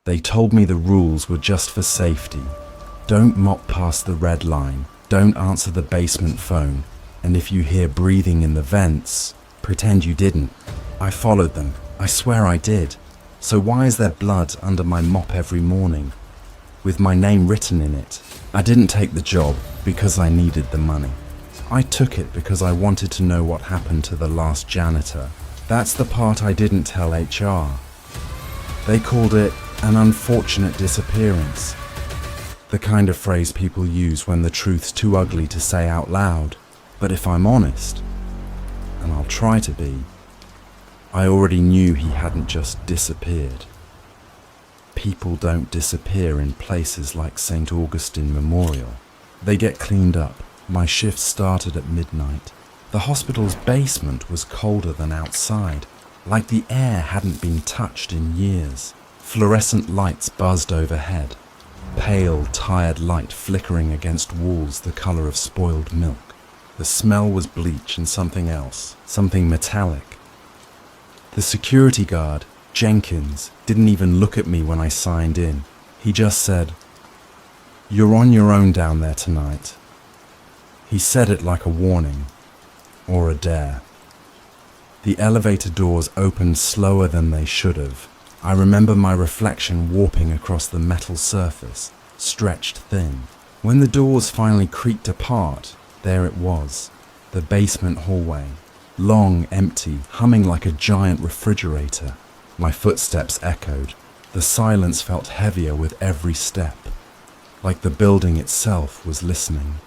They told me the rules were just for safety. Don't mop past the red line, don't answer the basement phone, and if you hear breathing in the vents, pretend you didn't. I followed them. I swear I did. So why is there blood under my mop every morning, with my name written in it? I didn't take the job because I needed the money. I took it because I wanted to know what happened to the last janitor. That's the part I didn't tell HR. They called it an unfortunate disappearance. The kind of phrase people use when the truth's too ugly to say out loud. But if I'm honest, and I'll try to be, I already knew he hadn't just disappeared. People don't disappear in places like St. Augustine Memorial. They get cleaned up. My shift started at midnight. The hospital's basement was colder than outside, like the air hadn't been touched in years. Fluorescent lights buzzed overhead, pale, tired light flickering against walls the color of spoiled milk. The smell was bleach and something else, something metallic. The security guard, Jenkins, didn't even look at me when I signed in. He just said, "You're on your own down there tonight." He said it like a warning, or a dare. The elevator doors opened slower than they should have. I remember my reflection warping across the metal surface, stretched thin. When the doors finally creaked apart, there it was, the basement hallway, long, empty, humming like a giant refrigerator. My footsteps echoed. The silence felt heavier with every step, like the building itself was listening.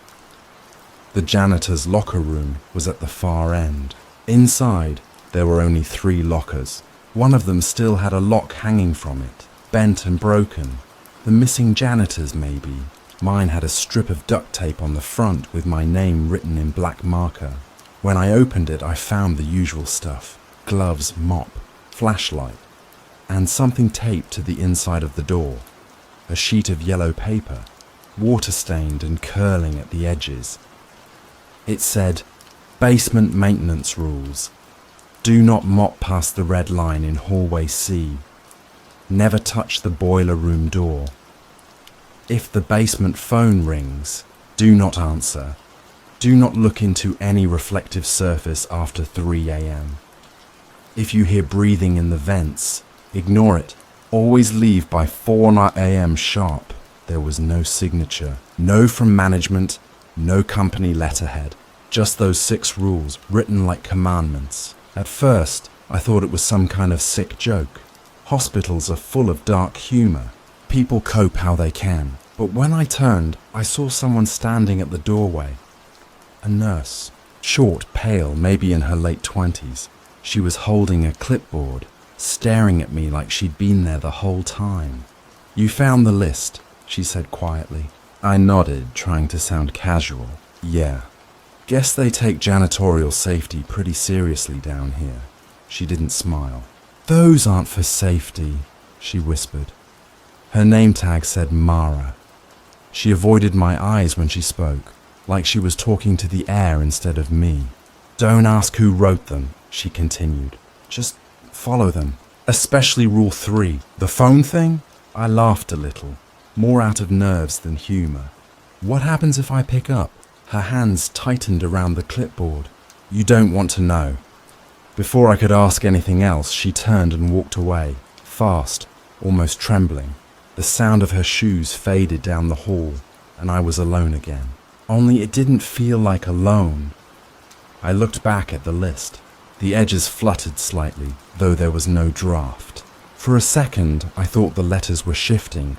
The janitor's locker room was at the far end. Inside, there were only 3 lockers. One of them still had a lock hanging from it, bent and broken. The missing janitor's, maybe. Mine had a strip of duct tape on the front with my name written in black marker. When I opened it, I found the usual stuff: gloves, mop, flashlight, and something taped to the inside of the door. A sheet of yellow paper, water-stained and curling at the edges. It said, "Basement maintenance rules. Do not mop past the red line in hallway C. Never touch the boiler room door. If the basement phone rings, do not answer. Do not look into any reflective surface after 3 a.m. If you hear breathing in the vents, ignore it. Always leave by 4 a.m. sharp." There was no signature, no from management, no company letterhead. Just those 6 rules written like commandments. At first, I thought it was some kind of sick joke. Hospitals are full of dark humor. People cope how they can. But when I turned, I saw someone standing at the doorway. A nurse, short, pale, maybe in her late 20s. She was holding a clipboard, staring at me like she'd been there the whole time. "You found the list," she said quietly. I nodded, trying to sound casual. "Yeah. Guess they take janitorial safety pretty seriously down here." She didn't smile. "Those aren't for safety," she whispered. Her name tag said Mara. She avoided my eyes when she spoke, like she was talking to the air instead of me. "Don't ask who wrote them," she continued. "Just follow them. Especially Rule 3, the phone thing." I laughed a little, more out of nerves than humor. "What happens if I pick up?" Her hands tightened around the clipboard. "You don't want to know." Before I could ask anything else, she turned and walked away, fast, almost trembling. The sound of her shoes faded down the hall, and I was alone again. Only it didn't feel like alone. I looked back at the list. The edges fluttered slightly, though there was no draft. For a second, I thought the letters were shifting.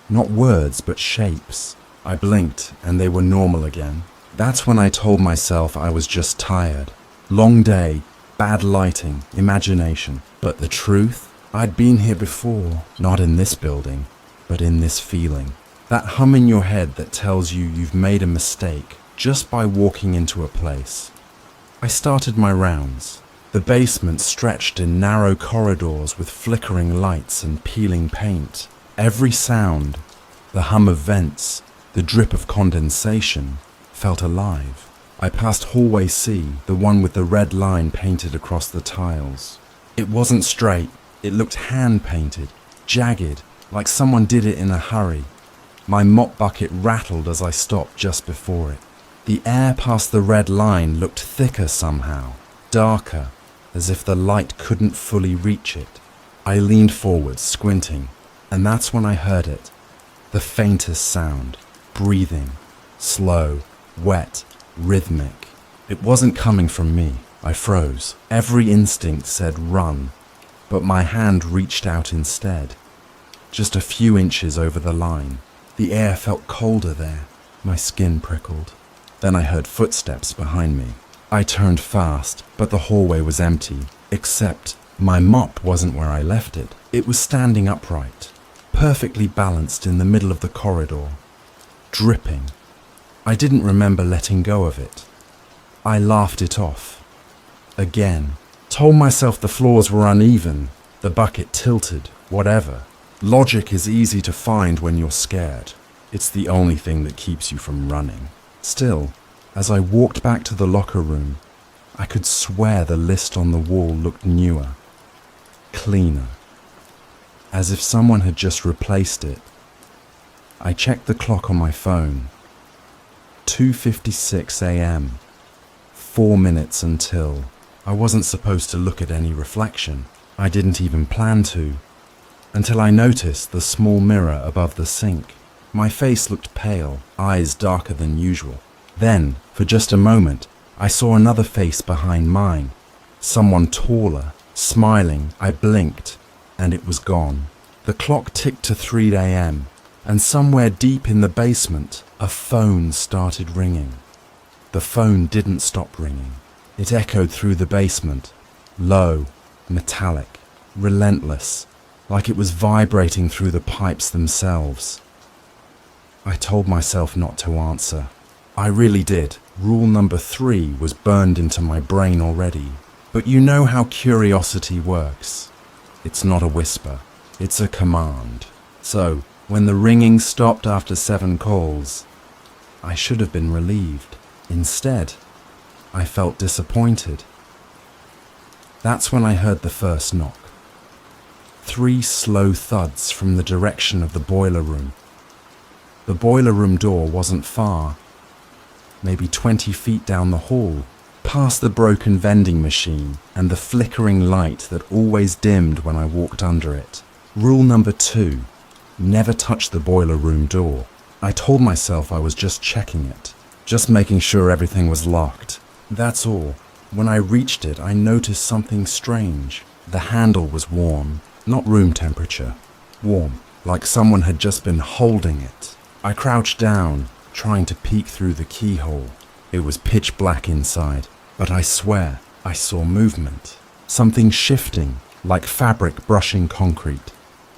Not words, but shapes. I blinked, and they were normal again. That's when I told myself I was just tired. Long day, bad lighting, imagination. But the truth? I'd been here before. Not in this building, but in this feeling. That hum in your head that tells you you've made a mistake just by walking into a place. I started my rounds. The basement stretched in narrow corridors with flickering lights and peeling paint. Every sound, the hum of vents, the drip of condensation, felt alive. I passed hallway C, the one with the red line painted across the tiles. It wasn't straight. It looked hand-painted, jagged, like someone did it in a hurry. My mop bucket rattled as I stopped just before it. The air past the red line looked thicker somehow, darker, as if the light couldn't fully reach it. I leaned forward, squinting, and that's when I heard it. The faintest sound, breathing, slow, wet, rhythmic. It wasn't coming from me. I froze. Every instinct said run, but my hand reached out instead. Just a few inches over the line. The air felt colder there. My skin prickled. Then I heard footsteps behind me. I turned fast, but the hallway was empty, except my mop wasn't where I left it. It was standing upright, perfectly balanced in the middle of the corridor, dripping. I didn't remember letting go of it. I laughed it off. Again, told myself the floors were uneven, the bucket tilted, whatever. Logic is easy to find when you're scared. It's the only thing that keeps you from running. Still, as I walked back to the locker room, I could swear the list on the wall looked newer, cleaner, as if someone had just replaced it. I checked the clock on my phone. 2:56 a.m. 4 minutes until. I wasn't supposed to look at any reflection. I didn't even plan to, until I noticed the small mirror above the sink. My face looked pale, eyes darker than usual. Then, for just a moment, I saw another face behind mine. Someone taller, smiling. I blinked, and it was gone. The clock ticked to 3 a.m., and somewhere deep in the basement, a phone started ringing. The phone didn't stop ringing. It echoed through the basement, low, metallic, relentless, like it was vibrating through the pipes themselves. I told myself not to answer. I really did. Rule number 3 was burned into my brain already. But you know how curiosity works. It's not a whisper, it's a command. So, when the ringing stopped after 7 calls, I should have been relieved. Instead, I felt disappointed. That's when I heard the first knock. 3 slow thuds from the direction of the boiler room. The boiler room door wasn't far, maybe 20 feet down the hall, past the broken vending machine and the flickering light that always dimmed when I walked under it. Rule number 2, never touch the boiler room door. I told myself I was just checking it, just making sure everything was locked. That's all. When I reached it, I noticed something strange. The handle was warm, not room temperature. Warm, like someone had just been holding it. I crouched down, trying to peek through the keyhole. It was pitch black inside, but I swear I saw movement. Something shifting, like fabric brushing concrete.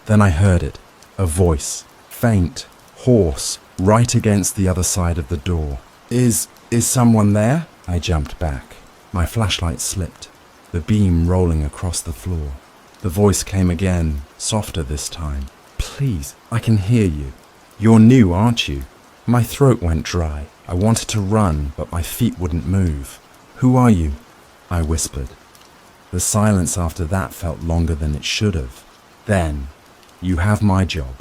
Then I heard it, a voice, faint, hoarse, right against the other side of the door. Is someone there? I jumped back. My flashlight slipped, the beam rolling across the floor. The voice came again, softer this time. Please, I can hear you. You're new, aren't you? My throat went dry. I wanted to run, but my feet wouldn't move. Who are you? I whispered. The silence after that felt longer than it should have. Then, you have my job.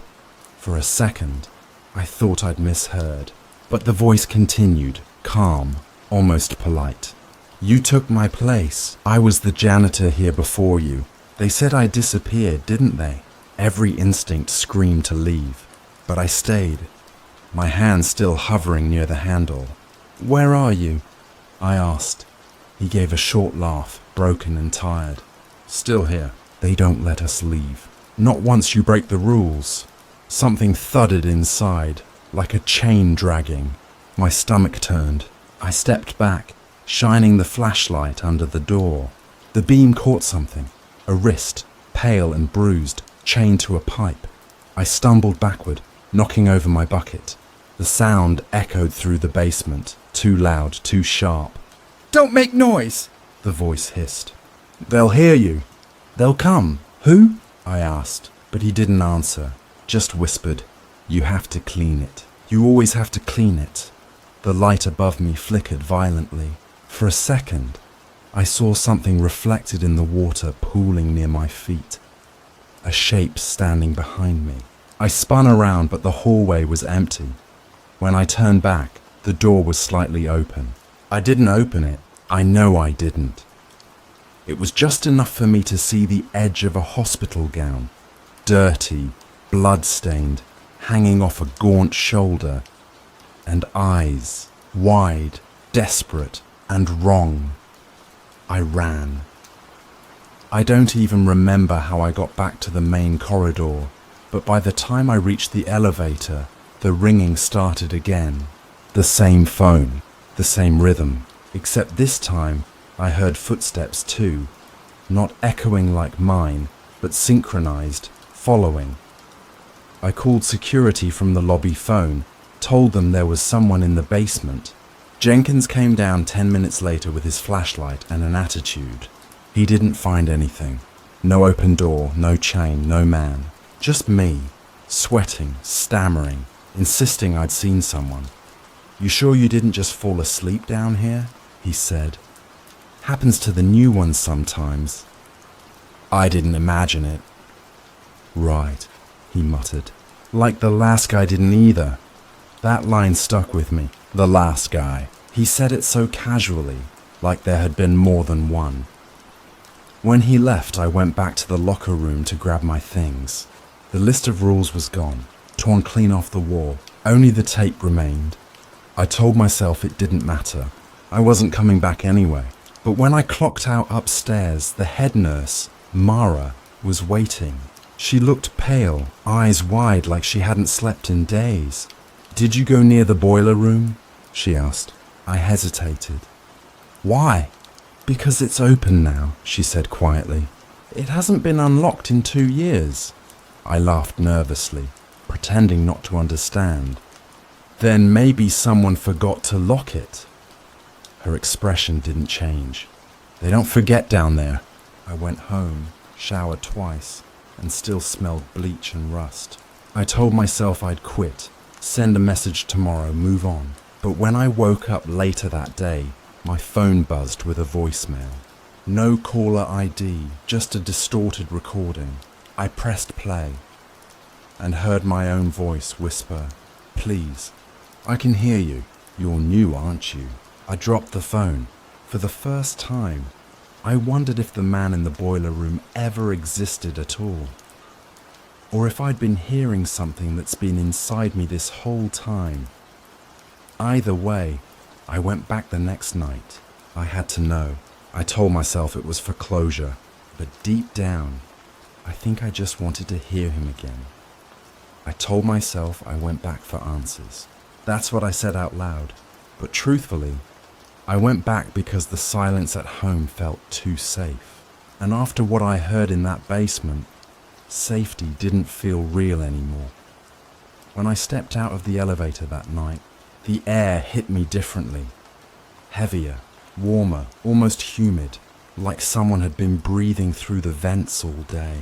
For a second, I thought I'd misheard. But the voice continued, calm, almost polite. You took my place. I was the janitor here before you. They said I disappeared, didn't they? Every instinct screamed to leave. But I stayed, my hand still hovering near the handle. Where are you? I asked. He gave a short laugh, broken and tired. Still here. They don't let us leave. Not once you break the rules. Something thudded inside, like a chain dragging. My stomach turned. I stepped back, shining the flashlight under the door. The beam caught something, a wrist, pale and bruised, chained to a pipe. I stumbled backward, knocking over my bucket. The sound echoed through the basement, too loud, too sharp. Don't make noise, the voice hissed. They'll hear you. They'll come. Who? I asked, but he didn't answer, just whispered, you have to clean it. You always have to clean it. The light above me flickered violently. For a second, I saw something reflected in the water pooling near my feet. A shape standing behind me. I spun around, but the hallway was empty. When I turned back, the door was slightly open. I didn't open it. I know I didn't. It was just enough for me to see the edge of a hospital gown, dirty, blood-stained, hanging off a gaunt shoulder, and eyes, wide, desperate, and wrong. I ran. I don't even remember how I got back to the main corridor, but by the time I reached the elevator, the ringing started again. The same phone, the same rhythm, except this time I heard footsteps too, not echoing like mine, but synchronized, following. I called security from the lobby phone, told them there was someone in the basement. Jenkins came down 10 minutes later with his flashlight and an attitude. He didn't find anything. No open door, no chain, no man. Just me, sweating, stammering, insisting I'd seen someone. "You sure you didn't just fall asleep down here?" he said. "Happens to the new ones sometimes." I didn't imagine it. "Right," he muttered. "Like the last guy didn't either." That line stuck with me. The last guy. He said it so casually, like there had been more than one. When he left, I went back to the locker room to grab my things. The list of rules was gone, torn clean off the wall. Only the tape remained. I told myself it didn't matter. I wasn't coming back anyway. But when I clocked out upstairs, the head nurse, Mara, was waiting. She looked pale, eyes wide like she hadn't slept in days. "Did you go near the boiler room?" she asked. I hesitated. "Why?" "Because it's open now," she said quietly. "It hasn't been unlocked in 2 years." I laughed nervously, pretending not to understand. "Then maybe someone forgot to lock it." Her expression didn't change. "They don't forget down there." I went home, showered twice, and still smelled bleach and rust. I told myself I'd quit, send a message tomorrow, move on. But when I woke up later that day, my phone buzzed with a voicemail. No caller ID, just a distorted recording. I pressed play and heard my own voice whisper, "Please, I can hear you. You're new, aren't you?" I dropped the phone. For the first time, I wondered if the man in the boiler room ever existed at all. Or if I'd been hearing something that's been inside me this whole time. Either way, I went back the next night. I had to know. I told myself it was for closure, but deep down, I think I just wanted to hear him again. I told myself I went back for answers. That's what I said out loud. But truthfully, I went back because the silence at home felt too safe. And after what I heard in that basement, safety didn't feel real anymore. When I stepped out of the elevator that night, the air hit me differently. Heavier, warmer, almost humid, like someone had been breathing through the vents all day.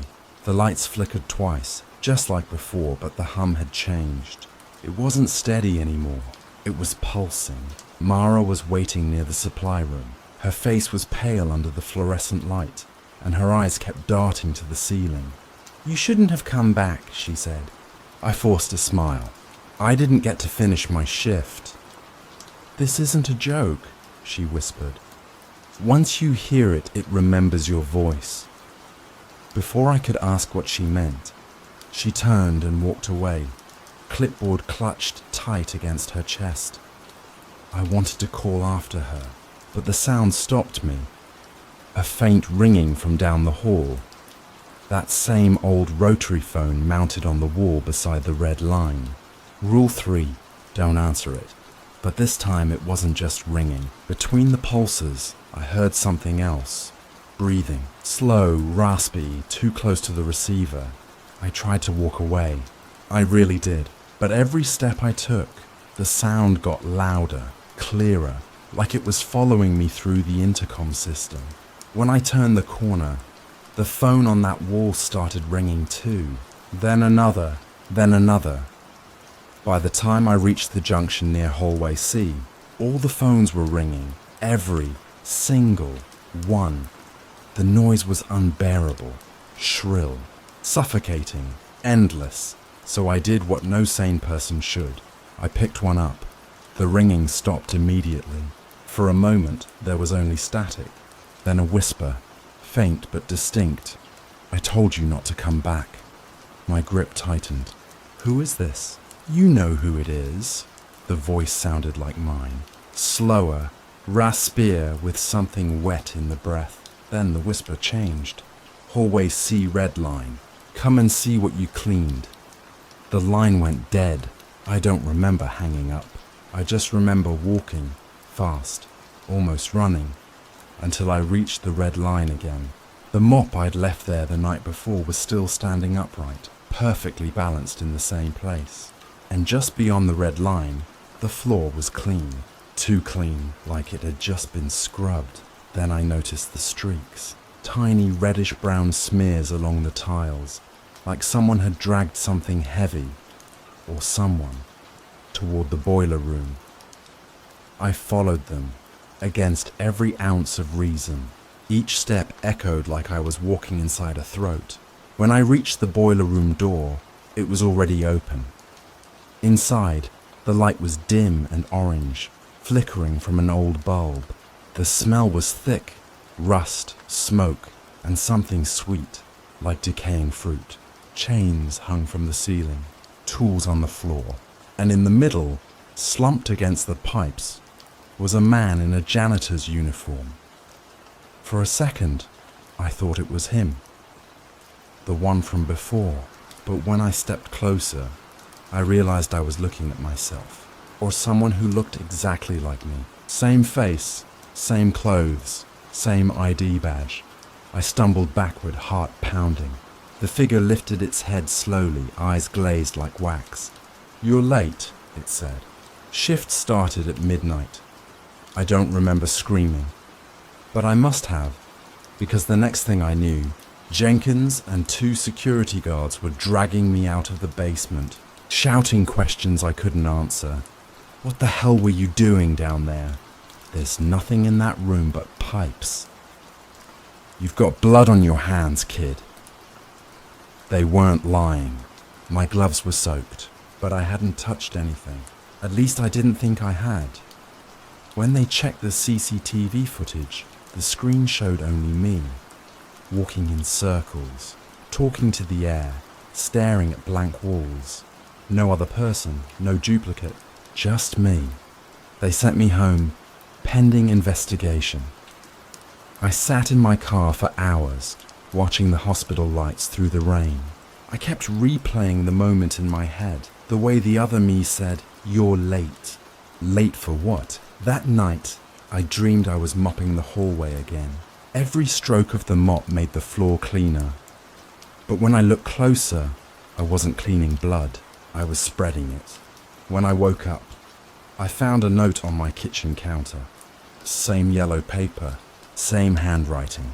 The lights flickered twice, just like before, but the hum had changed. It wasn't steady anymore. It was pulsing. Mara was waiting near the supply room. Her face was pale under the fluorescent light, and her eyes kept darting to the ceiling. "You shouldn't have come back," she said. I forced a smile. I didn't get to finish my shift. "This isn't a joke," she whispered. "Once you hear it, it remembers your voice." Before I could ask what she meant, she turned and walked away, clipboard clutched tight against her chest. I wanted to call after her, but the sound stopped me. A faint ringing from down the hall. That same old rotary phone mounted on the wall beside the red line. Rule 3, don't answer it. But this time it wasn't just ringing. Between the pulses, I heard something else. Breathing, slow, raspy, too close to the receiver. I tried to walk away. I really did. But every step I took, the sound got louder, clearer, like it was following me through the intercom system. When I turned the corner, the phone on that wall started ringing too. Then another, then another. By the time I reached the junction near hallway C, all the phones were ringing, every single one. The noise was unbearable, shrill, suffocating, endless, So I did what no sane person should. I picked one up. The ringing stopped immediately. For a moment, there was only static. Then a whisper, faint but distinct. "I told you not to come back." My grip tightened. "Who is this?" "You know who it is." The voice sounded like mine. Slower, raspier, with something wet in the breath. Then the whisper changed. "Hallway C red line. Come and see what you cleaned." The line went dead. I don't remember hanging up. I just remember walking, fast, almost running, until I reached the red line again. The mop I'd left there the night before was still standing upright, perfectly balanced in the same place. And just beyond the red line, the floor was clean. Too clean, like it had just been scrubbed. Then I noticed the streaks, tiny reddish-brown smears along the tiles, like someone had dragged something heavy, or someone, toward the boiler room. I followed them, against every ounce of reason. Each step echoed like I was walking inside a throat. When I reached the boiler room door, it was already open. Inside, the light was dim and orange, flickering from an old bulb. The smell was thick, rust, smoke, and something sweet, like decaying fruit. Chains hung from the ceiling, tools on the floor, and in the middle, slumped against the pipes, was a man in a janitor's uniform. For a second, I thought it was him, the one from before, but when I stepped closer, I realized I was looking at myself, or someone who looked exactly like me. Same face, same clothes, same ID badge. I stumbled backward, heart pounding. The figure lifted its head slowly, eyes glazed like wax. "You're late," it said. Shift started at midnight. I don't remember screaming, but I must have, because the next thing I knew, Jenkins and 2 security guards were dragging me out of the basement, shouting questions I couldn't answer. "What the hell were you doing down there? There's nothing in that room but pipes. You've got blood on your hands, kid." They weren't lying. My gloves were soaked, but I hadn't touched anything. At least I didn't think I had. When they checked the CCTV footage, the screen showed only me, walking in circles, talking to the air, staring at blank walls. No other person, no duplicate, just me. They sent me home, pending investigation. I sat in my car for hours, watching the hospital lights through the rain. I kept replaying the moment in my head, the way the other me said, "You're late." Late for what? That night, I dreamed I was mopping the hallway again. Every stroke of the mop made the floor cleaner. But when I looked closer, I wasn't cleaning blood, I was spreading it. When I woke up, I found a note on my kitchen counter. Same yellow paper, same handwriting.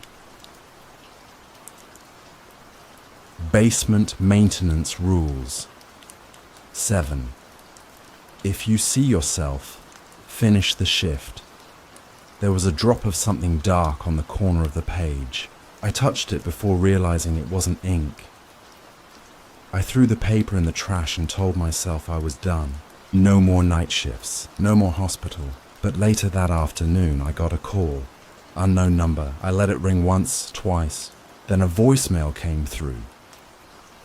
Basement maintenance rules. 7. If you see yourself, finish the shift. There was a drop of something dark on the corner of the page. I touched it before realizing it wasn't ink. I threw the paper in the trash and told myself I was done. No more night shifts, no more hospital. But later that afternoon, I got a call. Unknown number. I let it ring once, twice. Then a voicemail came through.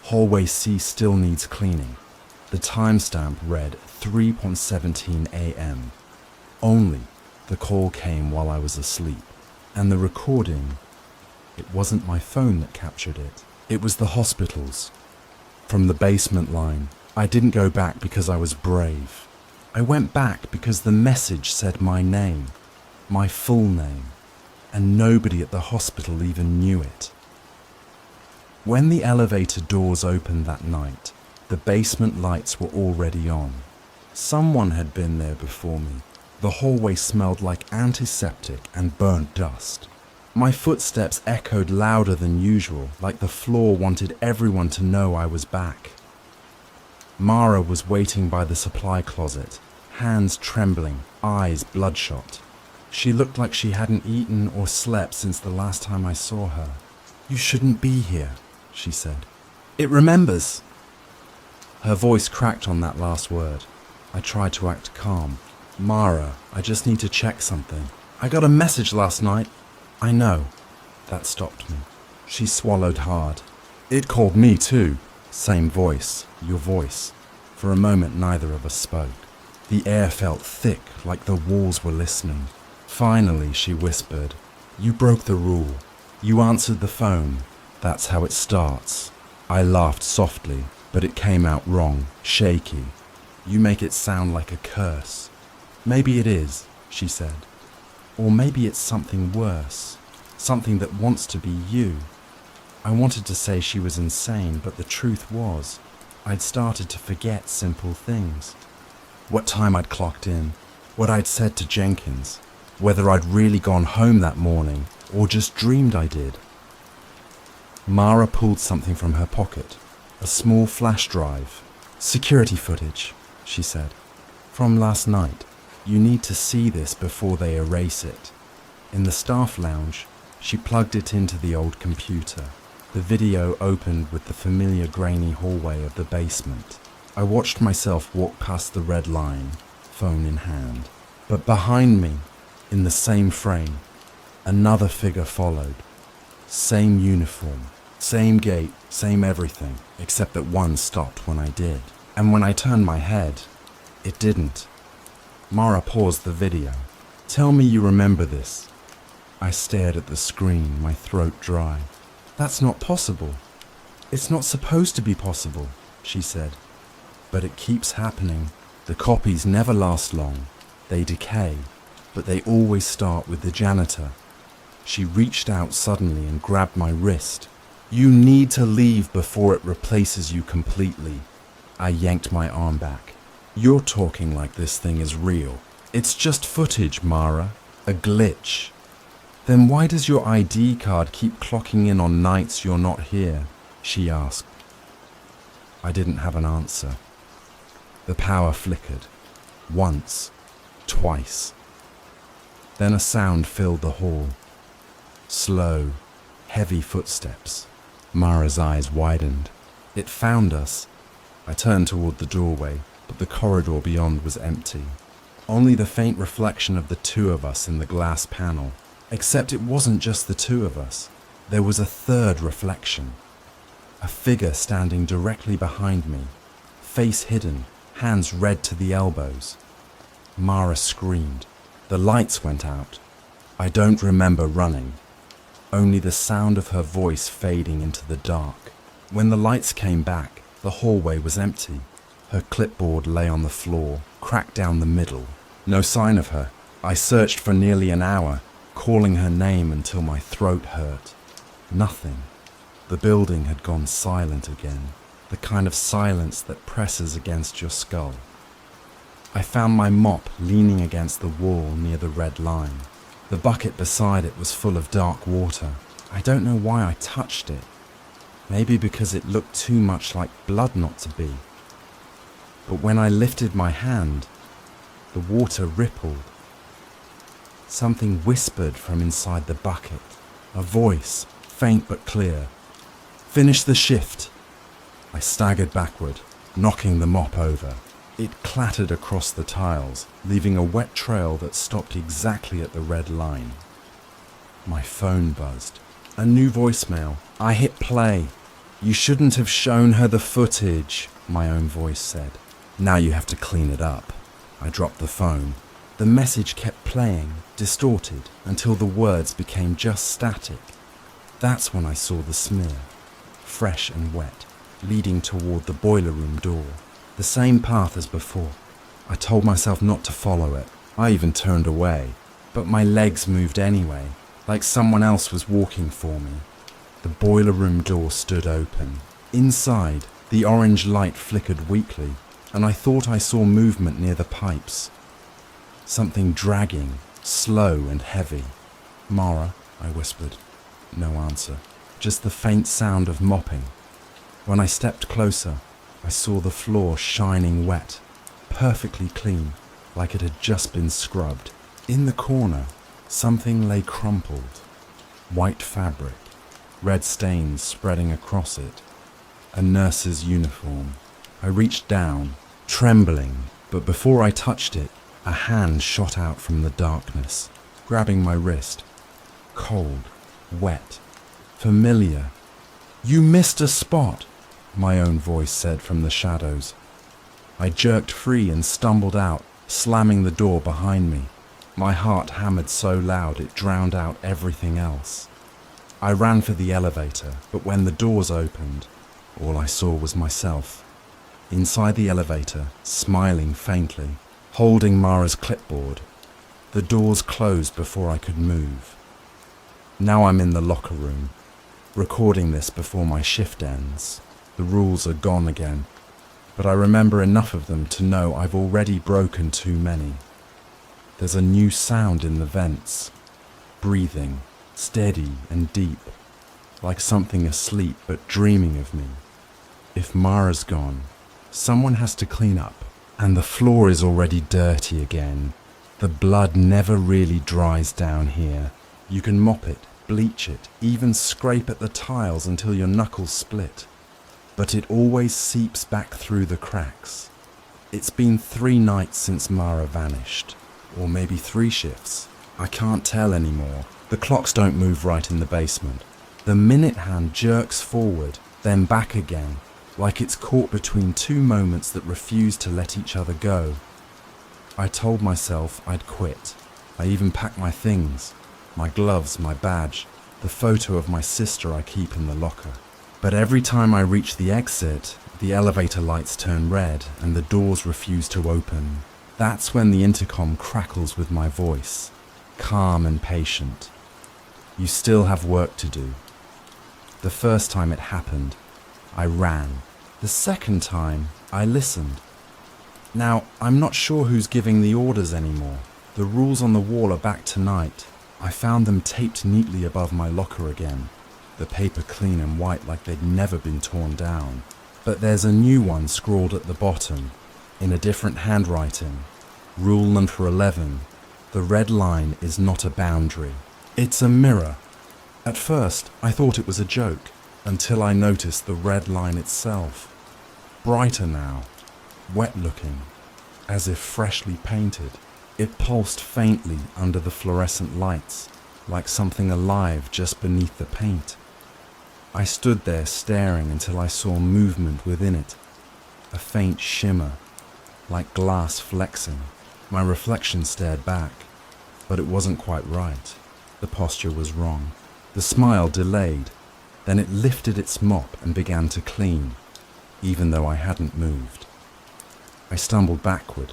Hallway C still needs cleaning. The timestamp read 3:17 a.m. Only the call came while I was asleep. And the recording, it wasn't my phone that captured it. It was the hospital's. From the basement line. I didn't go back because I was brave. I went back because the message said my name, my full name, and nobody at the hospital even knew it. When the elevator doors opened that night, the basement lights were already on. Someone had been there before me. The hallway smelled like antiseptic and burnt dust. My footsteps echoed louder than usual, like the floor wanted everyone to know I was back. Mara was waiting by the supply closet, hands trembling, eyes bloodshot. She looked like she hadn't eaten or slept since the last time I saw her. "You shouldn't be here," she said. "It remembers." Her voice cracked on that last word. I tried to act calm. Mara, I just need to check something. I got a message last night. I know. That stopped me. She swallowed hard. It called me too. Same voice, your voice. For a moment, neither of us spoke. The air felt thick, like the walls were listening. Finally, she whispered, "You broke the rule. You answered the phone. That's how it starts." I laughed softly, but it came out wrong, shaky. "You make it sound like a curse." "Maybe it is," she said. "Or maybe it's something worse. Something that wants to be you." I wanted to say she was insane, but the truth was, I'd started to forget simple things. What time I'd clocked in, what I'd said to Jenkins, whether I'd really gone home that morning or just dreamed I did. Mara pulled something from her pocket, a small flash drive. "Security footage," she said. "From last night. You need to see this before they erase it." In the staff lounge, she plugged it into the old computer. The video opened with the familiar grainy hallway of the basement. I watched myself walk past the red line, phone in hand. But behind me, in the same frame, another figure followed. Same uniform, same gait, same everything, except that one stopped when I did. And when I turned my head, it didn't. Mara paused the video. "Tell me you remember this." I stared at the screen, my throat dry. "That's not possible. It's not supposed to be possible," she said. "But it keeps happening. The copies never last long. They decay, but they always start with the janitor." She reached out suddenly and grabbed my wrist. "You need to leave before it replaces you completely." I yanked my arm back. "You're talking like this thing is real. It's just footage, Mara. A glitch." "Then why does your ID card keep clocking in on nights you're not here?" she asked. I didn't have an answer. The power flickered. Once. Twice. Then a sound filled the hall. Slow, heavy footsteps. Mara's eyes widened. It found us. I turned toward the doorway, but the corridor beyond was empty. Only the faint reflection of the two of us in the glass panel. Except it wasn't just the two of us. There was a third reflection. A figure standing directly behind me, face hidden, hands red to the elbows. Mara screamed. The lights went out. I don't remember running. Only the sound of her voice fading into the dark. When the lights came back, the hallway was empty. Her clipboard lay on the floor, cracked down the middle. No sign of her. I searched for nearly an hour, calling her name until my throat hurt. Nothing. The building had gone silent again, the kind of silence that presses against your skull. I found my mop leaning against the wall near the red line. The bucket beside it was full of dark water. I don't know why I touched it. Maybe because it looked too much like blood not to be. But when I lifted my hand, the water rippled. Something whispered from inside the bucket. A voice, faint but clear. "Finish the shift." I staggered backward, knocking the mop over. It clattered across the tiles, leaving a wet trail that stopped exactly at the red line. My phone buzzed. A new voicemail. I hit play. "You shouldn't have shown her the footage," my own voice said. "Now you have to clean it up." I dropped the phone. The message kept playing, distorted, until the words became just static. That's when I saw the smear, fresh and wet, leading toward the boiler room door. The same path as before. I told myself not to follow it. I even turned away. But my legs moved anyway, like someone else was walking for me. The boiler room door stood open. Inside, the orange light flickered weakly, and I thought I saw movement near the pipes. Something dragging, slow and heavy. "Mara," I whispered. No answer, just the faint sound of mopping. When I stepped closer, I saw the floor shining wet, perfectly clean, like it had just been scrubbed. In the corner, something lay crumpled. White fabric, red stains spreading across it. A nurse's uniform. I reached down, trembling, but before I touched it, a hand shot out from the darkness, grabbing my wrist. Cold, wet, familiar. "You missed a spot," my own voice said from the shadows. I jerked free and stumbled out, slamming the door behind me. My heart hammered so loud it drowned out everything else. I ran for the elevator, but when the doors opened, all I saw was myself. Inside the elevator, smiling faintly, holding Mara's clipboard. The doors closed before I could move. Now I'm in the locker room, recording this before my shift ends. The rules are gone again, but I remember enough of them to know I've already broken too many. There's a new sound in the vents, breathing, steady and deep, like something asleep but dreaming of me. If Mara's gone, someone has to clean up, and the floor is already dirty again. The blood never really dries down here. You can mop it, bleach it, even scrape at the tiles until your knuckles split. But it always seeps back through the cracks. It's been 3 nights since Mara vanished, or maybe 3 shifts. I can't tell anymore. The clocks don't move right in the basement. The minute hand jerks forward, then back again, like it's caught between 2 moments that refuse to let each other go. I told myself I'd quit. I even packed my things, my gloves, my badge, the photo of my sister I keep in the locker. But every time I reach the exit, the elevator lights turn red and the doors refuse to open. That's when the intercom crackles with my voice, calm and patient. "You still have work to do." The first time it happened, I ran. The second time, I listened. Now, I'm not sure who's giving the orders anymore. The rules on the wall are back tonight. I found them taped neatly above my locker again, the paper clean and white like they'd never been torn down. But there's a new one scrawled at the bottom, in a different handwriting. Rule number 11, the red line is not a boundary. It's a mirror. At first, I thought it was a joke, until I noticed the red line itself. Brighter now, wet looking, as if freshly painted. It pulsed faintly under the fluorescent lights, like something alive just beneath the paint. I stood there staring until I saw movement within it, a faint shimmer, like glass flexing. My reflection stared back, but it wasn't quite right. The posture was wrong. The smile delayed, then it lifted its mop and began to clean, even though I hadn't moved. I stumbled backward.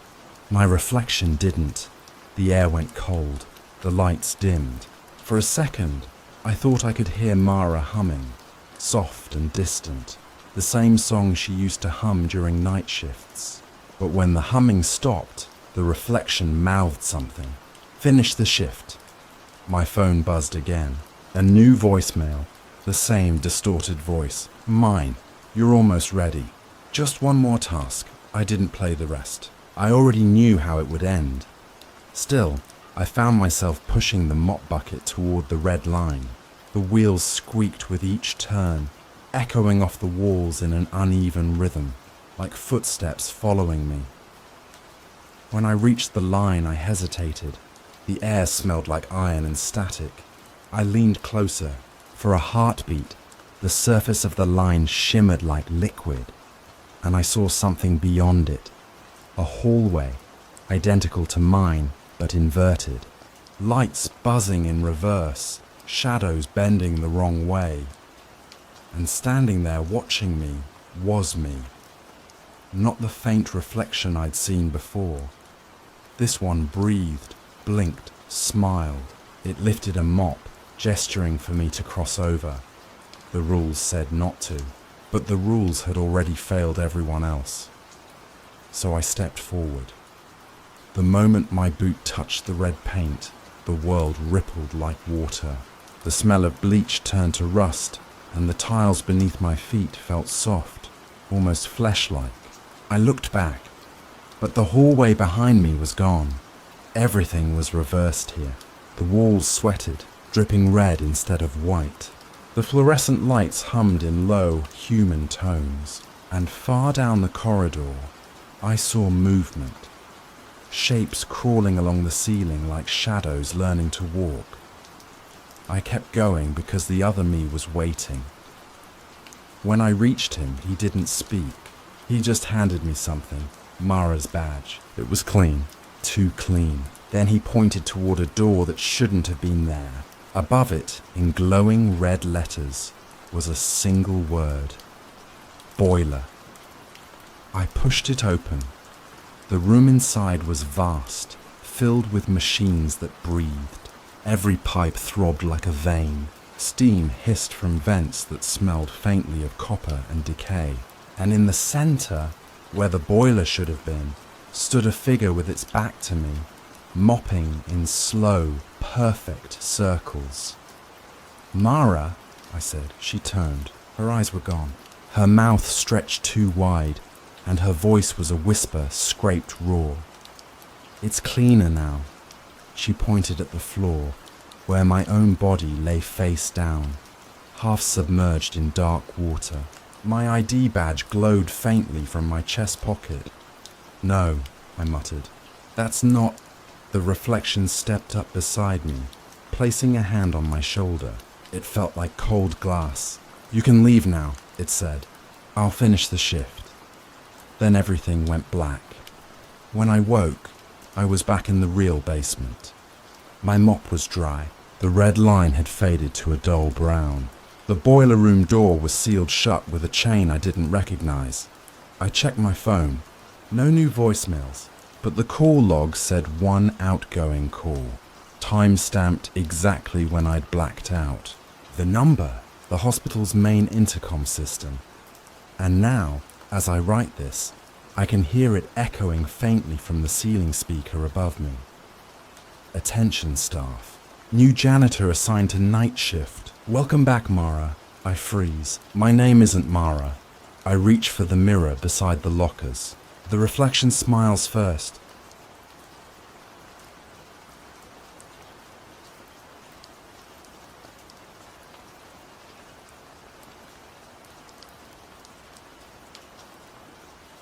My reflection didn't. The air went cold. The lights dimmed. For a second, I thought I could hear Mara humming, soft and distant, the same song she used to hum during night shifts. But when the humming stopped, the reflection mouthed something. "Finish the shift." My phone buzzed again. A new voicemail. The same distorted voice. "Mine. You're almost ready. Just one more task. I didn't play the rest. I already knew how it would end." Still, I found myself pushing the mop bucket toward the red line. The wheels squeaked with each turn, echoing off the walls in an uneven rhythm, like footsteps following me. When I reached the line, I hesitated. The air smelled like iron and static. I leaned closer. For a heartbeat, the surface of the line shimmered like liquid, and I saw something beyond it. A hallway, identical to mine, but inverted. Lights buzzing in reverse, shadows bending the wrong way. And standing there watching me was me. Not the faint reflection I'd seen before. This one breathed, blinked, smiled. It lifted a mop, gesturing for me to cross over. The rules said not to, but the rules had already failed everyone else. So I stepped forward. The moment my boot touched the red paint, the world rippled like water. The smell of bleach turned to rust, and the tiles beneath my feet felt soft, almost flesh-like. I looked back, but the hallway behind me was gone. Everything was reversed here. The walls sweated, dripping red instead of white. The fluorescent lights hummed in low, human tones. And far down the corridor, I saw movement. Shapes crawling along the ceiling like shadows learning to walk. I kept going because the other me was waiting. When I reached him, he didn't speak. He just handed me something, Mara's badge. It was clean, too clean. Then he pointed toward a door that shouldn't have been there. Above it, in glowing red letters, was a single word. Boiler. I pushed it open. The room inside was vast, filled with machines that breathed. Every pipe throbbed like a vein. Steam hissed from vents that smelled faintly of copper and decay. And in the center, where the boiler should have been, stood a figure with its back to me, mopping in slow, perfect circles. Mara, I said. She turned. Her eyes were gone. Her mouth stretched too wide, and her voice was a whisper scraped raw. It's cleaner now. She pointed at the floor, where my own body lay face down, half submerged in dark water. My ID badge glowed faintly from my chest pocket. No, I muttered. That's not... The reflection stepped up beside me, placing a hand on my shoulder. It felt like cold glass. You can leave now, it said. I'll finish the shift. Then everything went black. When I woke, I was back in the real basement. My mop was dry. The red line had faded to a dull brown. The boiler room door was sealed shut with a chain I didn't recognize. I checked my phone. No new voicemails, but the call log said one outgoing call, time-stamped exactly when I'd blacked out. The number, the hospital's main intercom system. And now, as I write this, I can hear it echoing faintly from the ceiling speaker above me. Attention staff. New janitor assigned to night shift. Welcome back, Mara. I freeze. My name isn't Mara. I reach for the mirror beside the lockers. The reflection smiles first.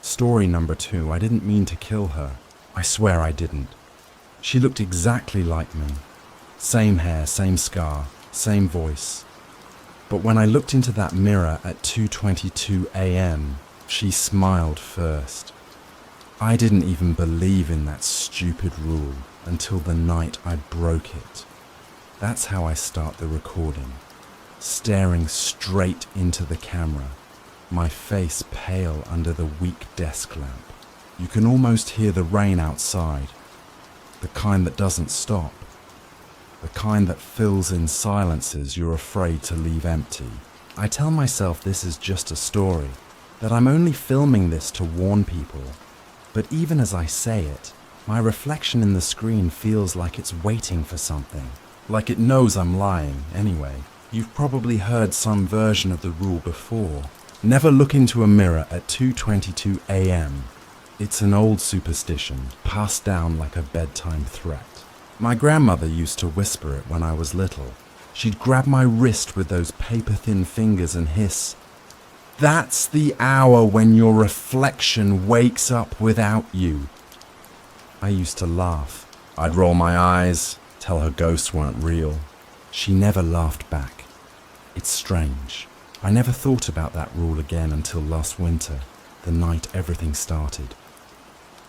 Story number 2. I didn't mean to kill her. I swear I didn't. She looked exactly like me. Same hair, same scar, same voice. But when I looked into that mirror at 2:22 a.m., she smiled first. I didn't even believe in that stupid rule until the night I broke it. That's how I start the recording, staring straight into the camera, my face pale under the weak desk lamp. You can almost hear the rain outside, the kind that doesn't stop. The kind that fills in silences you're afraid to leave empty. I tell myself this is just a story, that I'm only filming this to warn people. But even as I say it, my reflection in the screen feels like it's waiting for something. Like it knows I'm lying, anyway. You've probably heard some version of the rule before. Never look into a mirror at 2:22 a.m. It's an old superstition, passed down like a bedtime threat. My grandmother used to whisper it when I was little. She'd grab my wrist with those paper-thin fingers and hiss, "That's the hour when your reflection wakes up without you." I used to laugh. I'd roll my eyes, tell her ghosts weren't real. She never laughed back. It's strange. I never thought about that rule again until last winter, the night everything started.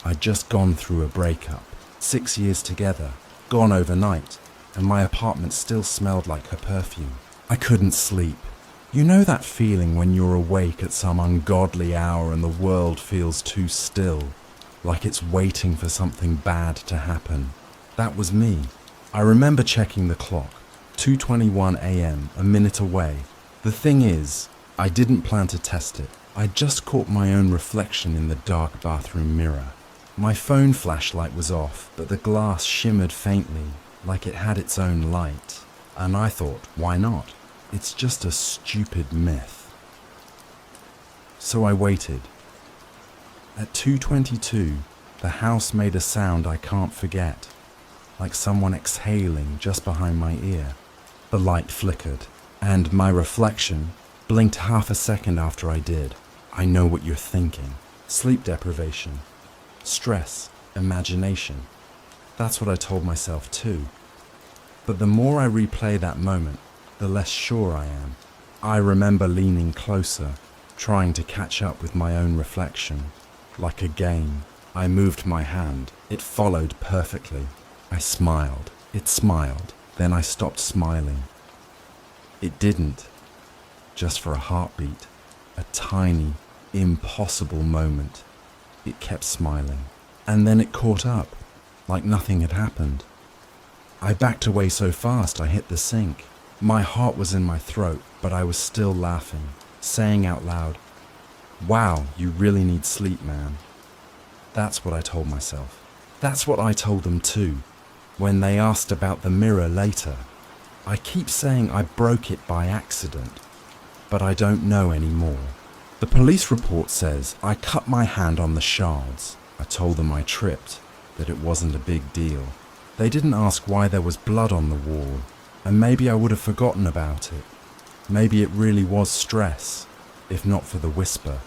I'd just gone through a breakup, 6 years together, gone overnight, and my apartment still smelled like her perfume. I couldn't sleep. You know that feeling when you're awake at some ungodly hour and the world feels too still, like it's waiting for something bad to happen? That was me. I remember checking the clock, 2:21 a.m., a minute away. The thing is, I didn't plan to test it. I just caught my own reflection in the dark bathroom mirror. My phone flashlight was off, but the glass shimmered faintly, like it had its own light. And I thought, why not? It's just a stupid myth. So I waited. At 2:22, the house made a sound I can't forget, like someone exhaling just behind my ear. The light flickered, and my reflection blinked half a second after I did. I know what you're thinking. Sleep deprivation, stress, imagination. That's what I told myself too. But the more I replay that moment, the less sure I am. I remember leaning closer, trying to catch up with my own reflection. Like a game, I moved my hand. It followed perfectly. I smiled. It smiled. Then I stopped smiling. It didn't. Just for a heartbeat. A tiny, impossible moment. It kept smiling. And then it caught up, like nothing had happened. I backed away so fast I hit the sink. My heart was in my throat, but I was still laughing, saying out loud, "Wow, you really need sleep, man." That's what I told myself. That's what I told them too, when they asked about the mirror later. I keep saying I broke it by accident, but I don't know anymore. The police report says I cut my hand on the shards. I told them I tripped, that it wasn't a big deal. They didn't ask why there was blood on the wall, and maybe I would have forgotten about it. Maybe it really was stress, if not for the whisper.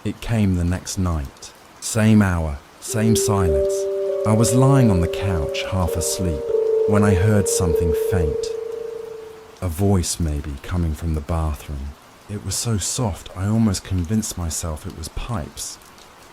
It came the next night. Same hour, same silence. I was lying on the couch, half asleep, when I heard something faint. A voice, maybe, coming from the bathroom. It was so soft, I almost convinced myself it was pipes,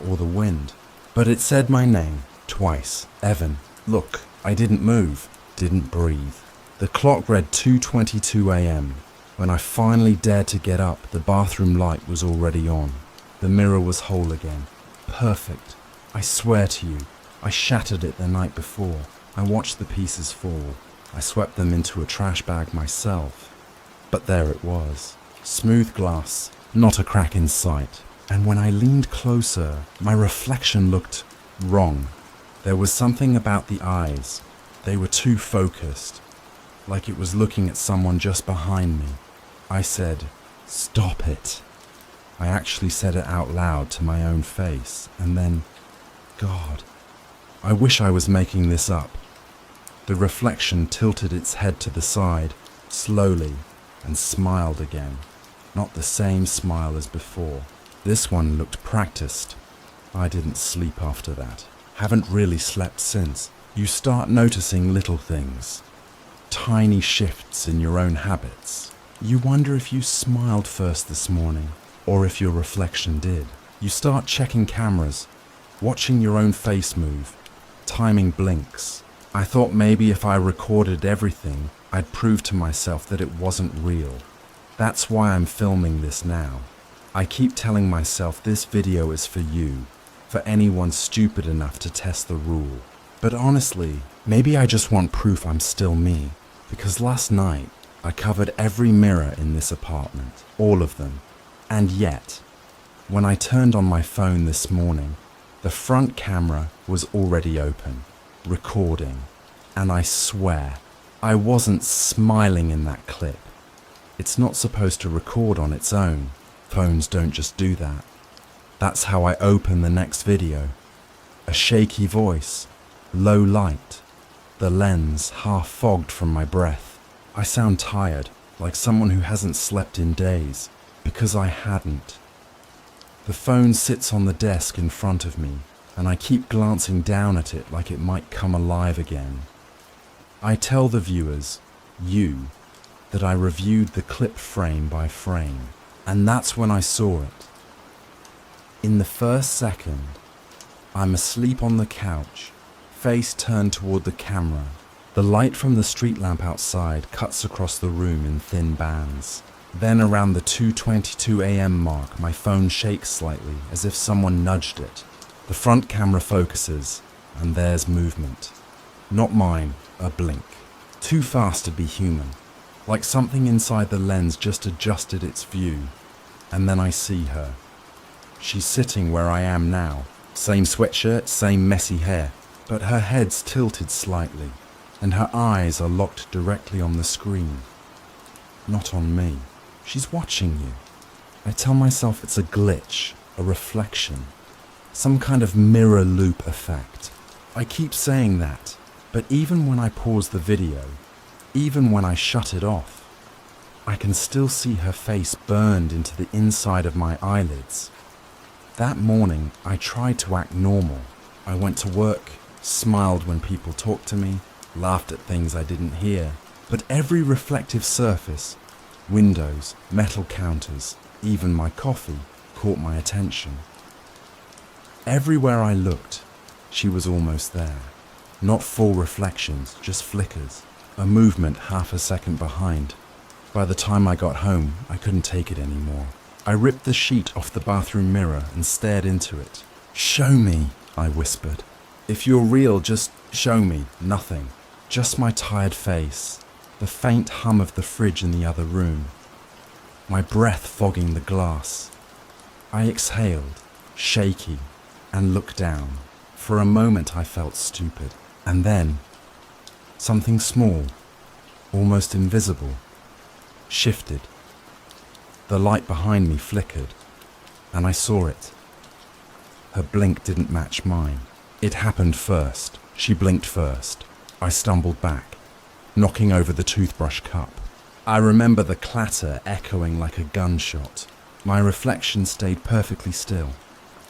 or the wind. But it said my name, twice. Evan. Look, I didn't move, didn't breathe. The clock read 2:22 a.m. When I finally dared to get up, the bathroom light was already on. The mirror was whole again. Perfect. I swear to you, I shattered it the night before. I watched the pieces fall. I swept them into a trash bag myself. But there it was. Smooth glass, not a crack in sight. And when I leaned closer, my reflection looked wrong. There was something about the eyes. They were too focused, like it was looking at someone just behind me. I said, "Stop it." I actually said it out loud to my own face, and then, God, I wish I was making this up. The reflection tilted its head to the side, slowly, and smiled again. Not the same smile as before. This one looked practiced. I didn't sleep after that. Haven't really slept since. You start noticing little things. Tiny shifts in your own habits. You wonder if you smiled first this morning, or if your reflection did. You start checking cameras, watching your own face move, timing blinks. I thought maybe if I recorded everything, I'd prove to myself that it wasn't real. That's why I'm filming this now. I keep telling myself this video is for you, for anyone stupid enough to test the rule. But honestly, maybe I just want proof I'm still me, because last night I covered every mirror in this apartment, all of them. And yet, when I turned on my phone this morning, the front camera was already open, recording, and I swear, I wasn't smiling in that clip. It's not supposed to record on its own. Phones don't just do that. That's how I open the next video. A shaky voice, low light, the lens half fogged from my breath. I sound tired, like someone who hasn't slept in days, because I hadn't. The phone sits on the desk in front of me, and I keep glancing down at it like it might come alive again. I tell the viewers, you, that I reviewed the clip frame by frame, and that's when I saw it. In the first second, I'm asleep on the couch, face turned toward the camera. The light from the street lamp outside cuts across the room in thin bands. Then around the 2:22 a.m. mark, my phone shakes slightly, as if someone nudged it. The front camera focuses, and there's movement. Not mine, a blink. Too fast to be human. Like something inside the lens just adjusted its view. And then I see her. She's sitting where I am now. Same sweatshirt, same messy hair. But her head's tilted slightly, and her eyes are locked directly on the screen. Not on me. She's watching you. I tell myself it's a glitch, a reflection, some kind of mirror loop effect. I keep saying that, but even when I pause the video, even when I shut it off, I can still see her face burned into the inside of my eyelids. That morning, I tried to act normal. I went to work, smiled when people talked to me, laughed at things I didn't hear. But every reflective surface, windows, metal counters, even my coffee, caught my attention. Everywhere I looked, she was almost there. Not full reflections, just flickers, a movement half a second behind. By the time I got home, I couldn't take it anymore. I ripped the sheet off the bathroom mirror and stared into it. "Show me," I whispered. "If you're real, just show me." Nothing. Just my tired face, the faint hum of the fridge in the other room, my breath fogging the glass. I exhaled, shaky, and looked down. For a moment I felt stupid. And then, something small, almost invisible, shifted. The light behind me flickered, and I saw it. Her blink didn't match mine. It happened first. She blinked first. I stumbled back, knocking over the toothbrush cup. I remember the clatter echoing like a gunshot. My reflection stayed perfectly still.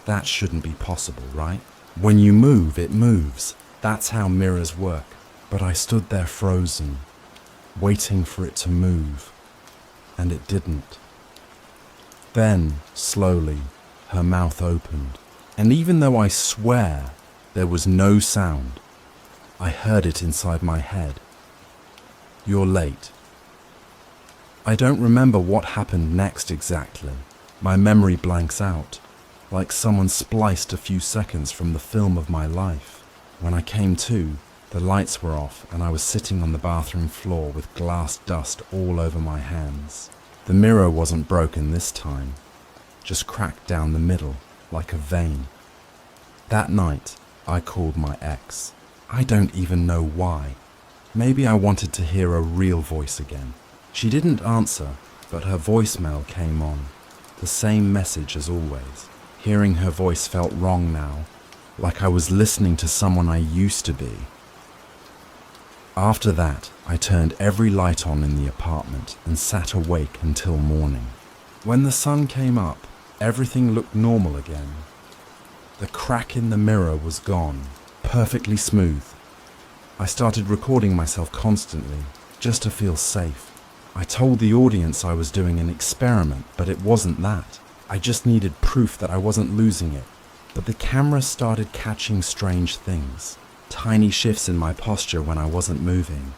That shouldn't be possible, right? When you move, it moves. That's how mirrors work. But I stood there frozen, waiting for it to move, and it didn't. Then, slowly, her mouth opened, and even though I swear there was no sound, I heard it inside my head. "You're late." I don't remember what happened next exactly. My memory blanks out, like someone spliced a few seconds from the film of my life. When I came to, the lights were off and I was sitting on the bathroom floor with glass dust all over my hands. The mirror wasn't broken this time, just cracked down the middle like a vein. That night, I called my ex. I don't even know why. Maybe I wanted to hear a real voice again. She didn't answer, but her voicemail came on. The same message as always. Hearing her voice felt wrong now, like I was listening to someone I used to be. After that, I turned every light on in the apartment and sat awake until morning. When the sun came up, everything looked normal again. The crack in the mirror was gone, perfectly smooth. I started recording myself constantly, just to feel safe. I told the audience I was doing an experiment, but it wasn't that. I just needed proof that I wasn't losing it. But the camera started catching strange things. Tiny shifts in my posture when I wasn't moving.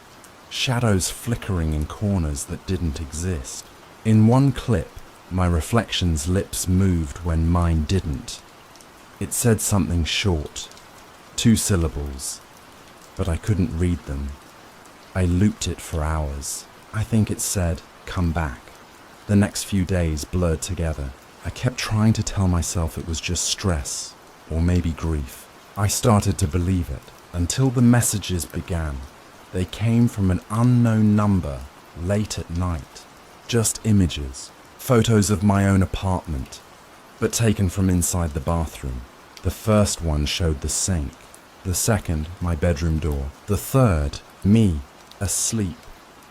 Shadows flickering in corners that didn't exist. In one clip, my reflection's lips moved when mine didn't. It said something short, 2 syllables, but I couldn't read them. I looped it for hours. I think it said, "Come back." The next few days blurred together. I kept trying to tell myself it was just stress, or maybe grief. I started to believe it, until the messages began. They came from an unknown number, late at night. Just images, photos of my own apartment, but taken from inside the bathroom. The first one showed the sink, the second, my bedroom door, the third, me, asleep.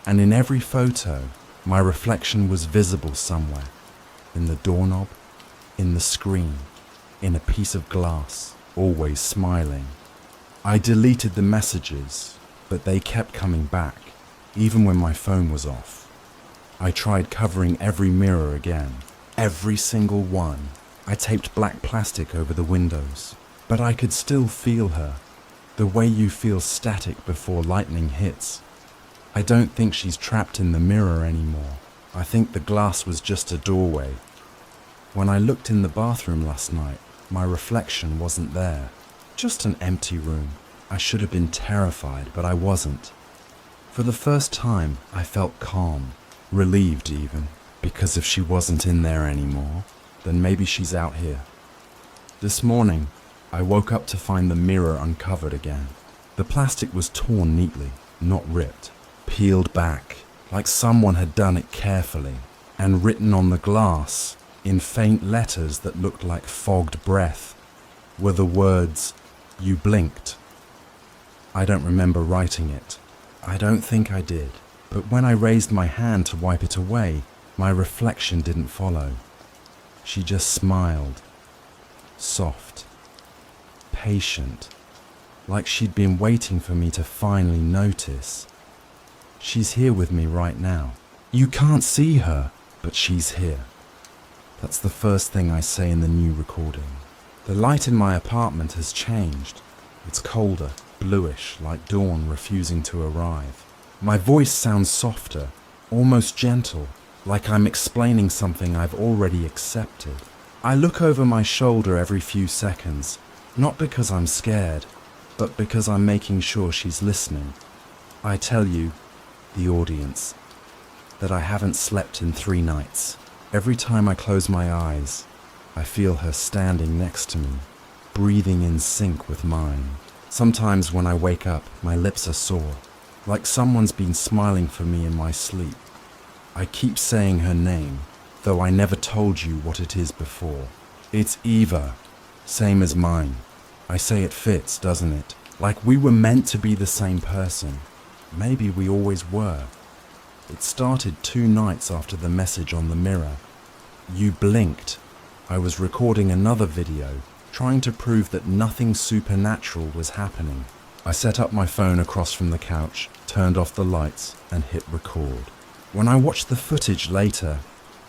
And in every photo, my reflection was visible somewhere. In the doorknob, in the screen, in a piece of glass, always smiling. I deleted the messages, but they kept coming back, even when my phone was off. I tried covering every mirror again, every single one. I taped black plastic over the windows, but I could still feel her, the way you feel static before lightning hits. I don't think she's trapped in the mirror anymore. I think the glass was just a doorway. When I looked in the bathroom last night, my reflection wasn't there. Just an empty room. I should have been terrified, but I wasn't. For the first time, I felt calm, relieved even, because if she wasn't in there anymore, then maybe she's out here. This morning, I woke up to find the mirror uncovered again. The plastic was torn neatly, not ripped, peeled back, like someone had done it carefully, and written on the glass, in faint letters that looked like fogged breath, were the words, "You blinked." I don't remember writing it. I don't think I did. But when I raised my hand to wipe it away, my reflection didn't follow. She just smiled, soft, patient, like she'd been waiting for me to finally notice. She's here with me right now. You can't see her, but she's here. That's the first thing I say in the new recording. The light in my apartment has changed. It's colder, bluish, like dawn refusing to arrive. My voice sounds softer, almost gentle, like I'm explaining something I've already accepted. I look over my shoulder every few seconds, not because I'm scared, but because I'm making sure she's listening. I tell you, the audience, that I haven't slept in 3 nights. Every time I close my eyes, I feel her standing next to me, breathing in sync with mine. Sometimes when I wake up, my lips are sore, like someone's been smiling for me in my sleep. I keep saying her name, though I never told you what it is before. It's Eva, same as mine. I say it fits, doesn't it? Like we were meant to be the same person. Maybe we always were. It started 2 nights after the message on the mirror. You blinked. I was recording another video, trying to prove that nothing supernatural was happening. I set up my phone across from the couch, turned off the lights, and hit record. When I watched the footage later,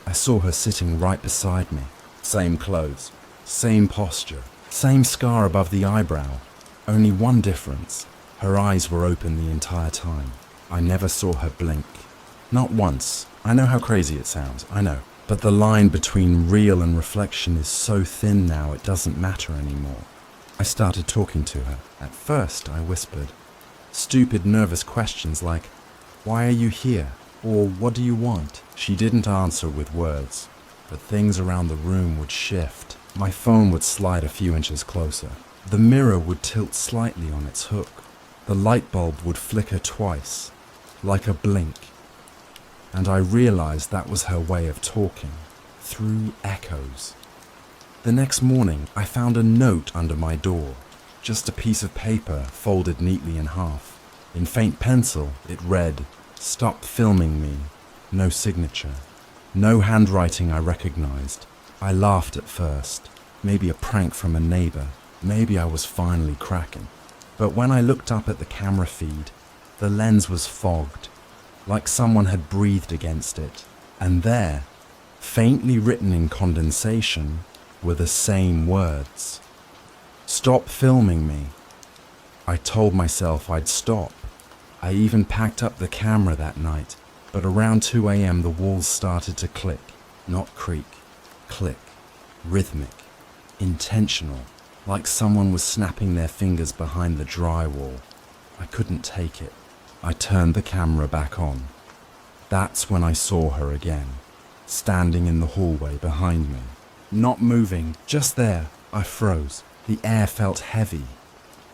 I saw her sitting right beside me. Same clothes, same posture, same scar above the eyebrow. Only one difference. Her eyes were open the entire time. I never saw her blink. Not once. I know how crazy it sounds, I know. But the line between real and reflection is so thin now it doesn't matter anymore. I started talking to her. At first, I whispered. Stupid, nervous questions like, "Why are you here?" or "What do you want?" She didn't answer with words, but things around the room would shift. My phone would slide a few inches closer. The mirror would tilt slightly on its hook. The light bulb would flicker twice, like a blink. And I realized that was her way of talking, through echoes. The next morning, I found a note under my door, just a piece of paper folded neatly in half. In faint pencil, it read, "Stop filming me." No signature, no handwriting I recognized. I laughed at first, maybe a prank from a neighbor, maybe I was finally cracking. But when I looked up at the camera feed, the lens was fogged, like someone had breathed against it. And there, faintly written in condensation, were the same words. "Stop filming me." I told myself I'd stop. I even packed up the camera that night, but around 2 a.m. the walls started to click, not creak, click, rhythmic, intentional, like someone was snapping their fingers behind the drywall. I couldn't take it. I turned the camera back on. That's when I saw her again, standing in the hallway behind me. Not moving, just there. I froze. The air felt heavy,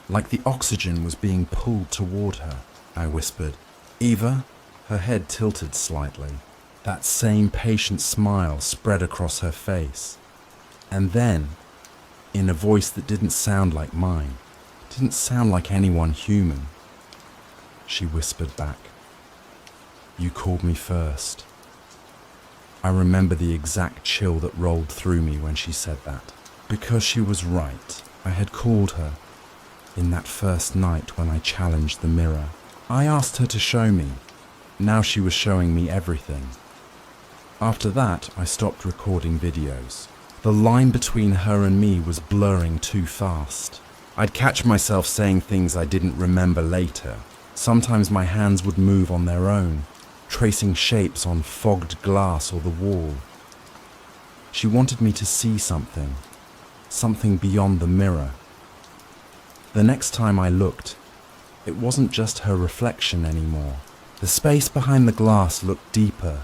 like the oxygen was being pulled toward her. I whispered, "Eva?" Her head tilted slightly. That same patient smile spread across her face. And then, in a voice that didn't sound like mine, didn't sound like anyone human, she whispered back, "You called me first." I remember the exact chill that rolled through me when she said that. Because she was right. I had called her in that first night when I challenged the mirror. I asked her to show me. Now she was showing me everything. After that, I stopped recording videos. The line between her and me was blurring too fast. I'd catch myself saying things I didn't remember later. Sometimes my hands would move on their own, tracing shapes on fogged glass or the wall. She wanted me to see something beyond the mirror. The next time I looked, it wasn't just her reflection anymore. The space behind the glass looked deeper,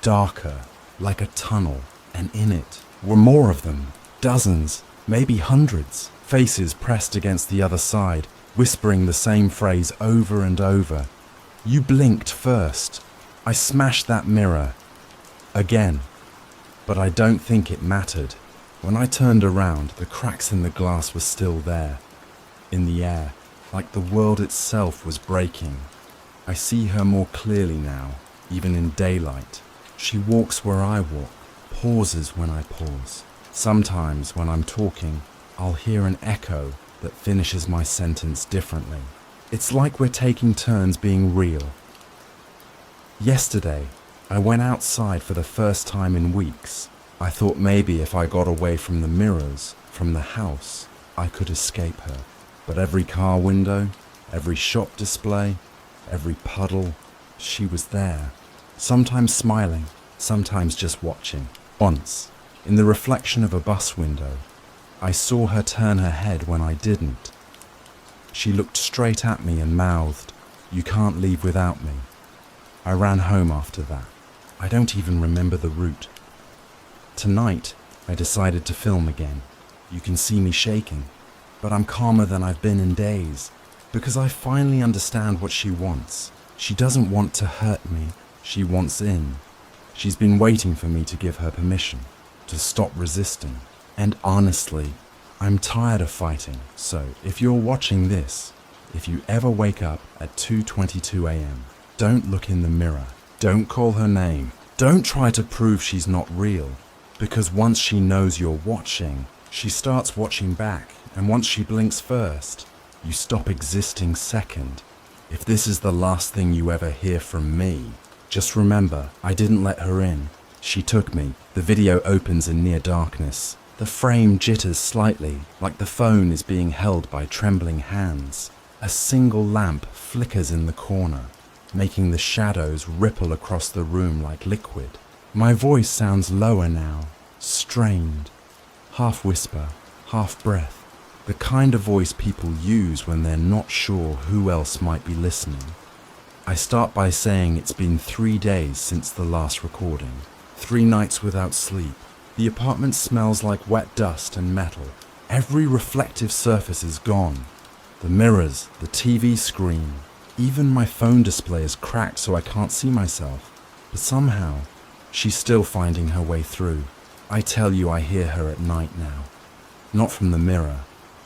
darker, like a tunnel, and in it were more of them, dozens, maybe hundreds, faces pressed against the other side, whispering the same phrase over and over. "You blinked first." I smashed that mirror. Again. But I don't think it mattered. When I turned around, the cracks in the glass were still there, in the air, like the world itself was breaking. I see her more clearly now, even in daylight. She walks where I walk, pauses when I pause. Sometimes when I'm talking, I'll hear an echo that finishes my sentence differently. It's like we're taking turns being real. Yesterday, I went outside for the first time in weeks. I thought maybe if I got away from the mirrors, from the house, I could escape her. But every car window, every shop display, every puddle, she was there. Sometimes smiling, sometimes just watching. Once, in the reflection of a bus window, I saw her turn her head when I didn't. She looked straight at me and mouthed, "You can't leave without me." I ran home after that. I don't even remember the route. Tonight, I decided to film again. You can see me shaking, but I'm calmer than I've been in days, because I finally understand what she wants. She doesn't want to hurt me, she wants in. She's been waiting for me to give her permission, to stop resisting. And honestly, I'm tired of fighting, so if you're watching this, if you ever wake up at 2:22 a.m., don't look in the mirror, don't call her name, don't try to prove she's not real, because once she knows you're watching, she starts watching back, and once she blinks first, you stop existing second. If this is the last thing you ever hear from me, just remember, I didn't let her in. She took me. The video opens in near darkness. The frame jitters slightly, like the phone is being held by trembling hands. A single lamp flickers in the corner, making the shadows ripple across the room like liquid. My voice sounds lower now, strained, half whisper, half breath, the kind of voice people use when they're not sure who else might be listening. I start by saying it's been 3 days since the last recording, 3 nights without sleep. The apartment smells like wet dust and metal. Every reflective surface is gone. The mirrors, the TV screen, even my phone display is cracked so I can't see myself. But somehow, she's still finding her way through. I tell you, I hear her at night now. Not from the mirror,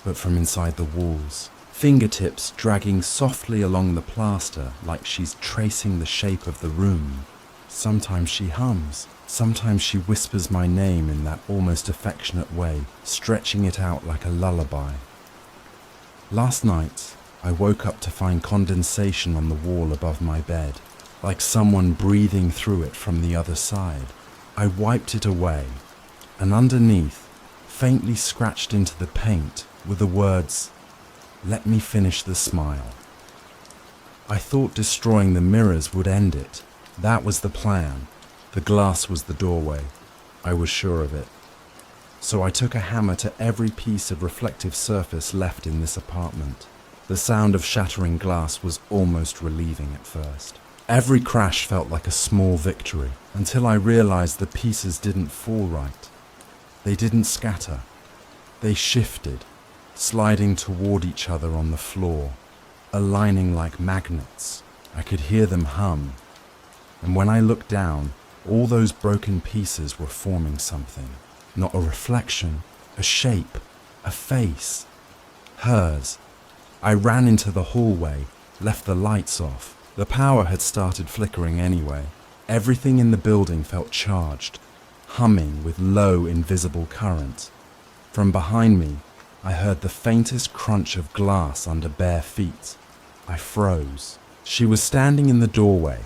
but from inside the walls. Fingertips dragging softly along the plaster like she's tracing the shape of the room. Sometimes she hums. Sometimes she whispers my name in that almost affectionate way, stretching it out like a lullaby. Last night, I woke up to find condensation on the wall above my bed, like someone breathing through it from the other side. I wiped it away, and underneath, faintly scratched into the paint, were the words, "Let me finish the smile." I thought destroying the mirrors would end it. That was the plan. The glass was the doorway. I was sure of it. So I took a hammer to every piece of reflective surface left in this apartment. The sound of shattering glass was almost relieving at first. Every crash felt like a small victory, until I realized the pieces didn't fall right. They didn't scatter. They shifted, sliding toward each other on the floor, aligning like magnets. I could hear them hum. And when I looked down, all those broken pieces were forming something. Not a reflection, a shape, a face. Hers. I ran into the hallway, left the lights off. The power had started flickering anyway. Everything in the building felt charged, humming with low, invisible current. From behind me, I heard the faintest crunch of glass under bare feet. I froze. She was standing in the doorway.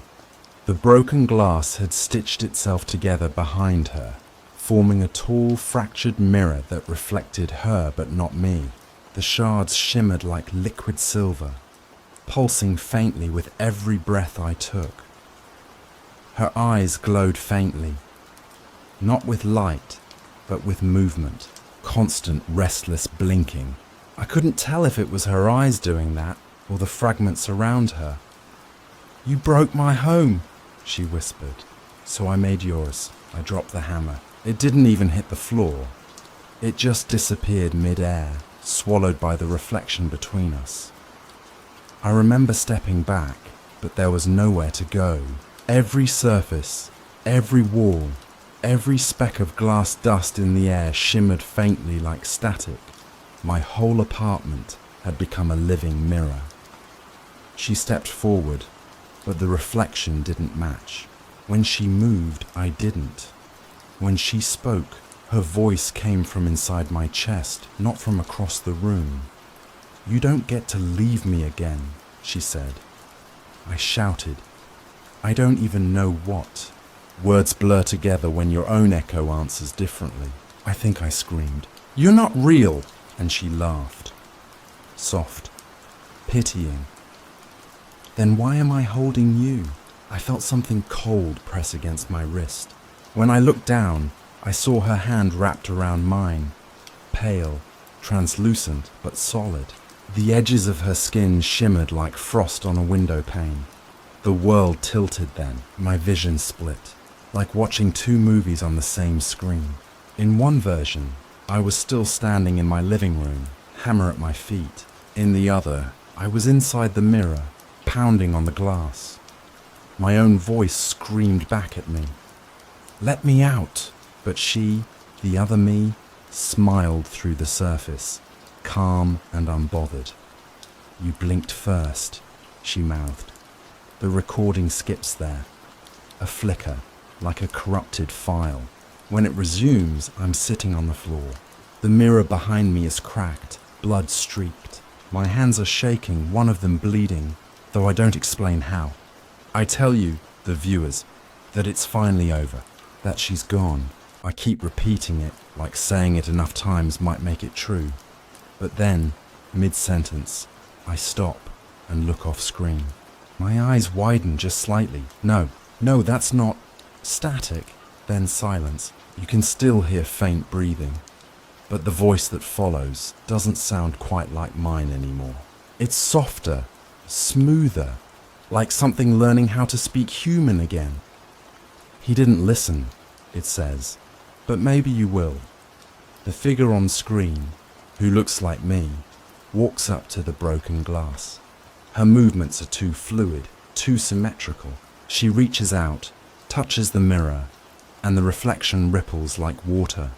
The broken glass had stitched itself together behind her, forming a tall, fractured mirror that reflected her but not me. The shards shimmered like liquid silver, pulsing faintly with every breath I took. Her eyes glowed faintly, not with light, but with movement, constant, restless blinking. I couldn't tell if it was her eyes doing that or the fragments around her. "You broke my home," she whispered. "So I made yours." I dropped the hammer. It didn't even hit the floor. It just disappeared mid-air, swallowed by the reflection between us. I remember stepping back, but there was nowhere to go. Every surface, every wall, every speck of glass dust in the air shimmered faintly like static. My whole apartment had become a living mirror. She stepped forward, but the reflection didn't match. When she moved, I didn't. When she spoke, her voice came from inside my chest, not from across the room. "You don't get to leave me again," she said. I shouted. I don't even know what. Words blur together when your own echo answers differently. I think I screamed, "You're not real!" And she laughed. Soft. Pitying. Then why am I holding you? I felt something cold press against my wrist. When I looked down, I saw her hand wrapped around mine. Pale, translucent, but solid. The edges of her skin shimmered like frost on a window pane. The world tilted then, my vision split, like watching two movies on the same screen. In one version, I was still standing in my living room, hammer at my feet. In the other, I was inside the mirror, pounding on the glass. My own voice screamed back at me. "Let me out!" But she, the other me, smiled through the surface, calm and unbothered. "You blinked first," she mouthed. The recording skips there. A flicker, like a corrupted file. When it resumes, I'm sitting on the floor. The mirror behind me is cracked, blood streaked. My hands are shaking, one of them bleeding, though I don't explain how. I tell you, the viewers, that it's finally over, that she's gone. I keep repeating it, like saying it enough times might make it true. But then, mid-sentence, I stop and look off screen. My eyes widen just slightly. No, that's not static. Then silence. You can still hear faint breathing. But the voice that follows doesn't sound quite like mine anymore. It's softer, smoother, like something learning how to speak human again. "He didn't listen," it says, "but maybe you will." The figure on screen, who looks like me, walks up to the broken glass. Her movements are too fluid, too symmetrical. She reaches out, touches the mirror, and the reflection ripples like water.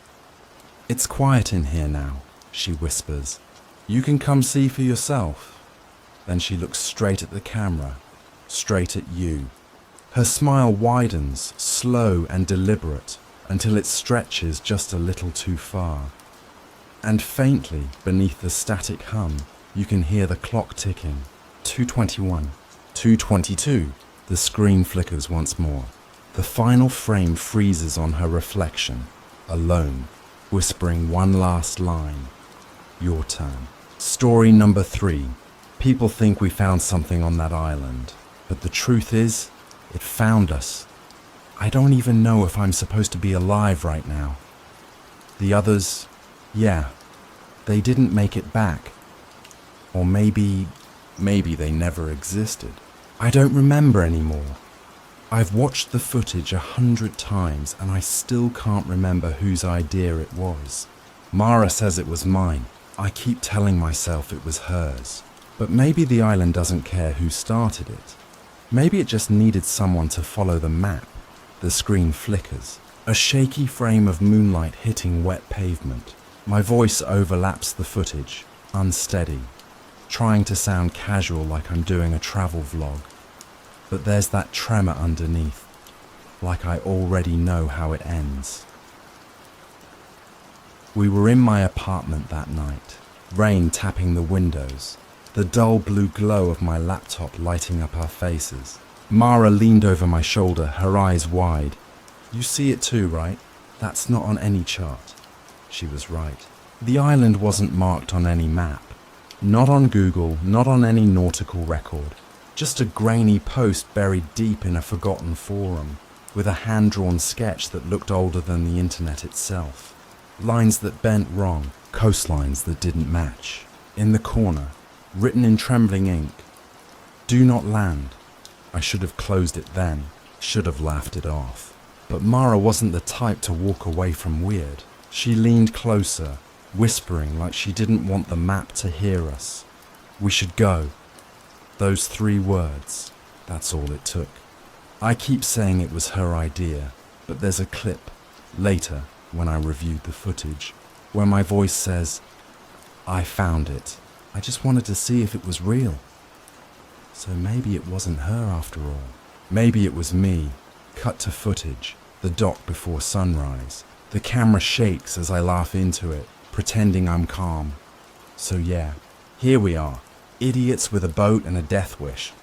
"It's quiet in here now," she whispers. "You can come see for yourself." Then she looks straight at the camera, straight at you. Her smile widens, slow and deliberate, until it stretches just a little too far. And faintly, beneath the static hum, you can hear the clock ticking. 2:21, 2:22. The screen flickers once more. The final frame freezes on her reflection, alone, whispering one last line. Your turn. Story number 3. People think we found something on that island, but the truth is, it found us. I don't even know if I'm supposed to be alive right now. The others, yeah, they didn't make it back. Or maybe they never existed. I don't remember anymore. I've watched the footage 100 times and I still can't remember whose idea it was. Mara says it was mine. I keep telling myself it was hers. But maybe the island doesn't care who started it. Maybe it just needed someone to follow the map. The screen flickers. A shaky frame of moonlight hitting wet pavement. My voice overlaps the footage, unsteady, trying to sound casual like I'm doing a travel vlog. But there's that tremor underneath, like I already know how it ends. We were in my apartment that night, rain tapping the windows, the dull blue glow of my laptop lighting up our faces. Mara leaned over my shoulder, her eyes wide. "You see it too, right? That's not on any chart." She was right. The island wasn't marked on any map. Not on Google, not on any nautical record. Just a grainy post buried deep in a forgotten forum, with a hand-drawn sketch that looked older than the internet itself. Lines that bent wrong, coastlines that didn't match. In the corner, written in trembling ink, "Do not land." I should have closed it then, should have laughed it off. But Mara wasn't the type to walk away from weird. She leaned closer, whispering like she didn't want the map to hear us. "We should go." Those 3 words, that's all it took. I keep saying it was her idea, but there's a clip, later, when I reviewed the footage, where my voice says, "I found it. I just wanted to see if it was real." So maybe it wasn't her after all. Maybe it was me. Cut to footage, the dock before sunrise. The camera shakes as I laugh into it, pretending I'm calm. So yeah, here we are, idiots with a boat and a death wish.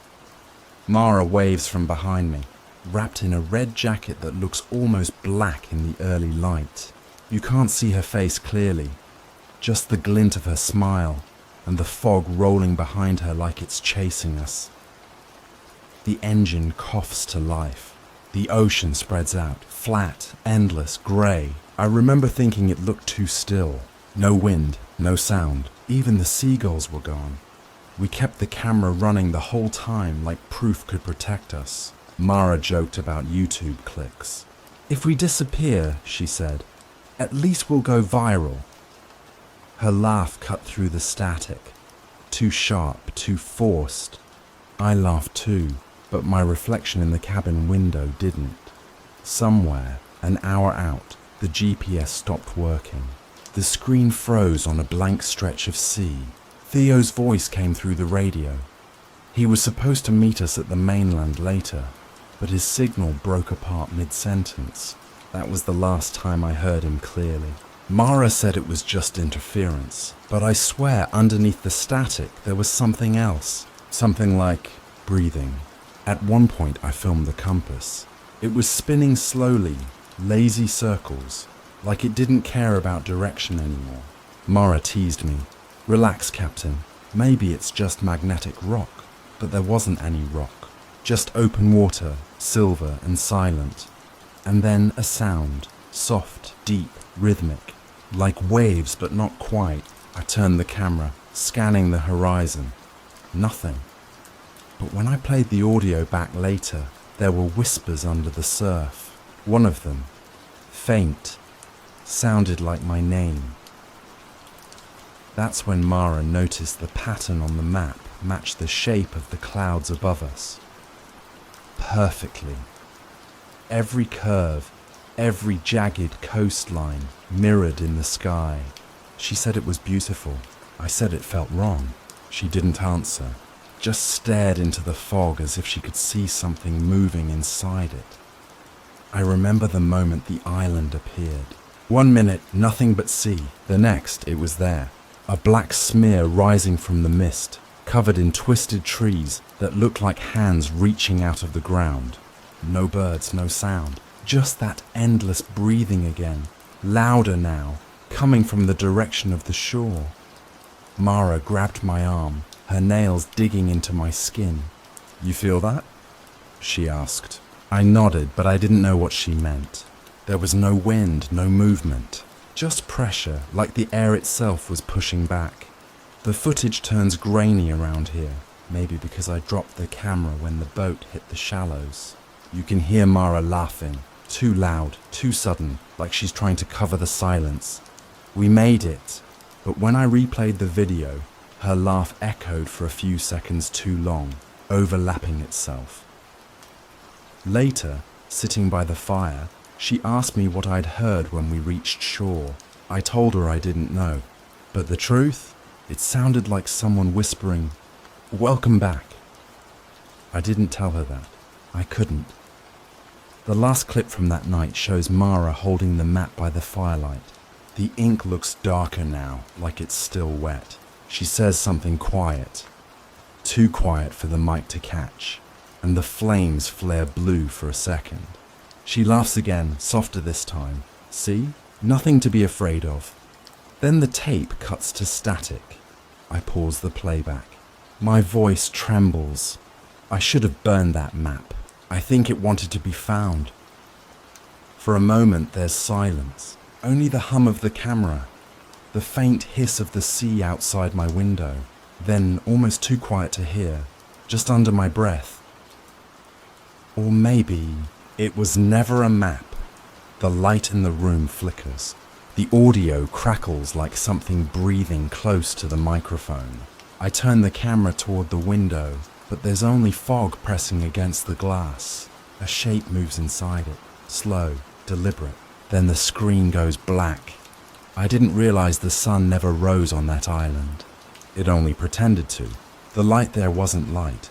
Mara waves from behind me, wrapped in a red jacket that looks almost black in the early light. You can't see her face clearly, just the glint of her smile and the fog rolling behind her like it's chasing us. The engine coughs to life. The ocean spreads out, flat, endless, grey. I remember thinking it looked too still. No wind, no sound. Even the seagulls were gone. We kept the camera running the whole time like proof could protect us. Mara joked about YouTube clicks. If we disappear, she said, at least we'll go viral. Her laugh cut through the static. Too sharp, too forced. I laughed too, but my reflection in the cabin window didn't. Somewhere, an hour out, the GPS stopped working. The screen froze on a blank stretch of sea. Theo's voice came through the radio. He was supposed to meet us at the mainland later, but his signal broke apart mid-sentence. That was the last time I heard him clearly. Mara said it was just interference, but I swear underneath the static there was something else. Something like breathing. At one point I filmed the compass. It was spinning slowly, lazy circles, like it didn't care about direction anymore. Mara teased me. Relax, Captain. Maybe it's just magnetic rock. But there wasn't any rock. Just open water, silver and silent. And then a sound. Soft, deep, rhythmic. Like waves, but not quite. I turned the camera, scanning the horizon. Nothing. But when I played the audio back later, there were whispers under the surf. One of them, faint, sounded like my name. That's when Mara noticed the pattern on the map matched the shape of the clouds above us. Perfectly. Every curve, every jagged coastline mirrored in the sky. She said it was beautiful. I said it felt wrong. She didn't answer, just stared into the fog as if she could see something moving inside it. I remember the moment the island appeared. 1 minute, nothing but sea. The next, it was there. A black smear rising from the mist, covered in twisted trees that looked like hands reaching out of the ground. No birds, no sound. Just that endless breathing again, louder now, coming from the direction of the shore. Mara grabbed my arm, her nails digging into my skin. You feel that? She asked. I nodded, but I didn't know what she meant. There was no wind, no movement. Just pressure, like the air itself was pushing back. The footage turns grainy around here, maybe because I dropped the camera when the boat hit the shallows. You can hear Mara laughing, too loud, too sudden, like she's trying to cover the silence. We made it, but when I replayed the video, her laugh echoed for a few seconds too long, overlapping itself. Later, sitting by the fire, she asked me what I'd heard when we reached shore. I told her I didn't know. But the truth? It sounded like someone whispering, "Welcome back." I didn't tell her that. I couldn't. The last clip from that night shows Mara holding the map by the firelight. The ink looks darker now, like it's still wet. She says something quiet. Too quiet for the mic to catch. And the flames flare blue for a second. She laughs again, softer this time. See? Nothing to be afraid of. Then the tape cuts to static. I pause the playback. My voice trembles. I should have burned that map. I think it wanted to be found. For a moment there's silence. Only the hum of the camera. The faint hiss of the sea outside my window. Then, almost too quiet to hear, just under my breath. Or maybe it was never a map. The light in the room flickers. The audio crackles like something breathing close to the microphone. I turn the camera toward the window, but there's only fog pressing against the glass. A shape moves inside it, slow, deliberate. Then the screen goes black. I didn't realize the sun never rose on that island. It only pretended to. The light there wasn't light.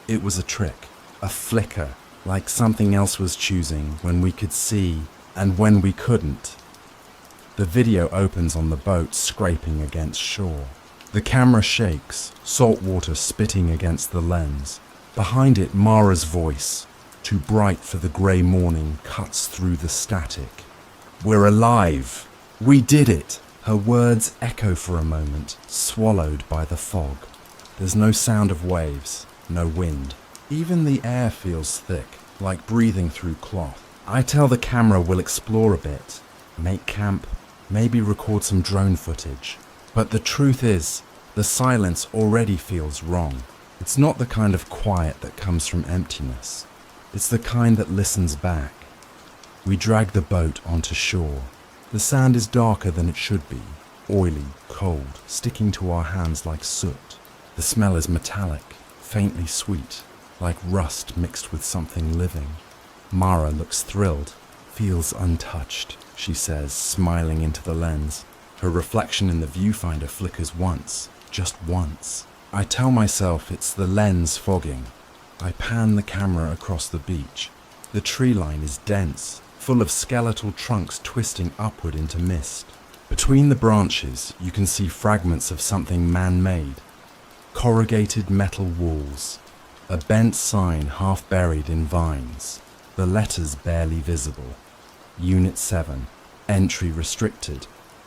It was a trick, a flicker, like something else was choosing when we could see and when we couldn't. The video opens on the boat scraping against shore. The camera shakes, salt water spitting against the lens. Behind it, Mara's voice, too bright for the grey morning, cuts through the static. "We're alive! We did it!" Her words echo for a moment, swallowed by the fog. There's no sound of waves, no wind. Even the air feels thick, like breathing through cloth. I tell the camera we'll explore a bit, make camp, maybe record some drone footage. But the truth is, the silence already feels wrong. It's not the kind of quiet that comes from emptiness. It's the kind that listens back. We drag the boat onto shore. The sand is darker than it should be, oily, cold, sticking to our hands like soot. The smell is metallic, faintly sweet, like rust mixed with something living. Mara looks thrilled, feels untouched, she says, smiling into the lens. Her reflection in the viewfinder flickers once, just once. I tell myself it's the lens fogging. I pan the camera across the beach. The tree line is dense, full of skeletal trunks twisting upward into mist. Between the branches, you can see fragments of something man-made. Corrugated metal walls, a bent sign half buried in vines, the letters barely visible. Unit 7, entry restricted.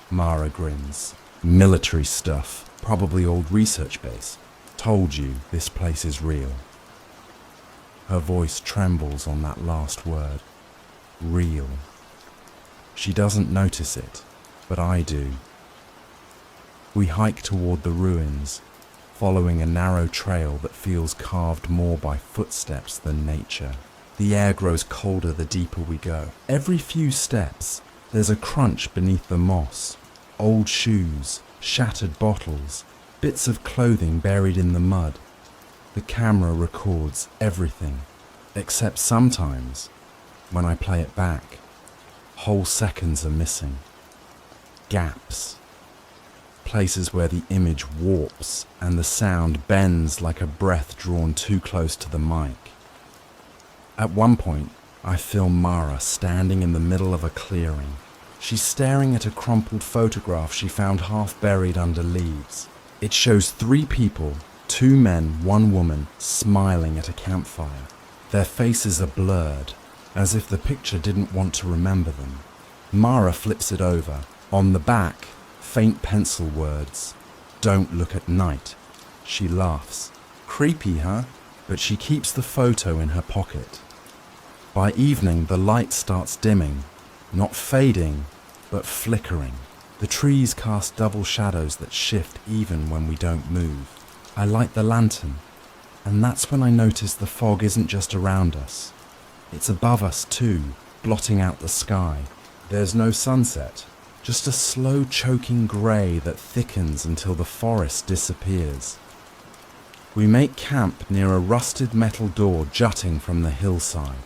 Mara grins. Military stuff, probably old research base. Told you this place is real. Her voice trembles on that last word. Real. She doesn't notice it, but I do. We hike toward the ruins, following a narrow trail that feels carved more by footsteps than nature. The air grows colder the deeper we go. Every few steps, there's a crunch beneath the moss. Old shoes, shattered bottles, bits of clothing buried in the mud. The camera records everything, except sometimes, when I play it back, whole seconds are missing. Gaps. Places where the image warps and the sound bends like a breath drawn too close to the mic. At one point, I film Mara standing in the middle of a clearing. She's staring at a crumpled photograph she found half buried under leaves. It shows 3 people, 2 men, 1 woman, smiling at a campfire. Their faces are blurred, as if the picture didn't want to remember them. Mara flips it over. On the back, faint pencil words. "Don't look at night." She laughs. Creepy, huh? But she keeps the photo in her pocket. By evening, the light starts dimming, not fading, but flickering. The trees cast double shadows that shift even when we don't move. I light the lantern, and that's when I notice the fog isn't just around us. It's above us too, blotting out the sky. There's no sunset, just a slow choking grey that thickens until the forest disappears. We make camp near a rusted metal door jutting from the hillside.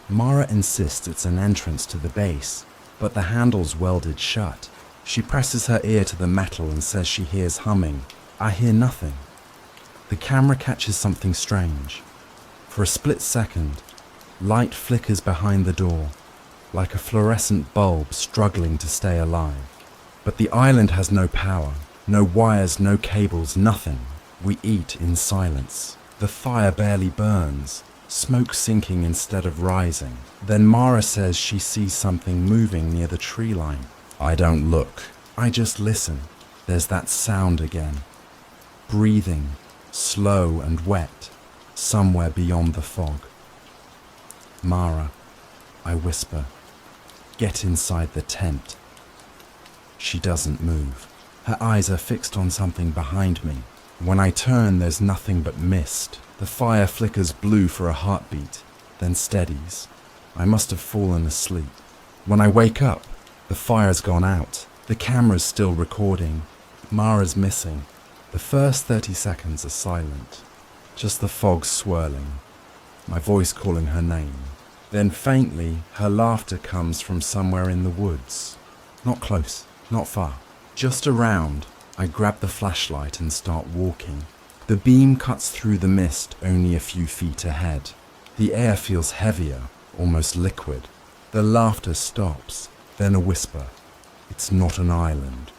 Mara insists it's an entrance to the base, but the handle's welded shut. She presses her ear to the metal and says she hears humming. I hear nothing. The camera catches something strange. For a split second, light flickers behind the door, like a fluorescent bulb struggling to stay alive. But the island has no power, no wires, no cables, nothing. We eat in silence. The fire barely burns, smoke sinking instead of rising. Then Mara says she sees something moving near the tree line. I don't look. I just listen. There's that sound again. Breathing, slow and wet, somewhere beyond the fog. Mara, I whisper, get inside the tent. She doesn't move. Her eyes are fixed on something behind me. When I turn, there's nothing but mist. The fire flickers blue for a heartbeat, then steadies. I must have fallen asleep. When I wake up, the fire's gone out. The camera's still recording. Mara's missing. The first 30 seconds are silent. Just the fog swirling. My voice calling her name. Then faintly, her laughter comes from somewhere in the woods. Not close, not far. Just around, I grab the flashlight and start walking. The beam cuts through the mist only a few feet ahead. The air feels heavier, almost liquid. The laughter stops, then a whisper. It's not an island.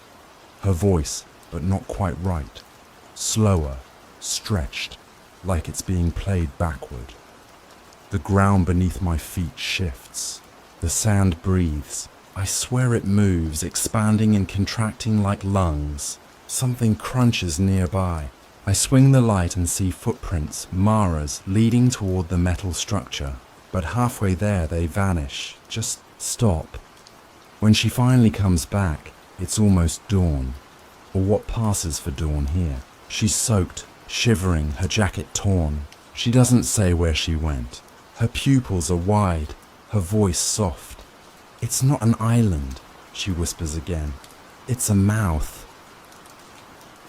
Her voice, but not quite right. Slower, stretched, like it's being played backward. The ground beneath my feet shifts. The sand breathes. I swear it moves, expanding and contracting like lungs. Something crunches nearby. I swing the light and see footprints, Mara's, leading toward the metal structure. But halfway there they vanish, just stop. When she finally comes back, it's almost dawn, or what passes for dawn here. She's soaked, shivering, her jacket torn. She doesn't say where she went. Her pupils are wide, her voice soft. It's not an island, she whispers again. It's a mouth.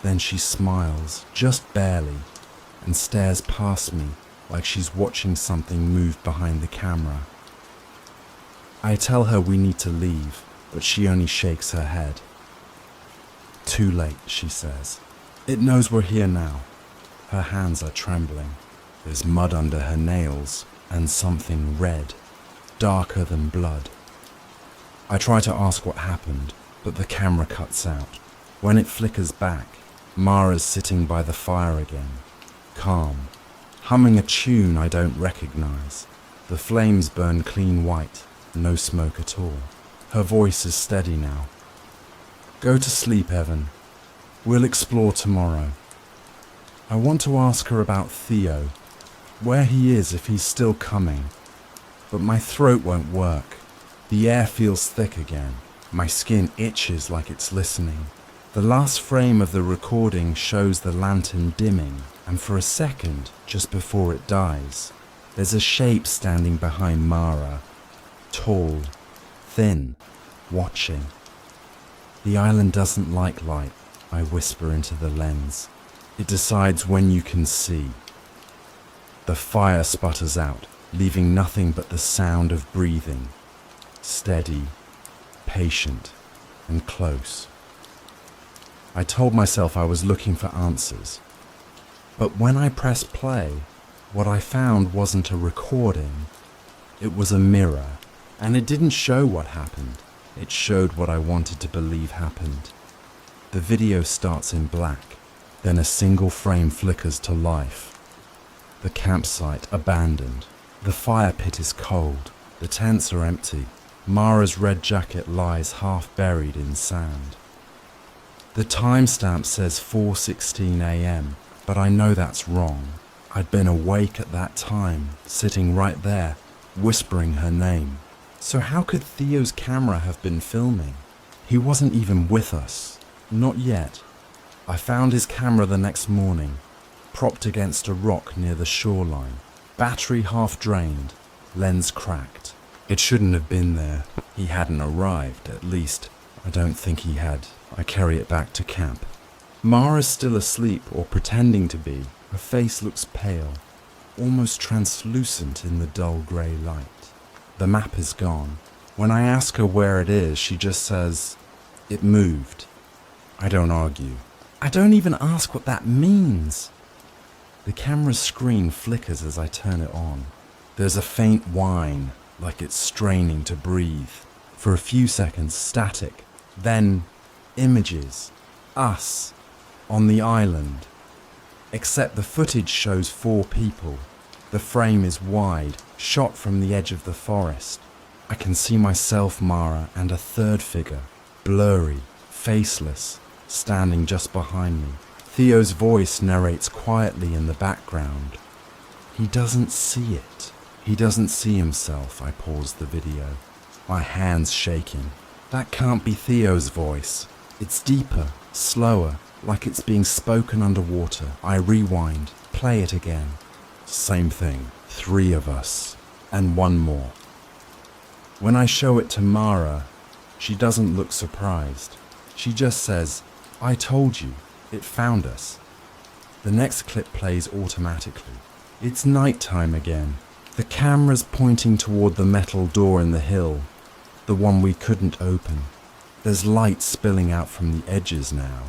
Then she smiles, just barely, and stares past me like she's watching something move behind the camera. I tell her we need to leave, but she only shakes her head. Too late, she says. It knows we're here now. Her hands are trembling. There's mud under her nails and something red, darker than blood. I try to ask what happened, but the camera cuts out. When it flickers back, Mara's sitting by the fire again, calm, humming a tune I don't recognize. The flames burn clean white, no smoke at all. Her voice is steady now. Go to sleep, Evan. We'll explore tomorrow. I want to ask her about Theo, where he is if he's still coming. But my throat won't work. The air feels thick again. My skin itches like it's listening. The last frame of the recording shows the lantern dimming, and for a second, just before it dies, there's a shape standing behind Mara. Tall, thin, watching. The island doesn't like light, I whisper into the lens. It decides when you can see. The fire sputters out, leaving nothing but the sound of breathing. Steady, patient, and close. I told myself I was looking for answers. But when I pressed play, what I found wasn't a recording. It was a mirror, and it didn't show what happened. It showed what I wanted to believe happened. The video starts in black, then a single frame flickers to life. The campsite abandoned. The fire pit is cold. The tents are empty. Mara's red jacket lies half buried in sand. The timestamp says 4:16 a.m., but I know that's wrong. I'd been awake at that time, sitting right there, whispering her name. So how could Theo's camera have been filming? He wasn't even with us. Not yet. I found his camera the next morning, propped against a rock near the shoreline. Battery half drained, lens cracked. It shouldn't have been there. He hadn't arrived, at least. I don't think he had. I carry it back to camp. Mara's still asleep, or pretending to be. Her face looks pale, almost translucent in the dull grey light. The map is gone. When I ask her where it is, she just says, "It moved." I don't argue. I don't even ask what that means. The camera's screen flickers as I turn it on. There's a faint whine, like it's straining to breathe. For a few seconds, static. Then, images. Us. On the island. Except the footage shows 4 people. The frame is wide, shot from the edge of the forest. I can see myself, Mara, and a third figure. Blurry, faceless, standing just behind me. Theo's voice narrates quietly in the background. He doesn't see it. He doesn't see himself. I pause the video, my hands shaking. That can't be Theo's voice. It's deeper, slower, like it's being spoken underwater. I rewind, play it again. Same thing, 3 of us, and 1 more. When I show it to Mara, she doesn't look surprised. She just says, "I told you, it found us." The next clip plays automatically. It's nighttime again. The camera's pointing toward the metal door in the hill, the one we couldn't open. There's light spilling out from the edges now,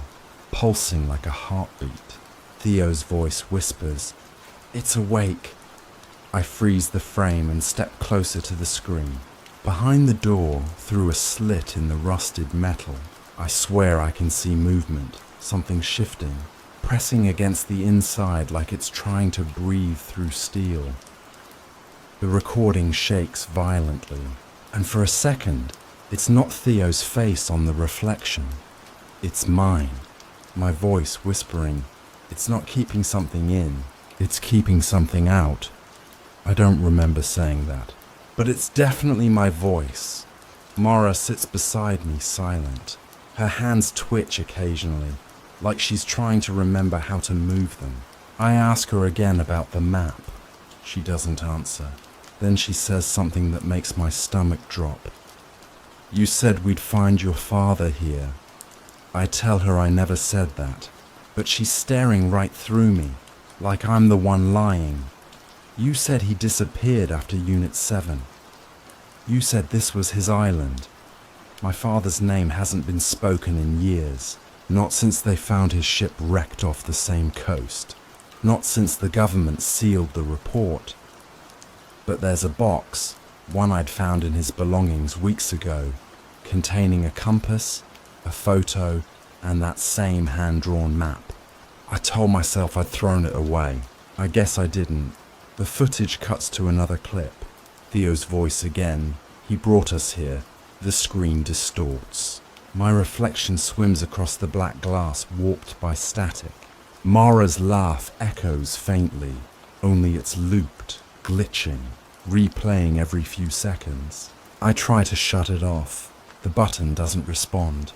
pulsing like a heartbeat. Theo's voice whispers, "It's awake." I freeze the frame and step closer to the screen. Behind the door, through a slit in the rusted metal, I swear I can see movement, something shifting, pressing against the inside like it's trying to breathe through steel. The recording shakes violently, and for a second, it's not Theo's face on the reflection. It's mine, my voice whispering. It's not keeping something in, it's keeping something out. I don't remember saying that, but it's definitely my voice. Mara sits beside me, silent. Her hands twitch occasionally, like she's trying to remember how to move them. I ask her again about the map. She doesn't answer. Then she says something that makes my stomach drop. "You said we'd find your father here." I tell her I never said that, but she's staring right through me, like I'm the one lying. "You said he disappeared after Unit 7. You said this was his island. My father's name hasn't been spoken in years, not since they found his ship wrecked off the same coast, not since the government sealed the report. But there's a box, one I'd found in his belongings weeks ago, containing a compass, a photo, and that same hand-drawn map. I told myself I'd thrown it away. I guess I didn't. The footage cuts to another clip. Theo's voice again. "He brought us here." The screen distorts. My reflection swims across the black glass, warped by static. Mara's laugh echoes faintly, only it's looped, glitching, replaying every few seconds. I try to shut it off. The button doesn't respond.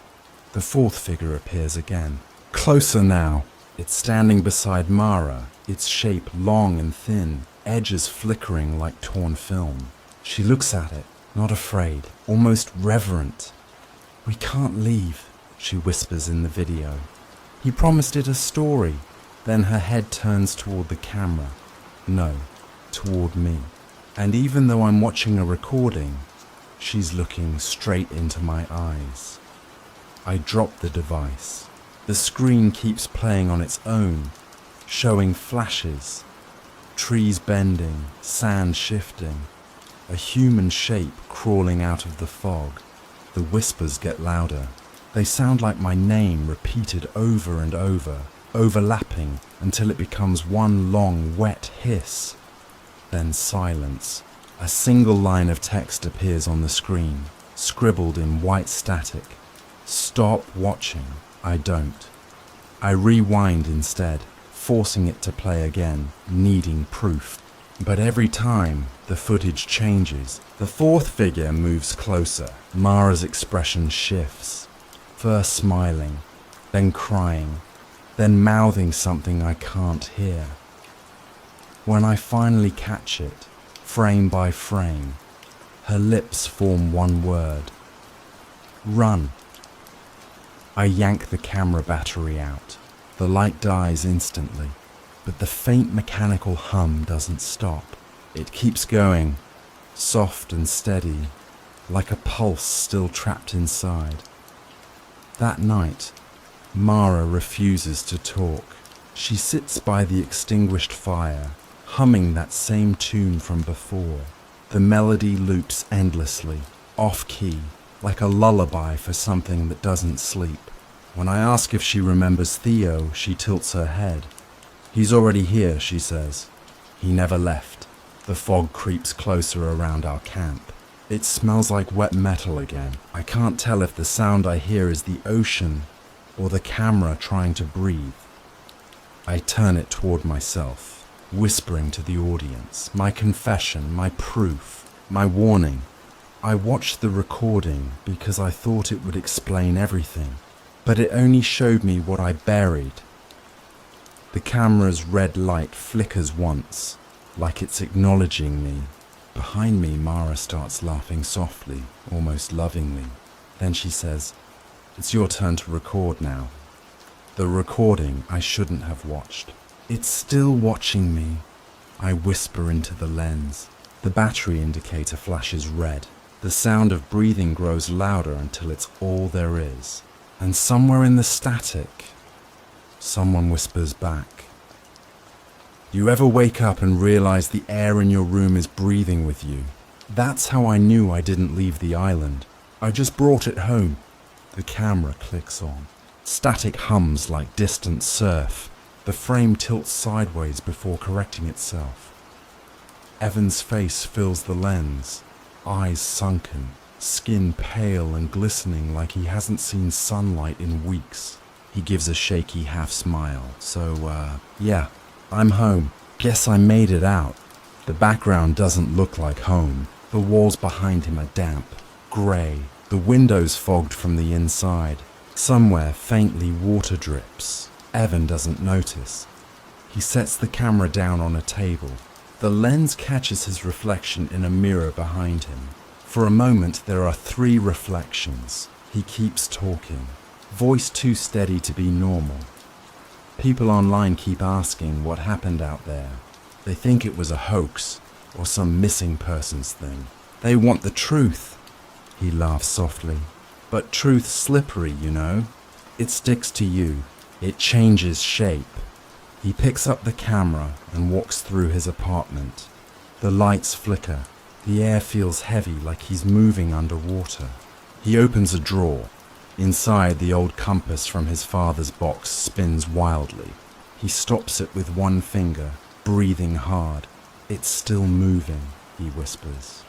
The fourth figure appears again. Closer now. It's standing beside Mara, its shape long and thin, edges flickering like torn film. She looks at it, not afraid, almost reverent. "We can't leave," she whispers in the video. "He promised it a story." Then her head turns toward the camera. No, toward me. And even though I'm watching a recording, she's looking straight into my eyes. I drop the device. The screen keeps playing on its own, showing flashes, trees bending, sand shifting, a human shape crawling out of the fog. The whispers get louder. They sound like my name repeated over and over, overlapping until it becomes one long, wet hiss. Then silence. A single line of text appears on the screen, scribbled in white static. "Stop watching." I don't. I rewind instead, forcing it to play again, needing proof. But every time, the footage changes. The fourth figure moves closer. Mara's expression shifts. First smiling, then crying, then mouthing something I can't hear. When I finally catch it, frame by frame, her lips form one word. "Run." I yank the camera battery out. The light dies instantly, but the faint mechanical hum doesn't stop. It keeps going, soft and steady, like a pulse still trapped inside. That night, Mara refuses to talk. She sits by the extinguished fire, humming that same tune from before. The melody loops endlessly, off-key, like a lullaby for something that doesn't sleep. When I ask if she remembers Theo, she tilts her head. "He's already here," she says. "He never left." The fog creeps closer around our camp. It smells like wet metal again. I can't tell if the sound I hear is the ocean or the camera trying to breathe. I turn it toward myself, whispering to the audience, my confession, my proof, my warning. I watched the recording because I thought it would explain everything, but it only showed me what I buried. The camera's red light flickers once, like it's acknowledging me. Behind me, Mara starts laughing softly, almost lovingly. Then she says, "It's your turn to record now." The recording I shouldn't have watched. "It's still watching me," I whisper into the lens. The battery indicator flashes red. The sound of breathing grows louder until it's all there is. And somewhere in the static, someone whispers back, You ever wake up and realize the air in your room is breathing with you? That's how I knew I didn't leave the island. I just brought it home. The camera clicks on. Static hums like distant surf. The frame tilts sideways before correcting itself. Evan's face fills the lens, eyes sunken, skin pale and glistening like he hasn't seen sunlight in weeks. He gives a shaky half smile. Yeah, I'm home. Guess I made it out. The background doesn't look like home. The walls behind him are damp, grey, the windows fogged from the inside. Somewhere faintly water drips. Evan doesn't notice. He sets the camera down on a table. The lens catches his reflection in a mirror behind him. For a moment there are 3 reflections. He keeps talking, voice too steady to be normal. People online keep asking what happened out there. They think it was a hoax or some missing persons thing. They want the truth. He laughs softly. But truth's slippery, you know. It sticks to you. It changes shape. He picks up the camera and walks through his apartment. The lights flicker. The air feels heavy like he's moving underwater. He opens a drawer. Inside, the old compass from his father's box spins wildly. He stops it with one finger, breathing hard. It's still moving, he whispers,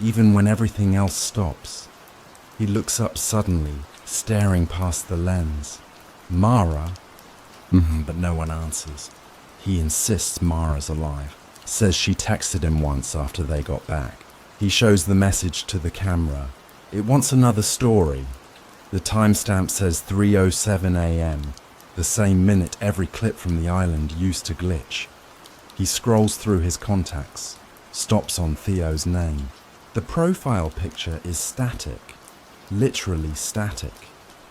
even when everything else stops. He looks up suddenly, staring past the lens. Mara? But no one answers. He insists Mara's alive. Says she texted him once after they got back. He shows the message to the camera. It wants another story. The timestamp says 3:07 a.m., the same minute every clip from the island used to glitch. He scrolls through his contacts, stops on Theo's name. The profile picture is static, literally static,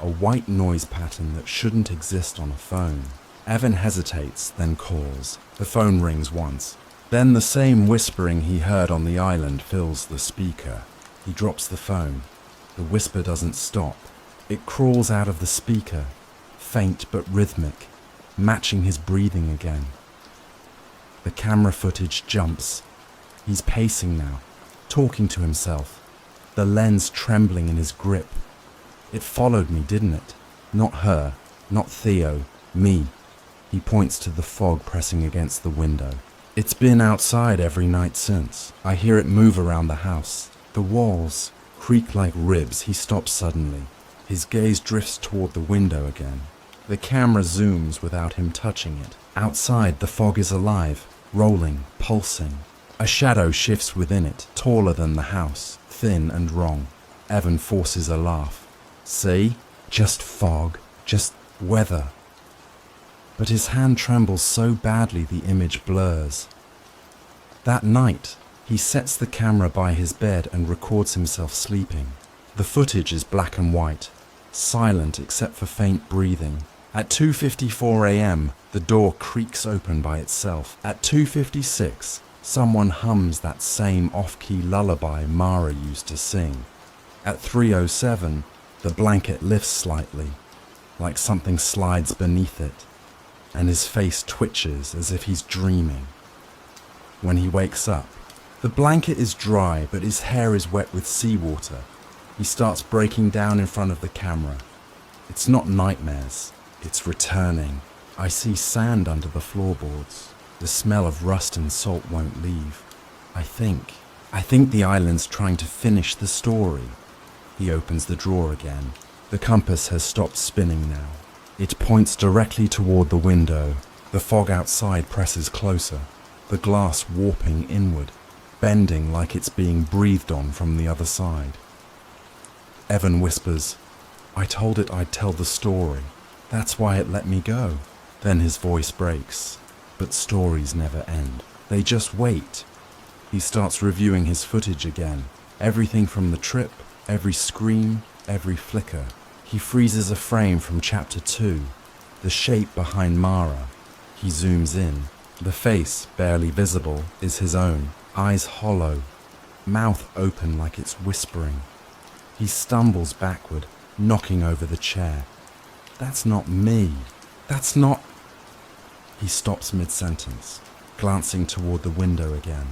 a white noise pattern that shouldn't exist on a phone. Evan hesitates, then calls. The phone rings once. Then the same whispering he heard on the island fills the speaker. He drops the phone. The whisper doesn't stop. It crawls out of the speaker, faint but rhythmic, matching his breathing again. The camera footage jumps. He's pacing now, talking to himself, the lens trembling in his grip. It followed me, didn't it? Not her, not Theo, me. He points to the fog pressing against the window. It's been outside every night since. I hear it move around the house. The walls creak like ribs. He stops suddenly. His gaze drifts toward the window again. The camera zooms without him touching it. Outside, the fog is alive, rolling, pulsing. A shadow shifts within it, taller than the house, thin and wrong. Evan forces a laugh. See? Just fog, just weather. But his hand trembles so badly the image blurs. That night, he sets the camera by his bed and records himself sleeping. The footage is black and white, silent except for faint breathing. At 2:54 a.m., the door creaks open by itself. At 2:56, someone hums that same off-key lullaby Mara used to sing. At 3:07, the blanket lifts slightly, like something slides beneath it, and his face twitches as if he's dreaming. When he wakes up, the blanket is dry, but his hair is wet with seawater. He starts breaking down in front of the camera. It's not nightmares, it's returning. I see sand under the floorboards. The smell of rust and salt won't leave. I think the island's trying to finish the story. He opens the drawer again. The compass has stopped spinning now. It points directly toward the window. The fog outside presses closer, the glass warping inward, bending like it's being breathed on from the other side. Evan whispers, "I told it I'd tell the story. That's why it let me go." Then his voice breaks. But stories never end. They just wait. He starts reviewing his footage again. Everything from the trip, every scream, every flicker. He freezes a frame from chapter 2, the shape behind Mara. He zooms in. The face, barely visible, is his own. Eyes hollow, mouth open like it's whispering. He stumbles backward, knocking over the chair. "That's not me. That's not..." He stops mid-sentence. glancing toward the window again.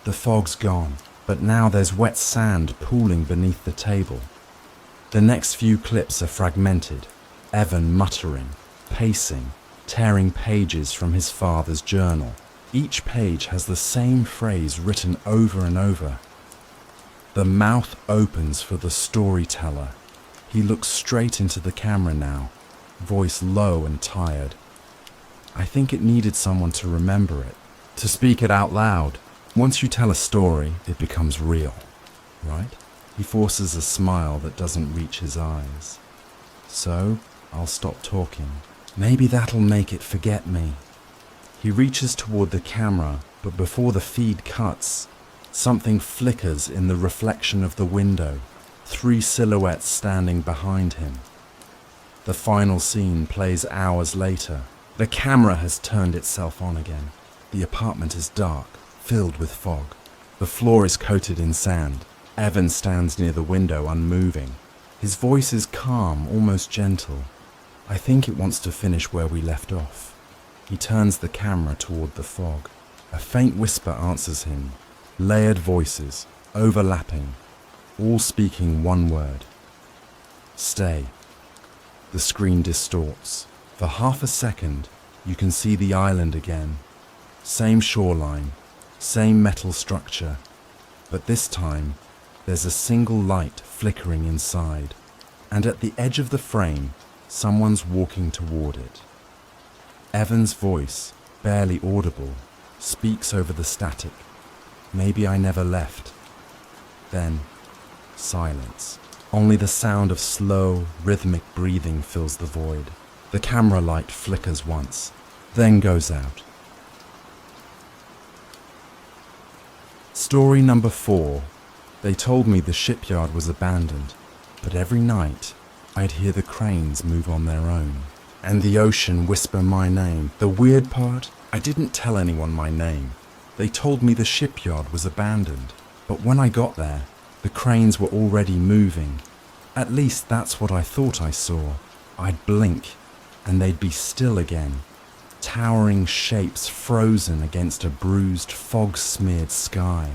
The fog's gone, but now there's wet sand pooling beneath the table. The next few clips are fragmented, Evan muttering, pacing, tearing pages from his father's journal. Each page has the same phrase written over and over. The mouth opens for the storyteller. He looks straight into the camera now, voice low and tired. I think it needed someone to remember it, to speak it out loud. Once you tell a story, it becomes real, right? He forces a smile that doesn't reach his eyes. So, I'll stop talking. Maybe that'll make it forget me. He reaches toward the camera, but before the feed cuts, something flickers in the reflection of the window, 3 silhouettes standing behind him. The final scene plays hours later. The camera has turned itself on again. The apartment is dark, filled with fog. The floor is coated in sand. Evan stands near the window, unmoving. His voice is calm, almost gentle. I think it wants to finish where we left off. He turns the camera toward the fog. A faint whisper answers him. Layered voices, overlapping, all speaking one word. Stay. The screen distorts. For half a second, you can see the island again. Same shoreline, same metal structure, but this time, there's a single light flickering inside, and at the edge of the frame, someone's walking toward it. Evan's voice, barely audible, speaks over the static. Maybe I never left. Then, silence. Only the sound of slow, rhythmic breathing fills the void. The camera light flickers once, then goes out. Story number 4. They told me the shipyard was abandoned, but every night I'd hear the cranes move on their own, and the ocean whisper my name. The weird part, I didn't tell anyone my name. They told me the shipyard was abandoned, but when I got there, the cranes were already moving. At least that's what I thought I saw. I'd blink, and they'd be still again. Towering shapes frozen against a bruised, fog-smeared sky.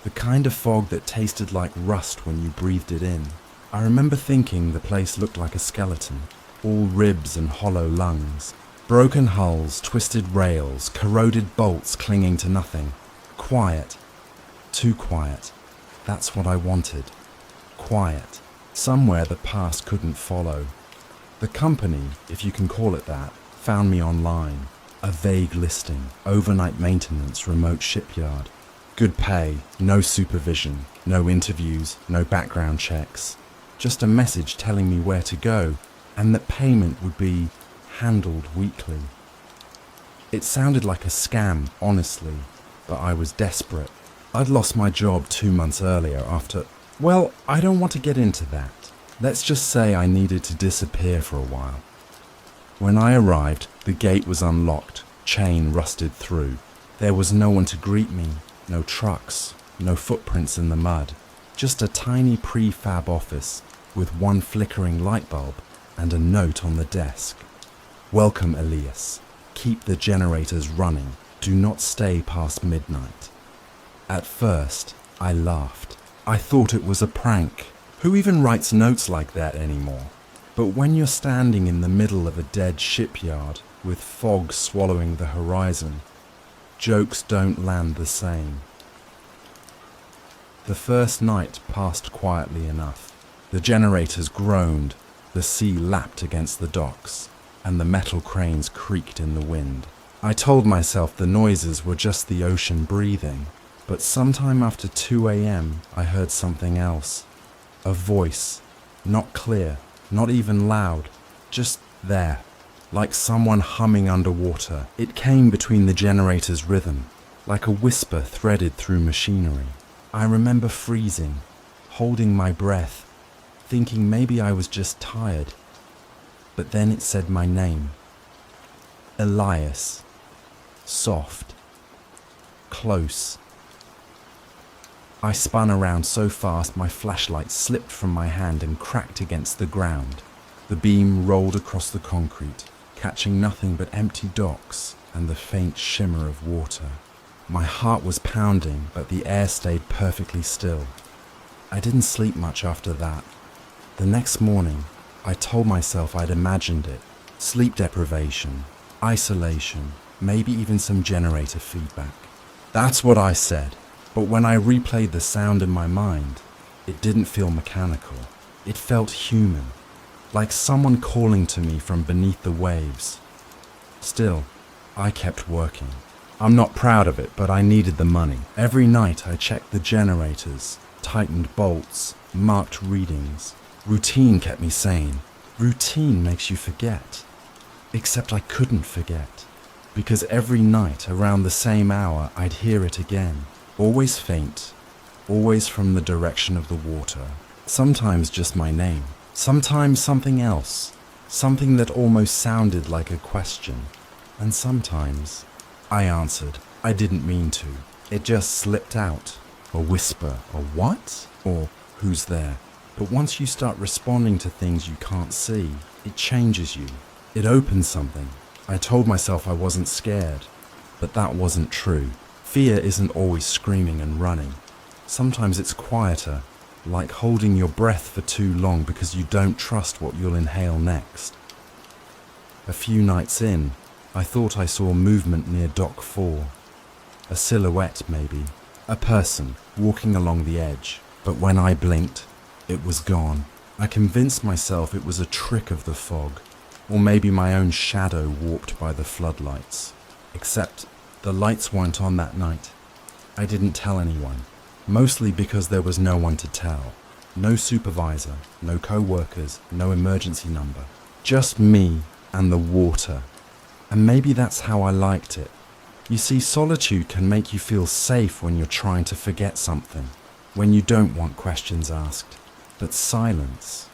The kind of fog that tasted like rust when you breathed it in. I remember thinking the place looked like a skeleton, all ribs and hollow lungs. Broken hulls, twisted rails, corroded bolts clinging to nothing. Quiet. Too quiet. That's what I wanted. Quiet. Somewhere the past couldn't follow. The company, if you can call it that, found me online. A vague listing. Overnight maintenance, remote shipyard. Good pay, no supervision, no interviews, no background checks. Just a message telling me where to go, and that payment would be handled weekly. It sounded like a scam, honestly, but I was desperate. I'd lost my job 2 months earlier after... Well, I don't want to get into that. Let's just say I needed to disappear for a while. When I arrived, the gate was unlocked, chain rusted through. There was no one to greet me, no trucks, no footprints in the mud. Just a tiny prefab office with one flickering light bulb and a note on the desk. Welcome, Elias. Keep the generators running. Do not stay past midnight. At first, I laughed. I thought it was a prank. Who even writes notes like that anymore? But when you're standing in the middle of a dead shipyard with fog swallowing the horizon, jokes don't land the same. The first night passed quietly enough. The generators groaned, the sea lapped against the docks, and the metal cranes creaked in the wind. I told myself the noises were just the ocean breathing, but sometime after 2 a.m. I heard something else. A voice, not clear, not even loud, just there, like someone humming underwater. It came between the generator's rhythm, like a whisper threaded through machinery. I remember freezing, holding my breath, thinking maybe I was just tired. But then it said my name. Elias. Soft. Close. I spun around so fast my flashlight slipped from my hand and cracked against the ground. The beam rolled across the concrete, catching nothing but empty docks and the faint shimmer of water. My heart was pounding, but the air stayed perfectly still. I didn't sleep much after that. The next morning, I told myself I'd imagined it. Sleep deprivation, isolation, maybe even some generator feedback. That's what I said, but when I replayed the sound in my mind, it didn't feel mechanical. It felt human, like someone calling to me from beneath the waves. Still, I kept working. I'm not proud of it, but I needed the money. Every night I checked the generators, tightened bolts, marked readings. Routine kept me sane. Routine makes you forget. Except I couldn't forget, because every night around the same hour I'd hear it again. Always faint, always from the direction of the water. Sometimes just my name, sometimes something else, something that almost sounded like a question. And sometimes I answered. I didn't mean to. It just slipped out. A whisper, a what? Or who's there? But once you start responding to things you can't see, it changes you. It opens something. I told myself I wasn't scared, but that wasn't true. Fear isn't always screaming and running. Sometimes it's quieter, like holding your breath for too long because you don't trust what you'll inhale next. A few nights in, I thought I saw movement near Dock 4. A silhouette, maybe. A person walking along the edge. But when I blinked, it was gone. I convinced myself it was a trick of the fog, or maybe my own shadow warped by the floodlights. Except the lights weren't on that night. I didn't tell anyone, mostly because there was no one to tell. No supervisor, no co-workers, no emergency number. Just me and the water. And maybe that's how I liked it. You see, solitude can make you feel safe when you're trying to forget something, when you don't want questions asked. But silence,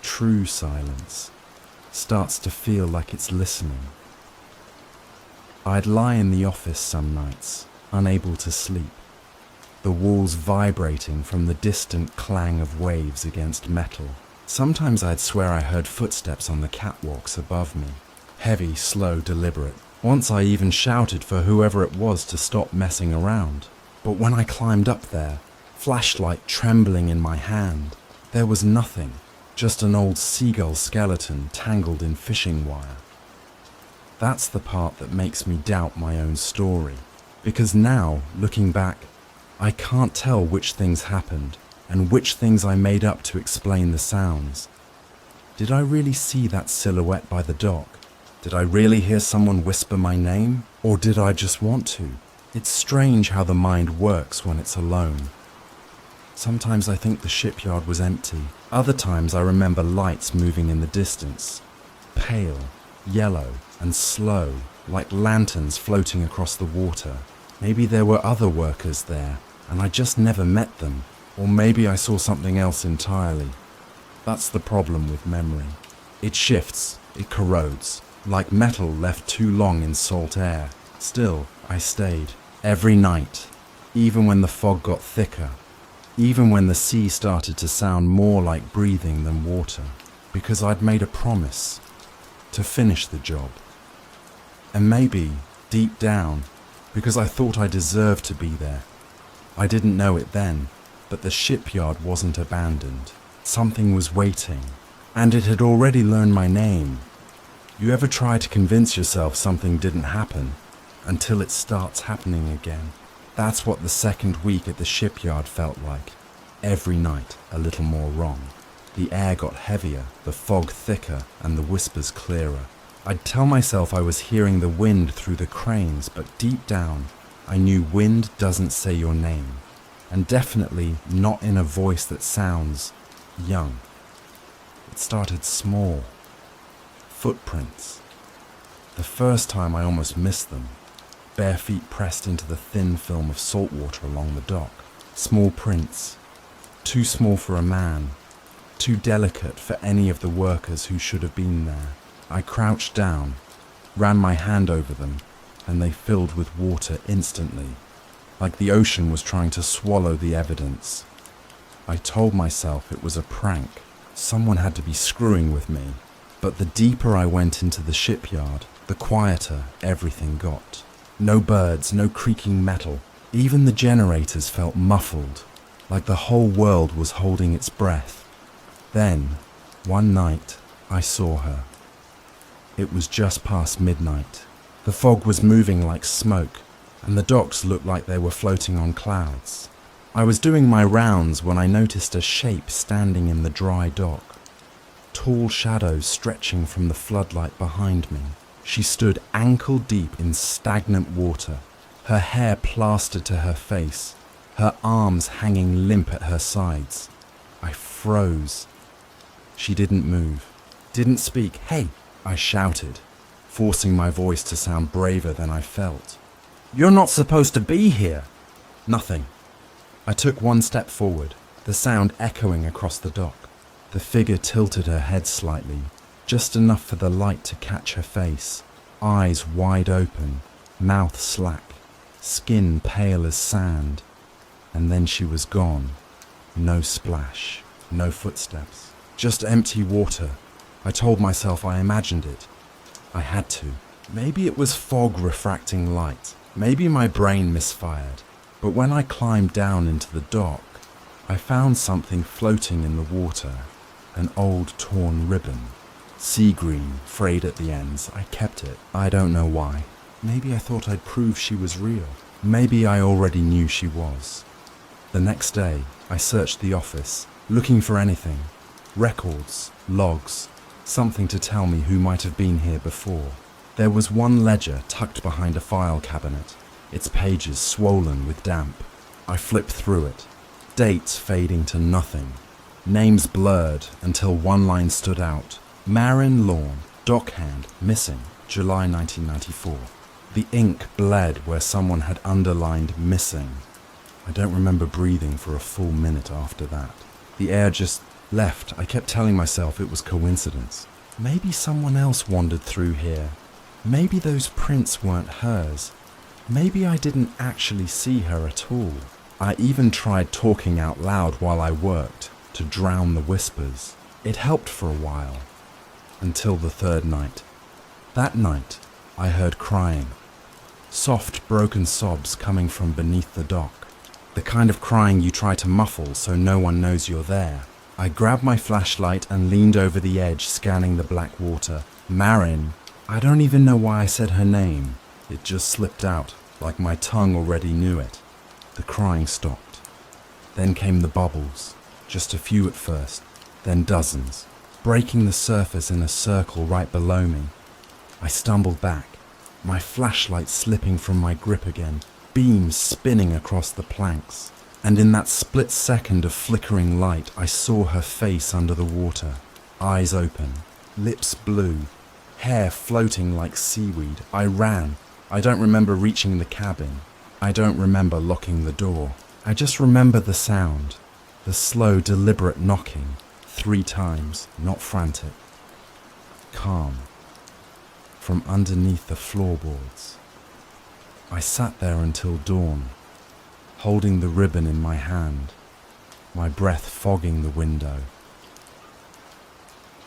true silence, starts to feel like it's listening. I'd lie in the office some nights, unable to sleep, the walls vibrating from the distant clang of waves against metal. Sometimes I'd swear I heard footsteps on the catwalks above me, heavy, slow, deliberate. Once I even shouted for whoever it was to stop messing around. But when I climbed up there, flashlight trembling in my hand, there was nothing, just an old seagull skeleton tangled in fishing wire. That's the part that makes me doubt my own story, because now, looking back, I can't tell which things happened and which things I made up to explain the sounds. Did I really see that silhouette by the dock? Did I really hear someone whisper my name? Or did I just want to? It's strange how the mind works when it's alone. Sometimes I think the shipyard was empty. Other times I remember lights moving in the distance. Pale, yellow, and slow, like lanterns floating across the water. Maybe there were other workers there, and I just never met them. Or maybe I saw something else entirely. That's the problem with memory. It shifts, it corrodes, like metal left too long in salt air. Still, I stayed. Every night, even when the fog got thicker, even when the sea started to sound more like breathing than water, because I'd made a promise to finish the job. And maybe, deep down, because I thought I deserved to be there. I didn't know it then, but the shipyard wasn't abandoned. Something was waiting, and it had already learned my name. You ever try to convince yourself something didn't happen until it starts happening again? That's what the second week at the shipyard felt like. Every night, a little more wrong. The air got heavier, the fog thicker, and the whispers clearer. I'd tell myself I was hearing the wind through the cranes, but deep down, I knew wind doesn't say your name, and definitely not in a voice that sounds young. It started small. Footprints. The first time I almost missed them. Bare feet pressed into the thin film of salt water along the dock. Small prints. Too small for a man. Too delicate for any of the workers who should have been there. I crouched down, ran my hand over them, and they filled with water instantly, like the ocean was trying to swallow the evidence. I told myself it was a prank. Someone had to be screwing with me. But the deeper I went into the shipyard, the quieter everything got. No birds, no creaking metal. Even the generators felt muffled, like the whole world was holding its breath. Then, one night, I saw her. It was just past midnight. The fog was moving like smoke, and the docks looked like they were floating on clouds. I was doing my rounds when I noticed a shape standing in the dry dock. Tall shadows stretching from the floodlight behind me. She stood ankle deep in stagnant water, her hair plastered to her face, her arms hanging limp at her sides. I froze. She didn't move, didn't speak. "Hey!" I shouted, forcing my voice to sound braver than I felt. "You're not supposed to be here!" Nothing. I took one step forward, the sound echoing across the dock. The figure tilted her head slightly, just enough for the light to catch her face. Eyes wide open, mouth slack, skin pale as sand. And then she was gone. No splash, no footsteps, just empty water. I told myself I imagined it. I had to. Maybe it was fog refracting light. Maybe my brain misfired. But when I climbed down into the dock, I found something floating in the water. An old torn ribbon. Sea green, frayed at the ends. I kept it. I don't know why. Maybe I thought I'd prove she was real. Maybe I already knew she was. The next day, I searched the office, looking for anything. Records, logs, something to tell me who might have been here before. There was one ledger tucked behind a file cabinet, its pages swollen with damp. I flipped through it, dates fading to nothing, names blurred until one line stood out. Marin Lawn, dockhand, missing, July 1994. The ink bled where someone had underlined missing. I don't remember breathing for a full minute after that. The air just left. I kept telling myself it was coincidence. Maybe someone else wandered through here. Maybe those prints weren't hers. Maybe I didn't actually see her at all. I even tried talking out loud while I worked to drown the whispers. It helped for a while, until the third night. That night, I heard crying. Soft, broken sobs coming from beneath the dock. The kind of crying you try to muffle so no one knows you're there. I grabbed my flashlight and leaned over the edge, scanning the black water. Marin. I don't even know why I said her name. It just slipped out, like my tongue already knew it. The crying stopped. Then came the bubbles. Just a few at first, then dozens, breaking the surface in a circle right below me. I stumbled back, my flashlight slipping from my grip again, beams spinning across the planks. And in that split second of flickering light, I saw her face under the water, eyes open, lips blue, hair floating like seaweed. I ran. I don't remember reaching the cabin. I don't remember locking the door. I just remember the sound, the slow, deliberate knocking, 3 times, not frantic. Calm. From underneath the floorboards. I sat there until dawn, holding the ribbon in my hand, my breath fogging the window.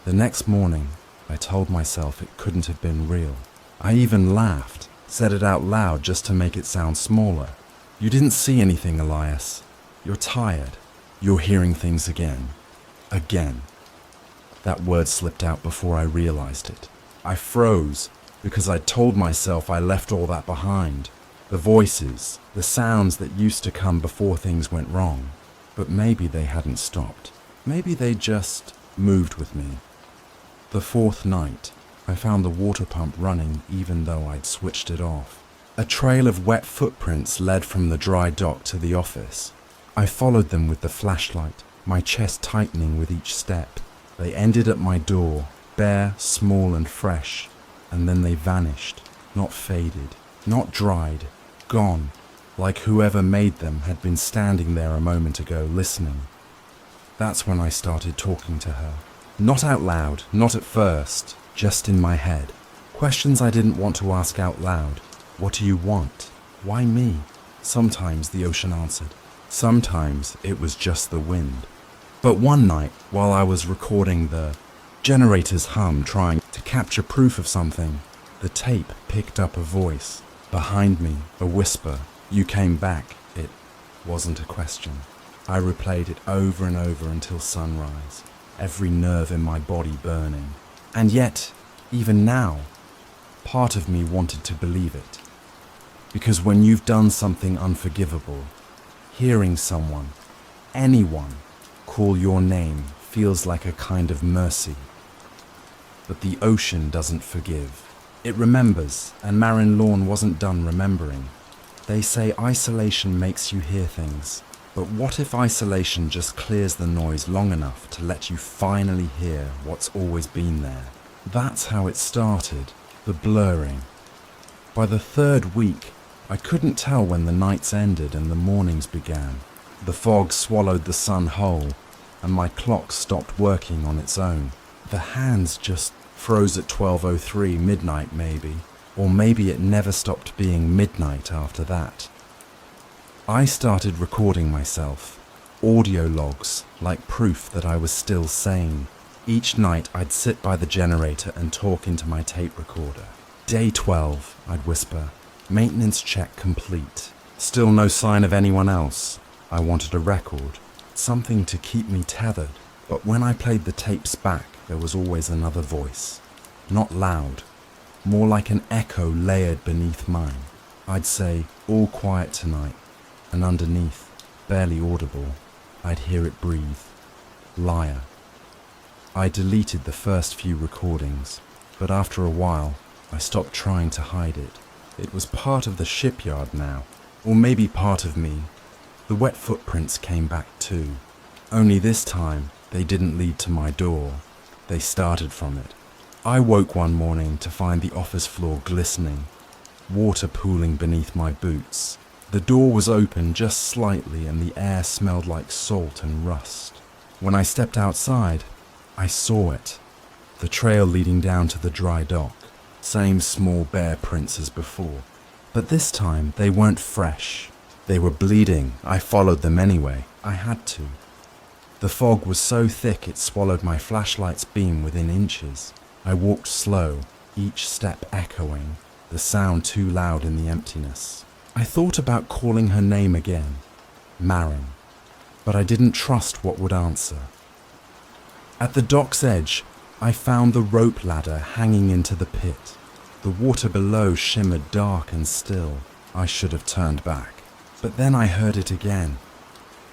The next morning, I told myself it couldn't have been real. I even laughed, said it out loud just to make it sound smaller. You didn't see anything, Elias. You're tired. You're hearing things again. Again. That word slipped out before I realized it. I froze because I'd told myself I left all that behind. The voices, the sounds that used to come before things went wrong. But maybe they hadn't stopped. Maybe they just moved with me. The 4th night, I found the water pump running even though I'd switched it off. A trail of wet footprints led from the dry dock to the office. I followed them with the flashlight, my chest tightening with each step. They ended at my door, bare, small and fresh, and then they vanished, not faded, not dried, gone, like whoever made them had been standing there a moment ago listening. That's when I started talking to her. Not out loud, not at first, just in my head. Questions I didn't want to ask out loud. What do you want? Why me? Sometimes the ocean answered. Sometimes it was just the wind. But one night, while I was recording the Generators hum, trying to capture proof of something. The tape picked up a voice. Behind me, a whisper. You came back. It wasn't a question. I replayed it over and over until sunrise, every nerve in my body burning. And yet, even now, part of me wanted to believe it. Because when you've done something unforgivable, hearing someone, anyone, call your name feels like a kind of mercy. But the ocean doesn't forgive. It remembers, and Marin Lawn wasn't done remembering. They say isolation makes you hear things. But what if isolation just clears the noise long enough to let you finally hear what's always been there? That's how it started, the blurring. By the third week, I couldn't tell when the nights ended and the mornings began. The fog swallowed the sun whole, and my clock stopped working on its own. The hands just froze at 12:03 midnight maybe, or maybe it never stopped being midnight after that. I started recording myself, audio logs, like proof that I was still sane. Each night I'd sit by the generator and talk into my tape recorder. Day 12, I'd whisper, maintenance check complete. Still no sign of anyone else. I wanted a record, something to keep me tethered. But when I played the tapes back, there was always another voice. Not loud, more like an echo layered beneath mine. I'd say, all quiet tonight. And underneath, barely audible, I'd hear it breathe. Liar. I deleted the first few recordings, but after a while, I stopped trying to hide it. It was part of the shipyard now, or maybe part of me. The wet footprints came back too. Only this time, they didn't lead to my door. They started from it. I woke one morning to find the office floor glistening, water pooling beneath my boots. The door was open just slightly and the air smelled like salt and rust. When I stepped outside, I saw it. The trail leading down to the dry dock. Same small bare prints as before. But this time, they weren't fresh. They were bleeding. I followed them anyway. I had to. The fog was so thick it swallowed my flashlight's beam within inches. I walked slow, each step echoing, the sound too loud in the emptiness. I thought about calling her name again, Marin, but I didn't trust what would answer. At the dock's edge, I found the rope ladder hanging into the pit. The water below shimmered dark and still. I should have turned back. But then I heard it again.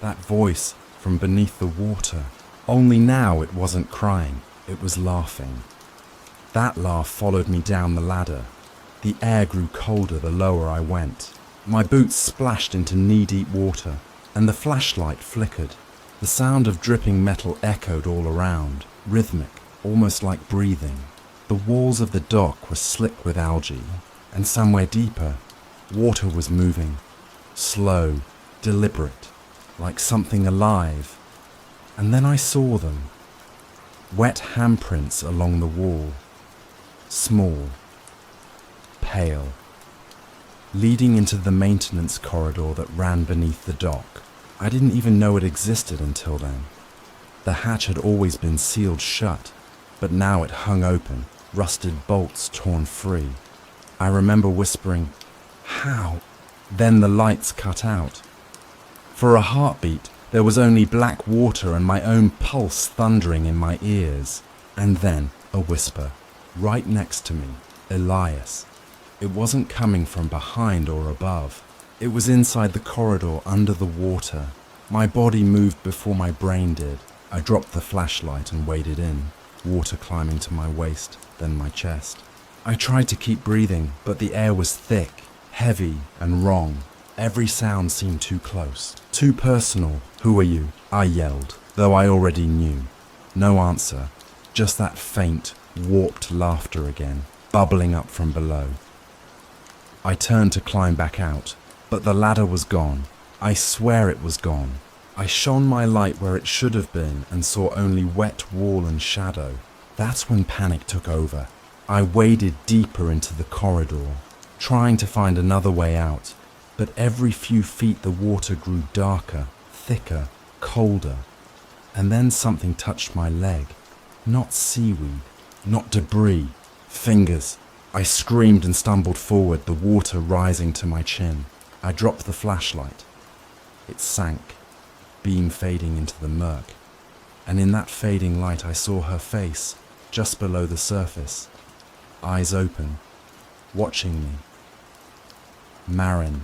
That voice from beneath the water. Only now it wasn't crying, it was laughing. That laugh followed me down the ladder. The air grew colder the lower I went. My boots splashed into knee-deep water, and the flashlight flickered. The sound of dripping metal echoed all around, rhythmic, almost like breathing. The walls of the dock were slick with algae, and somewhere deeper, water was moving, slow, deliberate, like something alive. And then I saw them. Wet handprints along the wall, small, pale, leading into the maintenance corridor that ran beneath the dock. I didn't even know it existed until then. The hatch had always been sealed shut, but now it hung open, rusted bolts torn free. I remember whispering, "How?" Then the lights cut out. For a heartbeat, there was only black water and my own pulse thundering in my ears. And then a whisper, right next to me, Elias. It wasn't coming from behind or above. It was inside the corridor under the water. My body moved before my brain did. I dropped the flashlight and waded in, water climbing to my waist, then my chest. I tried to keep breathing, but the air was thick, heavy, and wrong. Every sound seemed too close, too personal. "Who are you?" I yelled, though I already knew. No answer, just that faint, warped laughter again, bubbling up from below. I turned to climb back out, but the ladder was gone. I swear it was gone. I shone my light where it should have been and saw only wet wall and shadow. That's when panic took over. I waded deeper into the corridor, trying to find another way out, but every few feet the water grew darker, thicker, colder, and then something touched my leg. Not seaweed, not debris, fingers. I screamed and stumbled forward, the water rising to my chin. I dropped the flashlight. It sank, beam fading into the murk. And in that fading light I saw her face, just below the surface, eyes open, watching me. Marin.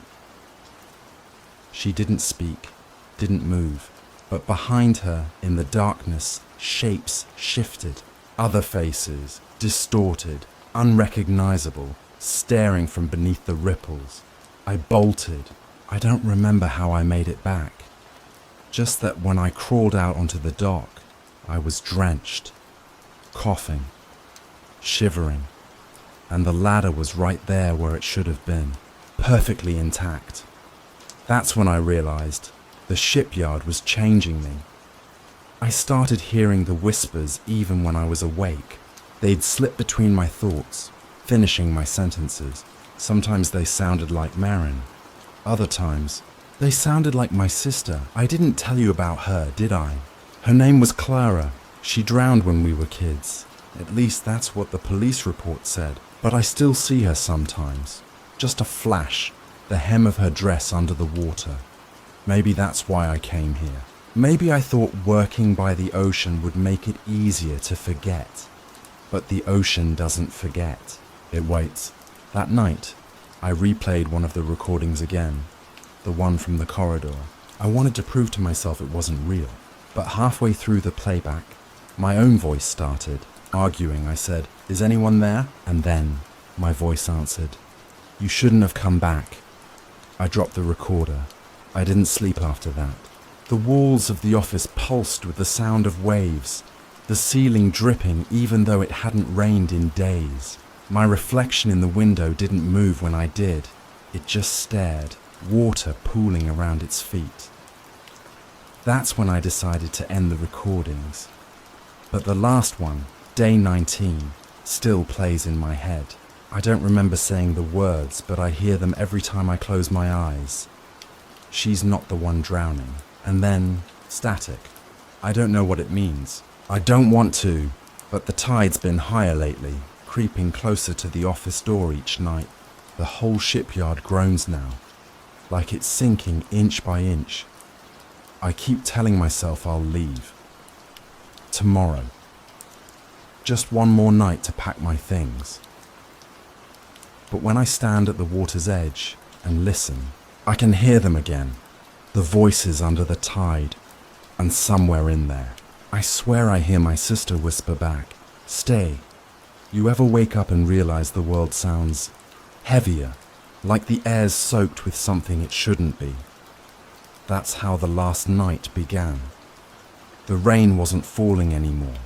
She didn't speak, didn't move, but behind her, in the darkness, shapes shifted. Other faces, distorted, unrecognizable, staring from beneath the ripples. I bolted. I don't remember how I made it back. Just that when I crawled out onto the dock, I was drenched, coughing, shivering, and the ladder was right there where it should have been, perfectly intact. That's when I realized the shipyard was changing me. I started hearing the whispers even when I was awake. They'd slip between my thoughts, finishing my sentences. Sometimes they sounded like Marin. Other times, they sounded like my sister. I didn't tell you about her, did I? Her name was Clara. She drowned when we were kids. At least that's what the police report said. But I still see her sometimes. Just a flash, the hem of her dress under the water. Maybe that's why I came here. Maybe I thought working by the ocean would make it easier to forget. But the ocean doesn't forget. It waits. That night, I replayed one of the recordings again, the one from the corridor. I wanted to prove to myself it wasn't real. But halfway through the playback, my own voice started. Arguing, I said, "Is anyone there?" And then, my voice answered, "You shouldn't have come back." I dropped the recorder. I didn't sleep after that. The walls of the office pulsed with the sound of waves, the ceiling dripping even though it hadn't rained in days. My reflection in the window didn't move when I did. It just stared, water pooling around its feet. That's when I decided to end the recordings. But the last one, Day 19, still plays in my head. I don't remember saying the words, but I hear them every time I close my eyes. She's not the one drowning. And then, static. I don't know what it means. I don't want to, but the tide's been higher lately, creeping closer to the office door each night. The whole shipyard groans now, like it's sinking inch by inch. I keep telling myself I'll leave. Tomorrow. Just one more night to pack my things. But when I stand at the water's edge and listen, I can hear them again. The voices under the tide, and somewhere in there, I swear I hear my sister whisper back, "Stay." You ever wake up and realize the world sounds heavier, like the air's soaked with something it shouldn't be? That's how the last night began. The rain wasn't falling anymore.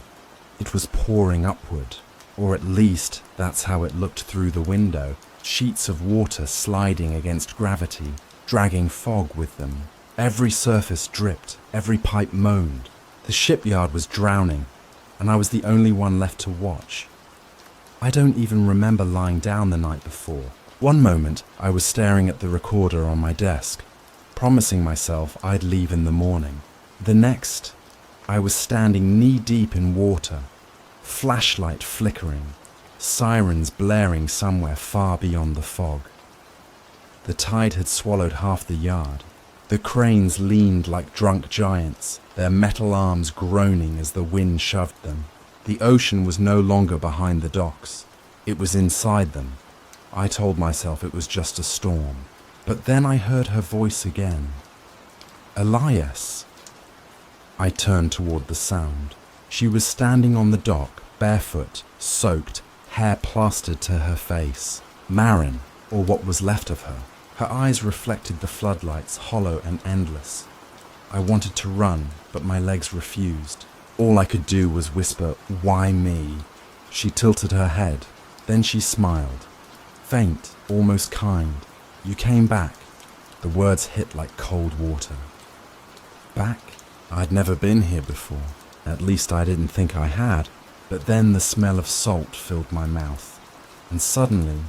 It was pouring upward, or at least that's how it looked through the window, sheets of water sliding against gravity, dragging fog with them. Every surface dripped, every pipe moaned. The shipyard was drowning, and I was the only one left to watch. I don't even remember lying down the night before. One moment, I was staring at the recorder on my desk, promising myself I'd leave in the morning. The next, I was standing knee-deep in water, flashlight flickering, sirens blaring somewhere far beyond the fog. The tide had swallowed half the yard. The cranes leaned like drunk giants, their metal arms groaning as the wind shoved them. The ocean was no longer behind the docks. It was inside them. I told myself it was just a storm. But then I heard her voice again. "Elias." I turned toward the sound. She was standing on the dock, barefoot, soaked, hair plastered to her face. Marin, or what was left of her. Her eyes reflected the floodlights, hollow and endless. I wanted to run, but my legs refused. All I could do was whisper, "Why me?" She tilted her head. Then she smiled. Faint, almost kind. "You came back." The words hit like cold water. Back? I'd never been here before. At least I didn't think I had. But then the smell of salt filled my mouth. And suddenly,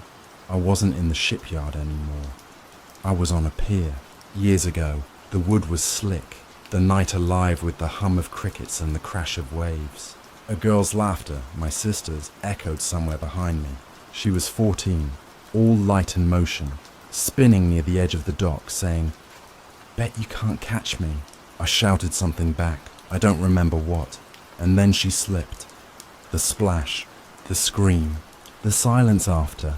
I wasn't in the shipyard anymore. I was on a pier. Years ago, the wood was slick, the night alive with the hum of crickets and the crash of waves. A girl's laughter, my sister's, echoed somewhere behind me. She was 14, all light and motion, spinning near the edge of the dock, saying, "Bet you can't catch me." I shouted something back, I don't remember what, and then she slipped. The splash, the scream, the silence after.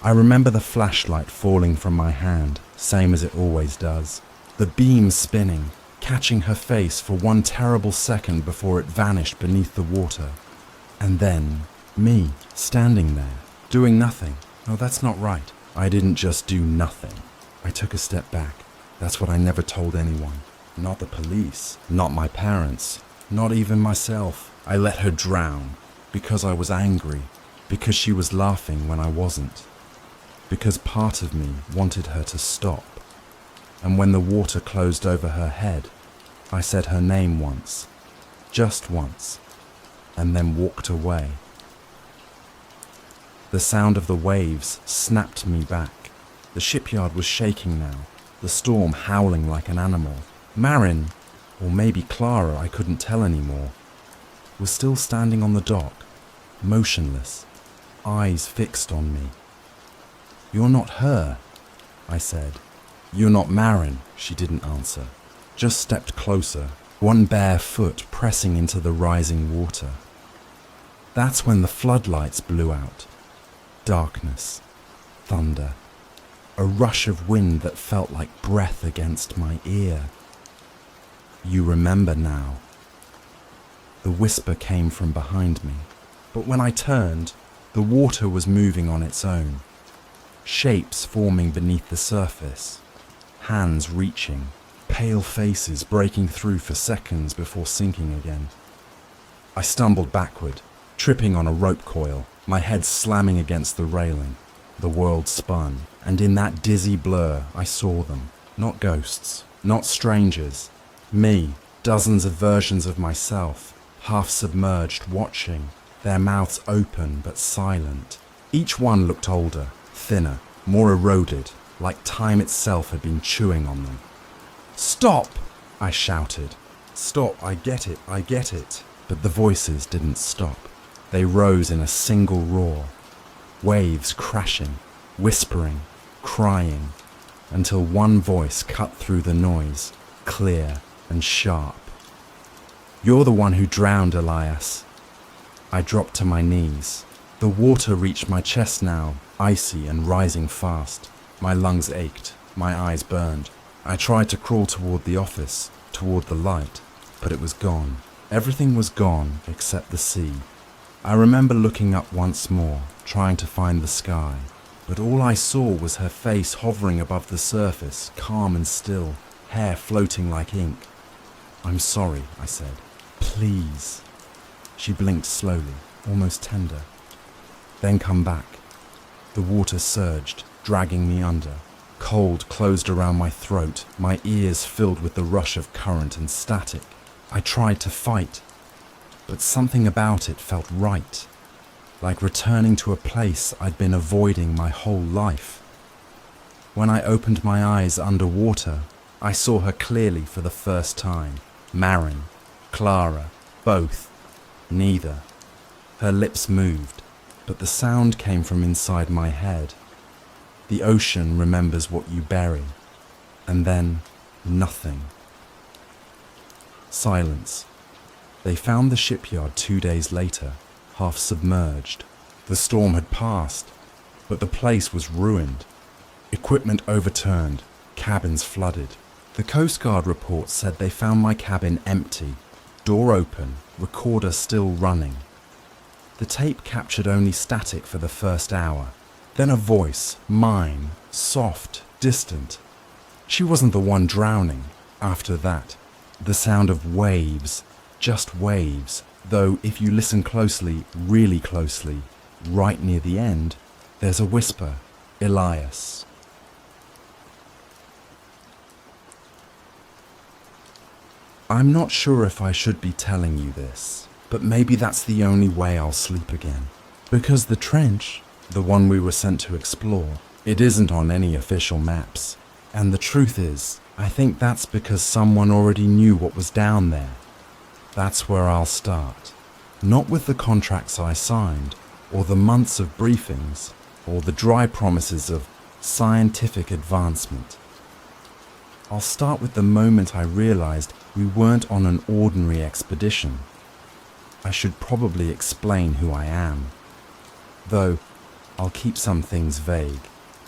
I remember the flashlight falling from my hand, same as it always does. The beam spinning, catching her face for one terrible second before it vanished beneath the water. And then, me, standing there, doing nothing. No, that's not right. I didn't just do nothing. I took a step back. That's what I never told anyone. Not the police, not my parents, not even myself. I let her drown, because I was angry, because she was laughing when I wasn't, because part of me wanted her to stop. And when the water closed over her head, I said her name once, just once, and then walked away. The sound of the waves snapped me back. The shipyard was shaking now, the storm howling like an animal. Marin, or maybe Clara, I couldn't tell anymore, was still standing on the dock, motionless, eyes fixed on me. "You're not her," I said. "You're not Marin," she didn't answer, just stepped closer, one bare foot pressing into the rising water. That's when the floodlights blew out. Darkness, thunder, a rush of wind that felt like breath against my ear. "You remember now." The whisper came from behind me, but when I turned, the water was moving on its own, shapes forming beneath the surface, hands reaching, pale faces breaking through for seconds before sinking again. I stumbled backward, tripping on a rope coil, my head slamming against the railing. The world spun, and in that dizzy blur I saw them, not ghosts, not strangers, me, dozens of versions of myself, half submerged, watching, their mouths open but silent. Each one looked older, thinner, more eroded, like time itself had been chewing on them. "Stop!" I shouted. "Stop, I get it, I get it." But the voices didn't stop. They rose in a single roar, waves crashing, whispering, crying, until one voice cut through the noise, clear and sharp. "You're the one who drowned, Elias." I dropped to my knees. The water reached my chest now, icy and rising fast. My lungs ached, my eyes burned. I tried to crawl toward the office, toward the light, but it was gone. Everything was gone except the sea. I remember looking up once more, trying to find the sky, but all I saw was her face hovering above the surface, calm and still, hair floating like ink. "I'm sorry," I said. "Please." She blinked slowly, almost tender. "Then come back." The water surged, dragging me under. Cold closed around my throat, my ears filled with the rush of current and static. I tried to fight, but something about it felt right, like returning to a place I'd been avoiding my whole life. When I opened my eyes underwater, I saw her clearly for the first time. Marin, Clara, both, neither. Her lips moved, but the sound came from inside my head. The ocean remembers what you bury, and then nothing. Silence. They found the shipyard 2 days later, half submerged. The storm had passed, but the place was ruined. Equipment overturned, cabins flooded. The Coast Guard report said they found my cabin empty, door open, recorder still running. The tape captured only static for the first hour. Then a voice, mine, soft, distant. She wasn't the one drowning. After that, the sound of waves, just waves, though if you listen closely, really closely, right near the end, there's a whisper, Elias. I'm not sure if I should be telling you this, but maybe that's the only way I'll sleep again. Because the trench, the one we were sent to explore, it isn't on any official maps. And the truth is, I think that's because someone already knew what was down there. That's where I'll start. Not with the contracts I signed, or the months of briefings, or the dry promises of scientific advancement. I'll start with the moment I realized we weren't on an ordinary expedition. I should probably explain who I am. Though, I'll keep some things vague.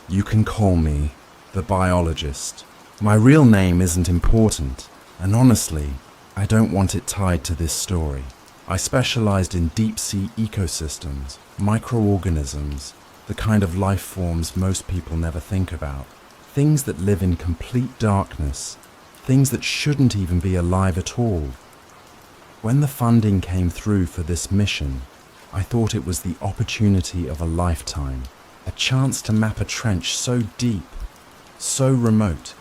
You can call me the biologist. My real name isn't important, and honestly, I don't want it tied to this story. I specialized in deep-sea ecosystems, microorganisms, the kind of life forms most people never think about. Things that live in complete darkness, things that shouldn't even be alive at all. When the funding came through for this mission, I thought it was the opportunity of a lifetime, a chance to map a trench so deep, so remote,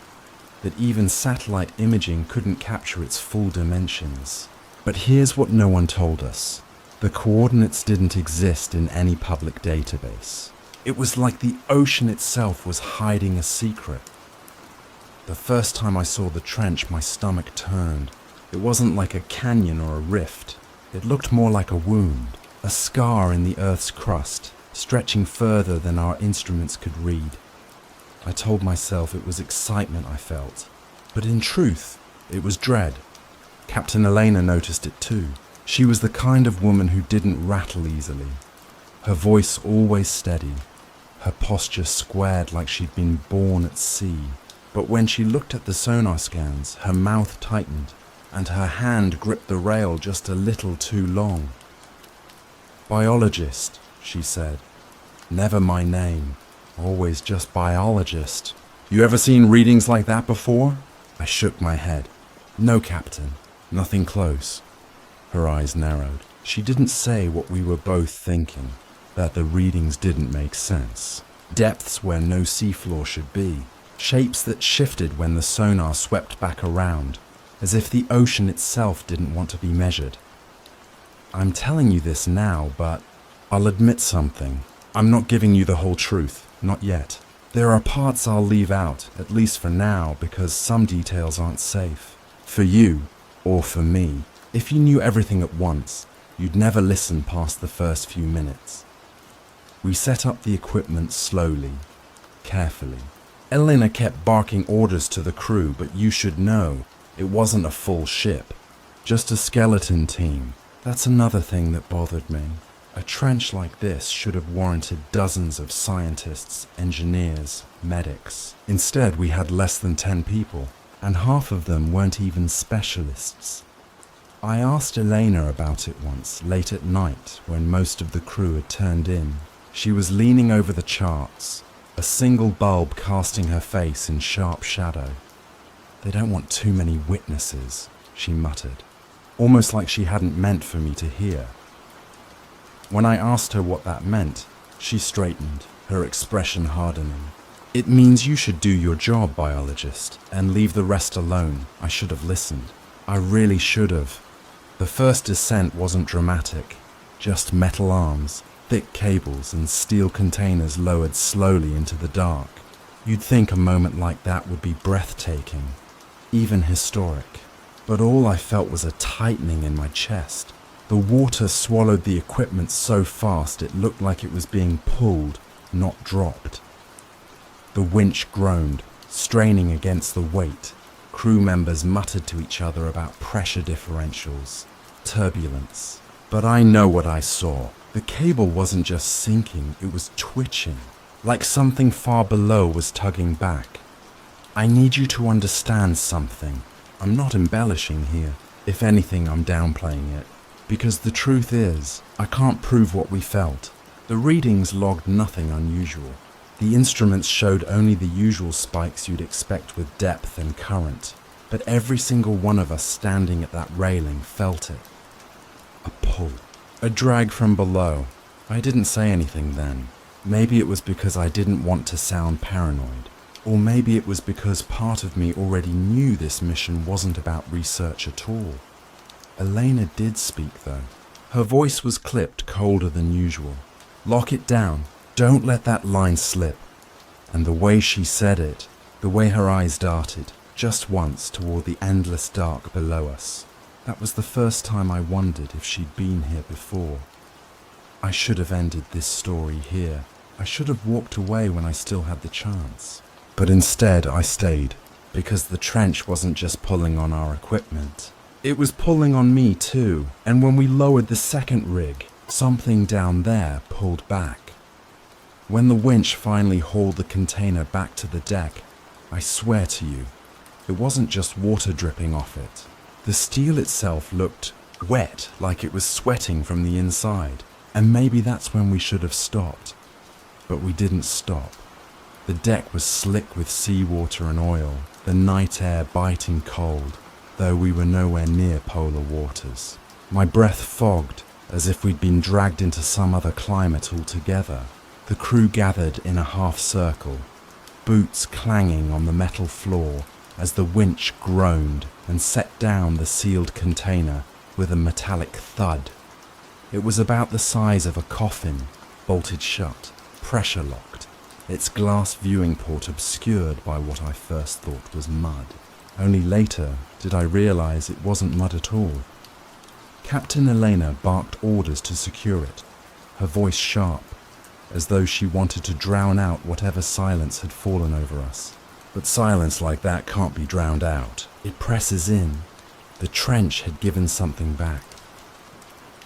that even satellite imaging couldn't capture its full dimensions. But here's what no one told us. The coordinates didn't exist in any public database. It was like the ocean itself was hiding a secret. The first time I saw the trench, my stomach turned. It wasn't like a canyon or a rift. It looked more like a wound, a scar in the Earth's crust, stretching further than our instruments could read. I told myself it was excitement I felt, but in truth, it was dread. Captain Elena noticed it too. She was the kind of woman who didn't rattle easily. Her voice always steady, her posture squared like she'd been born at sea. But when she looked at the sonar scans, her mouth tightened, and her hand gripped the rail just a little too long. "Biologist," she said. "Never my name. Always just biologist. You ever seen readings like that before?" I shook my head. "No, Captain. Nothing close." Her eyes narrowed. She didn't say what we were both thinking, that the readings didn't make sense. Depths where no seafloor should be. Shapes that shifted when the sonar swept back around, as if the ocean itself didn't want to be measured. I'm telling you this now, but I'll admit something. I'm not giving you the whole truth, not yet. There are parts I'll leave out, at least for now, because some details aren't safe. For you, or for me. If you knew everything at once, you'd never listen past the first few minutes. We set up the equipment slowly, carefully. Elena kept barking orders to the crew, but you should know, it wasn't a full ship. Just a skeleton team. That's another thing that bothered me. A trench like this should have warranted dozens of scientists, engineers, medics. Instead, we had less than 10 people, and half of them weren't even specialists. I asked Elena about it once, late at night, when most of the crew had turned in. She was leaning over the charts, a single bulb casting her face in sharp shadow. "They don't want too many witnesses," she muttered, almost like she hadn't meant for me to hear. When I asked her what that meant, she straightened, her expression hardening. "It means you should do your job, biologist, and leave the rest alone. I should have listened. I really should have." The first descent wasn't dramatic, just metal arms, thick cables, and steel containers lowered slowly into the dark. You'd think a moment like that would be breathtaking, even historic. But all I felt was a tightening in my chest. The water swallowed the equipment so fast it looked like it was being pulled, not dropped. The winch groaned, straining against the weight. Crew members muttered to each other about pressure differentials, turbulence. But I know what I saw. The cable wasn't just sinking, it was twitching, like something far below was tugging back. I need you to understand something. I'm not embellishing here. If anything, I'm downplaying it. Because the truth is, I can't prove what we felt. The readings logged nothing unusual. The instruments showed only the usual spikes you'd expect with depth and current. But every single one of us standing at that railing felt it. A pull. A drag from below. I didn't say anything then. Maybe it was because I didn't want to sound paranoid. Or maybe it was because part of me already knew this mission wasn't about research at all. Elena did speak though. Her voice was clipped colder than usual. "Lock it down. Don't let that line slip." And the way she said it, the way her eyes darted, just once toward the endless dark below us. That was the first time I wondered if she'd been here before. I should have ended this story here. I should have walked away when I still had the chance. But instead I stayed, because the trench wasn't just pulling on our equipment. It was pulling on me too, and when we lowered the second rig, something down there pulled back. When the winch finally hauled the container back to the deck, I swear to you, it wasn't just water dripping off it. The steel itself looked wet, like it was sweating from the inside, and maybe that's when we should have stopped. But we didn't stop. The deck was slick with seawater and oil, the night air biting cold, though we were nowhere near polar waters. My breath fogged, as if we'd been dragged into some other climate altogether. The crew gathered in a half circle, boots clanging on the metal floor as the winch groaned and set down the sealed container with a metallic thud. It was about the size of a coffin, bolted shut, pressure locked, its glass viewing port obscured by what I first thought was mud. Only later did I realize it wasn't mud at all. Captain Elena barked orders to secure it, her voice sharp, as though she wanted to drown out whatever silence had fallen over us. But silence like that can't be drowned out. It presses in. The trench had given something back.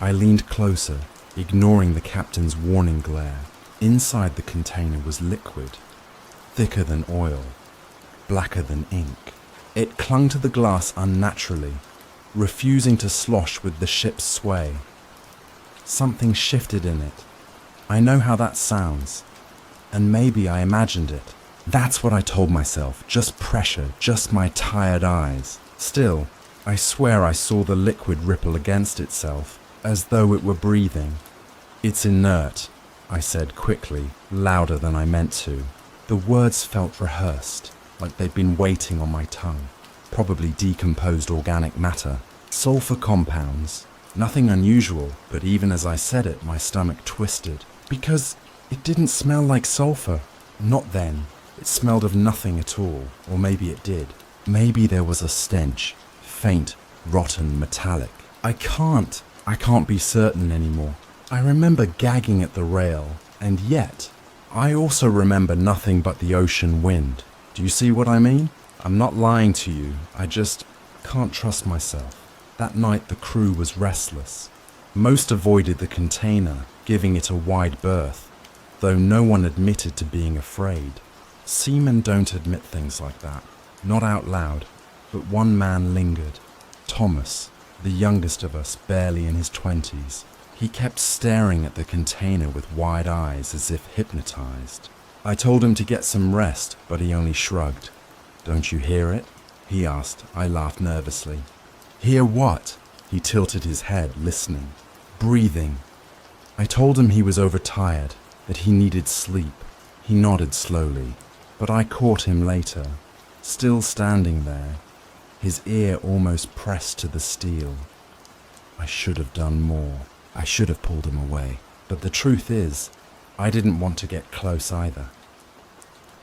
I leaned closer, ignoring the captain's warning glare. Inside the container was liquid, thicker than oil, blacker than ink. It clung to the glass unnaturally, refusing to slosh with the ship's sway. Something shifted in it. I know how that sounds, and maybe I imagined it. That's what I told myself, just pressure, just my tired eyes. Still, I swear I saw the liquid ripple against itself, as though it were breathing. It's inert, I said quickly, louder than I meant to. The words felt rehearsed, like they'd been waiting on my tongue. Probably decomposed organic matter. Sulfur compounds. Nothing unusual, but even as I said it, my stomach twisted. Because it didn't smell like sulfur. Not then. It smelled of nothing at all. Or maybe it did. Maybe there was a stench. Faint, rotten, metallic. I can't be certain anymore. I remember gagging at the rail, and yet, I also remember nothing but the ocean wind. Do you see what I mean? I'm not lying to you, I just can't trust myself. That night the crew was restless. Most avoided the container, giving it a wide berth, though no one admitted to being afraid. Seamen don't admit things like that, not out loud, but one man lingered. Thomas, the youngest of us, barely in his 20s. He kept staring at the container with wide eyes as if hypnotized. I told him to get some rest, but he only shrugged. Don't you hear it? He asked. I laughed nervously. Hear what? He tilted his head, listening. Breathing. I told him he was overtired, that he needed sleep. He nodded slowly, but I caught him later, still standing there, his ear almost pressed to the steel. I should have done more. I should have pulled him away. But the truth is, I didn't want to get close either.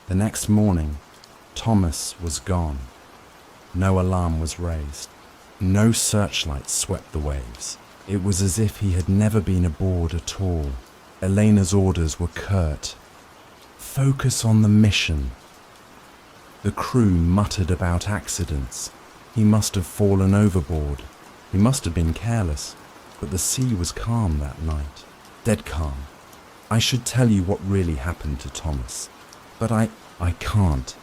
The next morning, Thomas was gone. No alarm was raised. No searchlight swept the waves. It was as if he had never been aboard at all. Elena's orders were curt. Focus on the mission. The crew muttered about accidents. He must have fallen overboard. He must have been careless. But the sea was calm that night. Dead calm. I should tell you what really happened to Thomas. But I can't.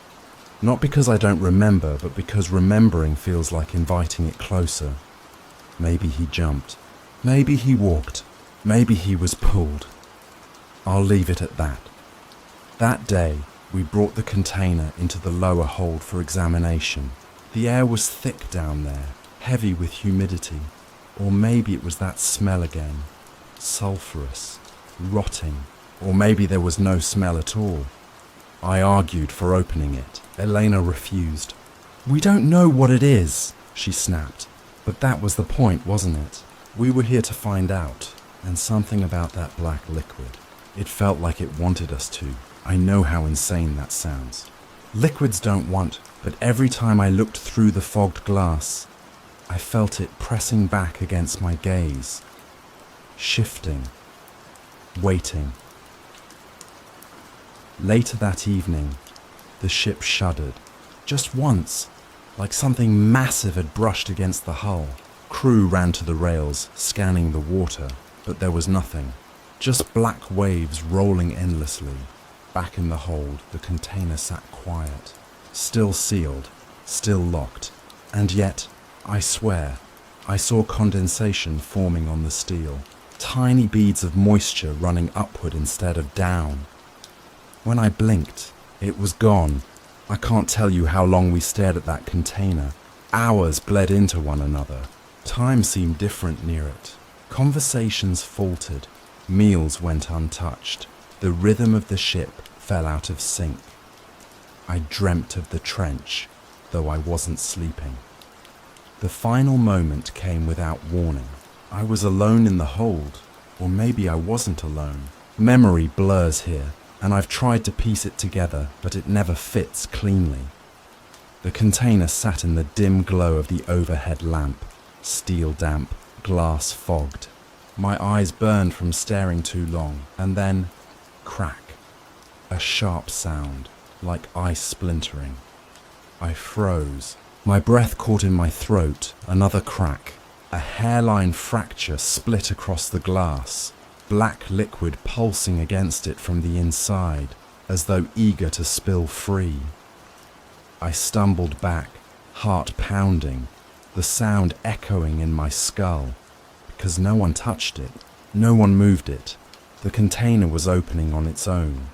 Not because I don't remember, but because remembering feels like inviting it closer. Maybe he jumped. Maybe he walked. Maybe he was pulled. I'll leave it at that. That day, we brought the container into the lower hold for examination. The air was thick down there, heavy with humidity. Or maybe it was that smell again. Sulphurous, rotting. Or maybe there was no smell at all. I argued for opening it. Elena refused. We don't know what it is, she snapped. But that was the point, wasn't it? We were here to find out. And something about that black liquid. It felt like it wanted us to. I know how insane that sounds. Liquids don't want, but every time I looked through the fogged glass, I felt it pressing back against my gaze, shifting, waiting. Later that evening, the ship shuddered, just once, like something massive had brushed against the hull. Crew ran to the rails, scanning the water, but there was nothing. Just black waves rolling endlessly. Back in the hold, the container sat quiet, still sealed, still locked. And yet, I swear, I saw condensation forming on the steel, tiny beads of moisture running upward instead of down. When I blinked, it was gone. I can't tell you how long we stared at that container. Hours bled into one another. Time seemed different near it. Conversations faltered. Meals went untouched. The rhythm of the ship fell out of sync. I dreamt of the trench, though I wasn't sleeping. The final moment came without warning. I was alone in the hold, or maybe I wasn't alone. Memory blurs here, and I've tried to piece it together, but it never fits cleanly. The container sat in the dim glow of the overhead lamp, steel damp, glass fogged. My eyes burned from staring too long, and then, crack. A sharp sound, like ice splintering. I froze. My breath caught in my throat, another crack. A hairline fracture split across the glass, black liquid pulsing against it from the inside, as though eager to spill free. I stumbled back, heart pounding, the sound echoing in my skull, because no one touched it, no one moved it. The container was opening on its own.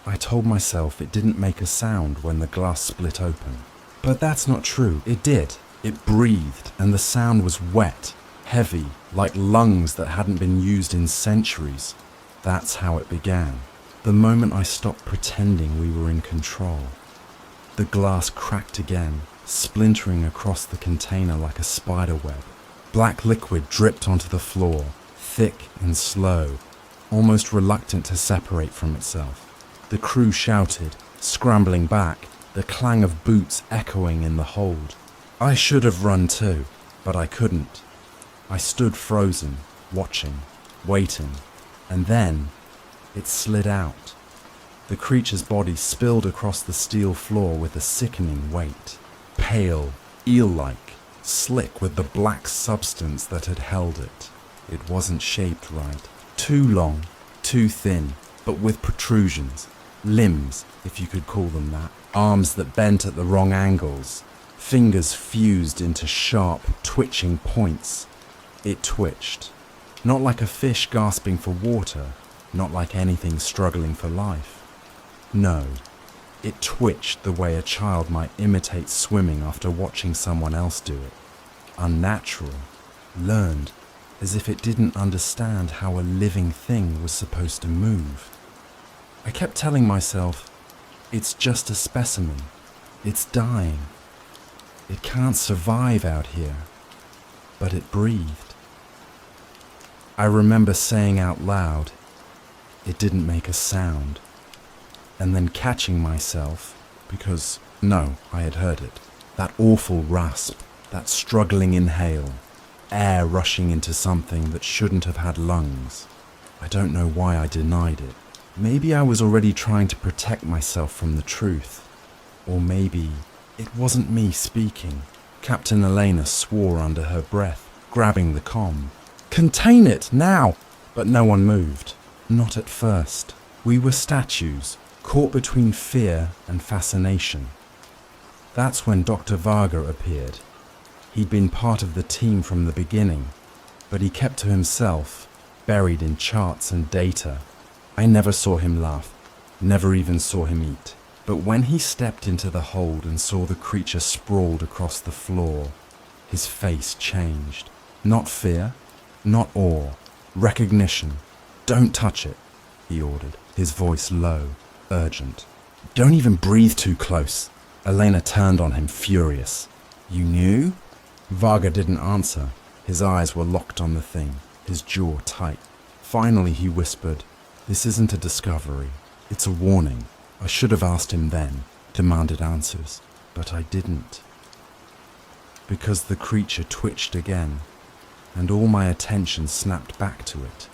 I told myself it didn't make a sound when the glass split open. But that's not true. It did. It breathed, and the sound was wet, heavy, like lungs that hadn't been used in centuries. That's how it began. The moment I stopped pretending we were in control. The glass cracked again, splintering across the container like a spider web. Black liquid dripped onto the floor, thick and slow, almost reluctant to separate from itself. The crew shouted, scrambling back, the clang of boots echoing in the hold. I should have run too, but I couldn't. I stood frozen, watching, waiting, and then it slid out. The creature's body spilled across the steel floor with a sickening weight, pale, eel-like, slick with the black substance that had held it. It wasn't shaped right. Too long, too thin, but with protrusions. Limbs, if you could call them that. Arms that bent at the wrong angles. Fingers fused into sharp, twitching points. It twitched. Not like a fish gasping for water. Not like anything struggling for life. No. It twitched the way a child might imitate swimming after watching someone else do it. Unnatural. Learned. As if it didn't understand how a living thing was supposed to move. I kept telling myself, it's just a specimen. It's dying. It can't survive out here. But it breathed. I remember saying out loud, it didn't make a sound. And then catching myself, because, no, I had heard it. That awful rasp, that struggling inhale, air rushing into something that shouldn't have had lungs. I don't know why I denied it. Maybe I was already trying to protect myself from the truth. Or maybe it wasn't me speaking. Captain Elena swore under her breath, grabbing the comm. Contain it, now! But no one moved. Not at first. We were statues, caught between fear and fascination. That's when Dr. Varga appeared. He'd been part of the team from the beginning, but he kept to himself, buried in charts and data. I never saw him laugh, never even saw him eat. But when he stepped into the hold and saw the creature sprawled across the floor, his face changed. Not fear, not awe, recognition. Don't touch it, he ordered, his voice low, urgent. Don't even breathe too close. Elena turned on him, furious. You knew? Varga didn't answer. His eyes were locked on the thing, his jaw tight. Finally he whispered, this isn't a discovery. It's a warning. I should have asked him then, demanded answers, but I didn't. because the creature twitched again, and all my attention snapped back to it.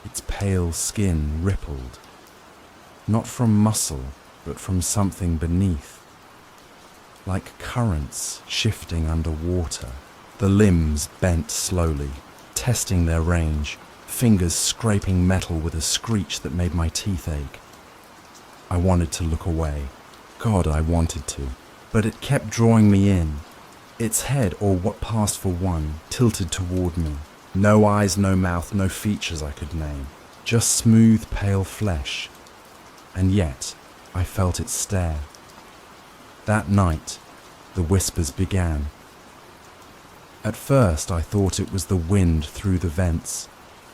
Its pale skin rippled, not from muscle, but from something beneath. Like currents shifting underwater, the limbs bent slowly, testing their range, fingers scraping metal with a screech that made my teeth ache. I wanted to look away. God, I wanted to. But it kept drawing me in. Its head, or what passed for one, tilted toward me. No eyes, no mouth, no features I could name. Just smooth, pale flesh. And yet, I felt it stare. That night, the whispers began. At first, I thought it was the wind through the vents,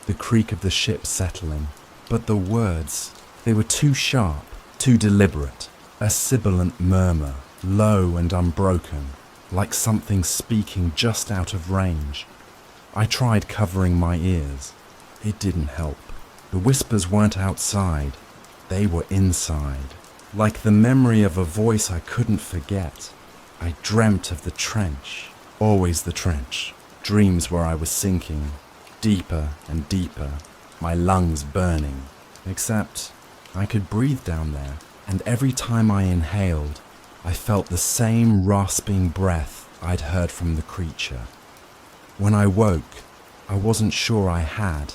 the creak of the ship settling. But the words, they were too sharp, too deliberate. A sibilant murmur, low and unbroken, like something speaking just out of range. I tried covering my ears. It didn't help. The whispers weren't outside. They were inside. Like the memory of a voice I couldn't forget. I dreamt of the trench. Always the trench. Dreams where I was sinking. Deeper and deeper. My lungs burning. Except I could breathe down there. And every time I inhaled, I felt the same rasping breath I'd heard from the creature. When I woke, I wasn't sure I had.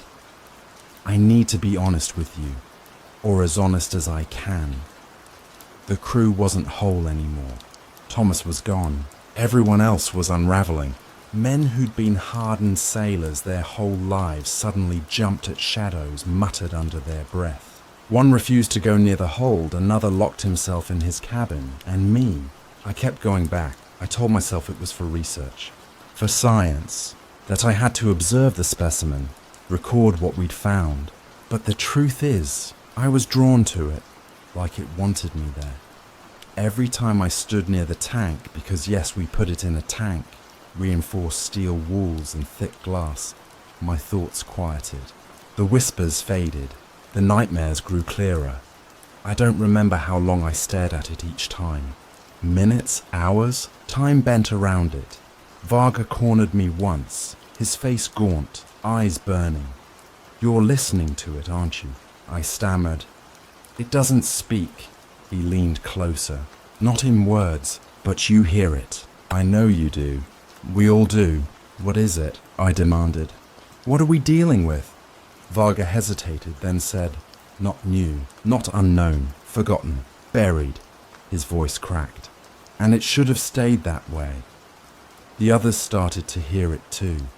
I need to be honest with you, or as honest as I can. The crew wasn't whole anymore. Thomas was gone. Everyone else was unraveling. Men who'd been hardened sailors their whole lives suddenly jumped at shadows, muttered under their breath. One refused to go near the hold, another locked himself in his cabin, and me. I kept going back. I told myself it was for research, for science, that I had to observe the specimen, record what we'd found. But the truth is, I was drawn to it, like it wanted me there. Every time I stood near the tank, because yes, we put it in a tank, reinforced steel walls and thick glass, my thoughts quieted. The whispers faded. The nightmares grew clearer. I don't remember how long I stared at it each time. Minutes, hours, time bent around it. Varga cornered me once, his face gaunt, eyes burning. "You're listening to it, aren't you?" I stammered. "It doesn't speak." He leaned closer. "Not in words, but you hear it. I know you do. We all do. What is it?" I demanded. "What are we dealing with?" Varga hesitated, then said, "Not new, not unknown, forgotten, buried." His voice cracked. "And it should have stayed that way." The others started to hear it too.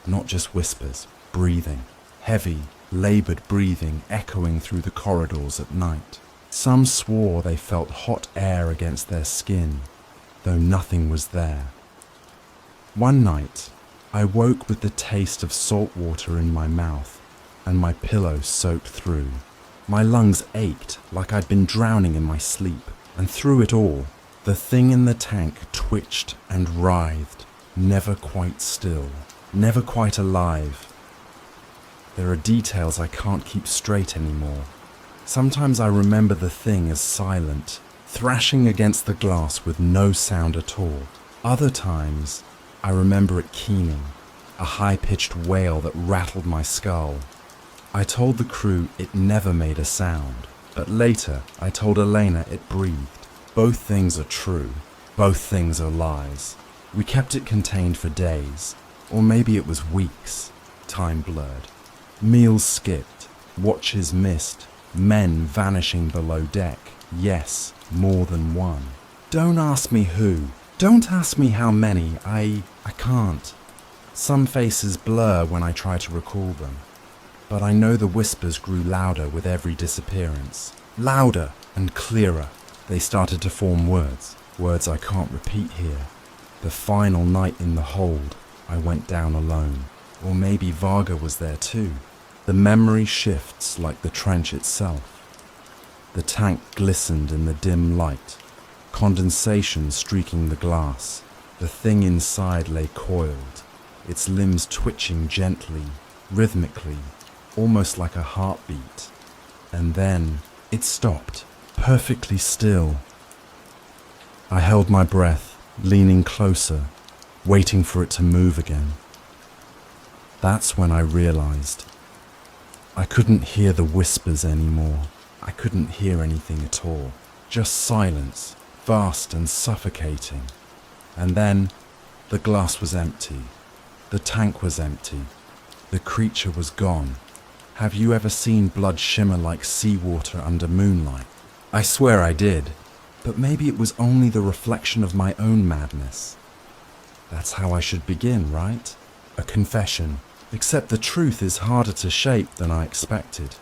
Not just whispers, breathing. Heavy, laboured breathing echoing through the corridors at night. Some swore they felt hot air against their skin, though nothing was there. One night, I woke with the taste of salt water in my mouth, and my pillow soaked through. My lungs ached like I'd been drowning in my sleep, and through it all, the thing in the tank twitched and writhed, never quite still, never quite alive. There are details I can't keep straight anymore. Sometimes I remember the thing as silent, thrashing against the glass with no sound at all. Other times, I remember it keening, a high-pitched wail that rattled my skull. I told the crew it never made a sound, but later I told Elena it breathed. Both things are true. Both things are lies. We kept it contained for days, or maybe it was weeks. Time blurred. Meals skipped, watches missed, men vanishing below deck. Yes, more than one. Don't ask me who. Don't ask me how many. I can't. Some faces blur when I try to recall them. But I know the whispers grew louder with every disappearance. Louder and clearer. They started to form words. Words I can't repeat here. The final night in the hold, I went down alone. Or maybe Varga was there too. The memory shifts like the trench itself. The tank glistened in the dim light, condensation streaking the glass. The thing inside lay coiled, its limbs twitching gently, rhythmically, almost like a heartbeat. And then it stopped, perfectly still. I held my breath, leaning closer, waiting for it to move again. That's when I realized I couldn't hear the whispers anymore. I couldn't hear anything at all. Just silence, vast and suffocating. And then the glass was empty. The tank was empty. The creature was gone. Have you ever seen blood shimmer like seawater under moonlight? I swear I did. But maybe it was only the reflection of my own madness. That's how I should begin, right? A confession. Except the truth is harder to shape than I expected.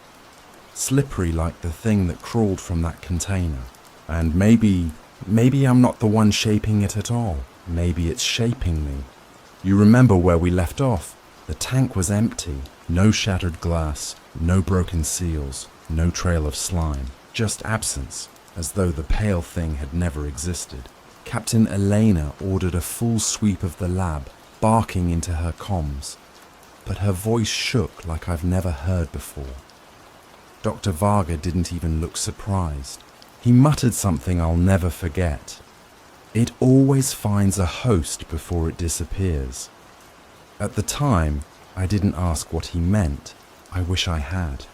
Slippery like the thing that crawled from that container. And maybe I'm not the one shaping it at all. Maybe it's shaping me. You remember where we left off? The tank was empty. No shattered glass, no broken seals, no trail of slime. Just absence, as though the pale thing had never existed. Captain Elena ordered a full sweep of the lab, barking into her comms. But her voice shook like I've never heard before. Dr. Varga didn't even look surprised. He muttered something I'll never forget. It always finds a host before it disappears. At the time, I didn't ask what he meant. I wish I had.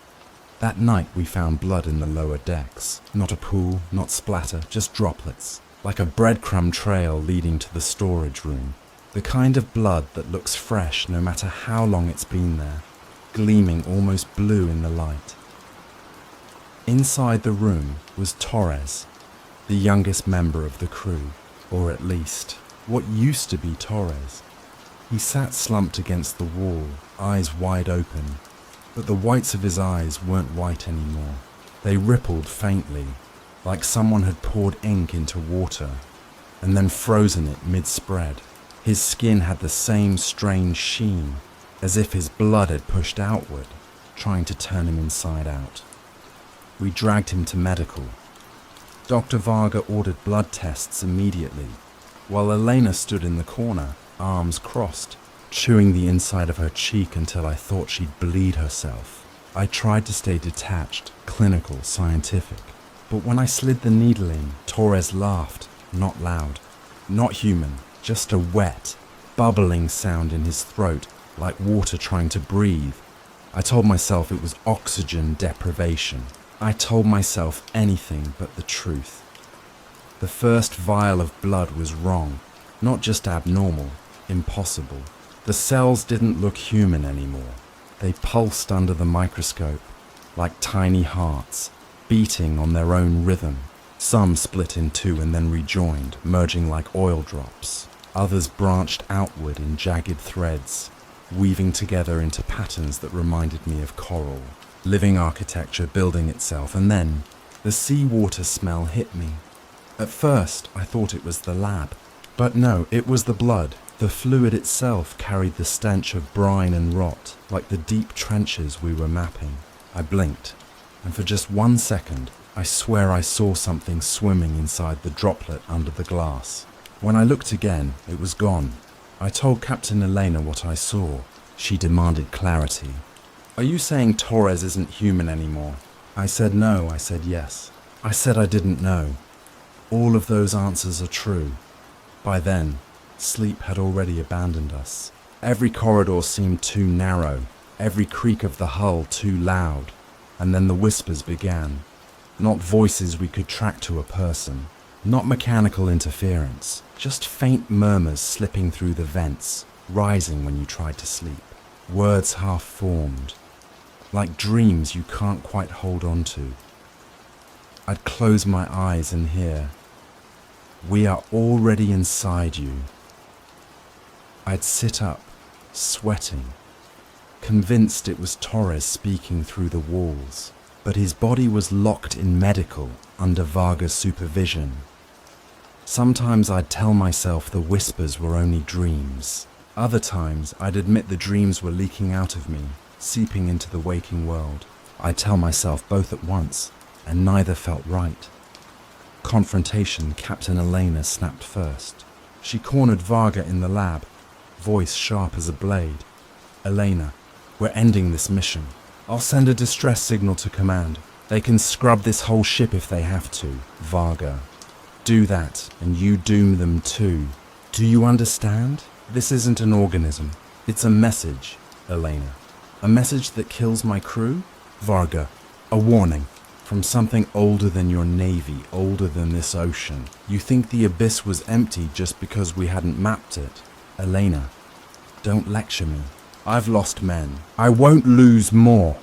That night we found blood in the lower decks. Not a pool, not splatter, just droplets. Like a breadcrumb trail leading to the storage room. The kind of blood that looks fresh no matter how long it's been there, gleaming almost blue in the light. Inside the room was Torres, the youngest member of the crew, or at least, what used to be Torres. He sat slumped against the wall, eyes wide open, but the whites of his eyes weren't white anymore. They rippled faintly, like someone had poured ink into water, and then frozen it mid-spread. His skin had the same strange sheen, as if his blood had pushed outward, trying to turn him inside out. We dragged him to medical. Dr. Varga ordered blood tests immediately, while Elena stood in the corner, arms crossed, chewing the inside of her cheek until I thought she'd bleed herself. I tried to stay detached, clinical, scientific, but when I slid the needle in, Torres laughed, not loud, not human. Just a wet, bubbling sound in his throat, like water trying to breathe. I told myself it was oxygen deprivation. I told myself anything but the truth. The first vial of blood was wrong, not just abnormal, impossible. The cells didn't look human anymore. They pulsed under the microscope, like tiny hearts, beating on their own rhythm. Some split in two and then rejoined, merging like oil drops. Others branched outward in jagged threads, weaving together into patterns that reminded me of coral. Living architecture building itself, and then the seawater smell hit me. At first, I thought it was the lab. But no, it was the blood. The fluid itself carried the stench of brine and rot, like the deep trenches we were mapping. I blinked, and for just 1 second, I swear I saw something swimming inside the droplet under the glass. When I looked again, it was gone. I told Captain Elena what I saw. She demanded clarity. Are you saying Torres isn't human anymore? I said no, I said yes. I said I didn't know. All of those answers are true. By then, sleep had already abandoned us. Every corridor seemed too narrow, every creak of the hull too loud. And then the whispers began. Not voices we could track to a person. Not mechanical interference, just faint murmurs slipping through the vents, rising when you tried to sleep. Words half-formed, like dreams you can't quite hold on to. I'd close my eyes and hear, "We are already inside you." I'd sit up, sweating, convinced it was Torres speaking through the walls, but his body was locked in medical under Varga's supervision. Sometimes I'd tell myself the whispers were only dreams. Other times I'd admit the dreams were leaking out of me, seeping into the waking world. I'd tell myself both at once, and neither felt right. Confrontation, Captain Elena snapped first. She cornered Varga in the lab, voice sharp as a blade. "Elena, we're ending this mission. I'll send a distress signal to command. They can scrub this whole ship if they have to." Varga. do that, and you doom them too. Do you understand? This isn't an organism. It's a message, Elena. A message that kills my crew? Varga, a warning. From something older than your navy, older than this ocean. You think the abyss was empty just because we hadn't mapped it. Elena, don't lecture me. I've lost men. I won't lose more.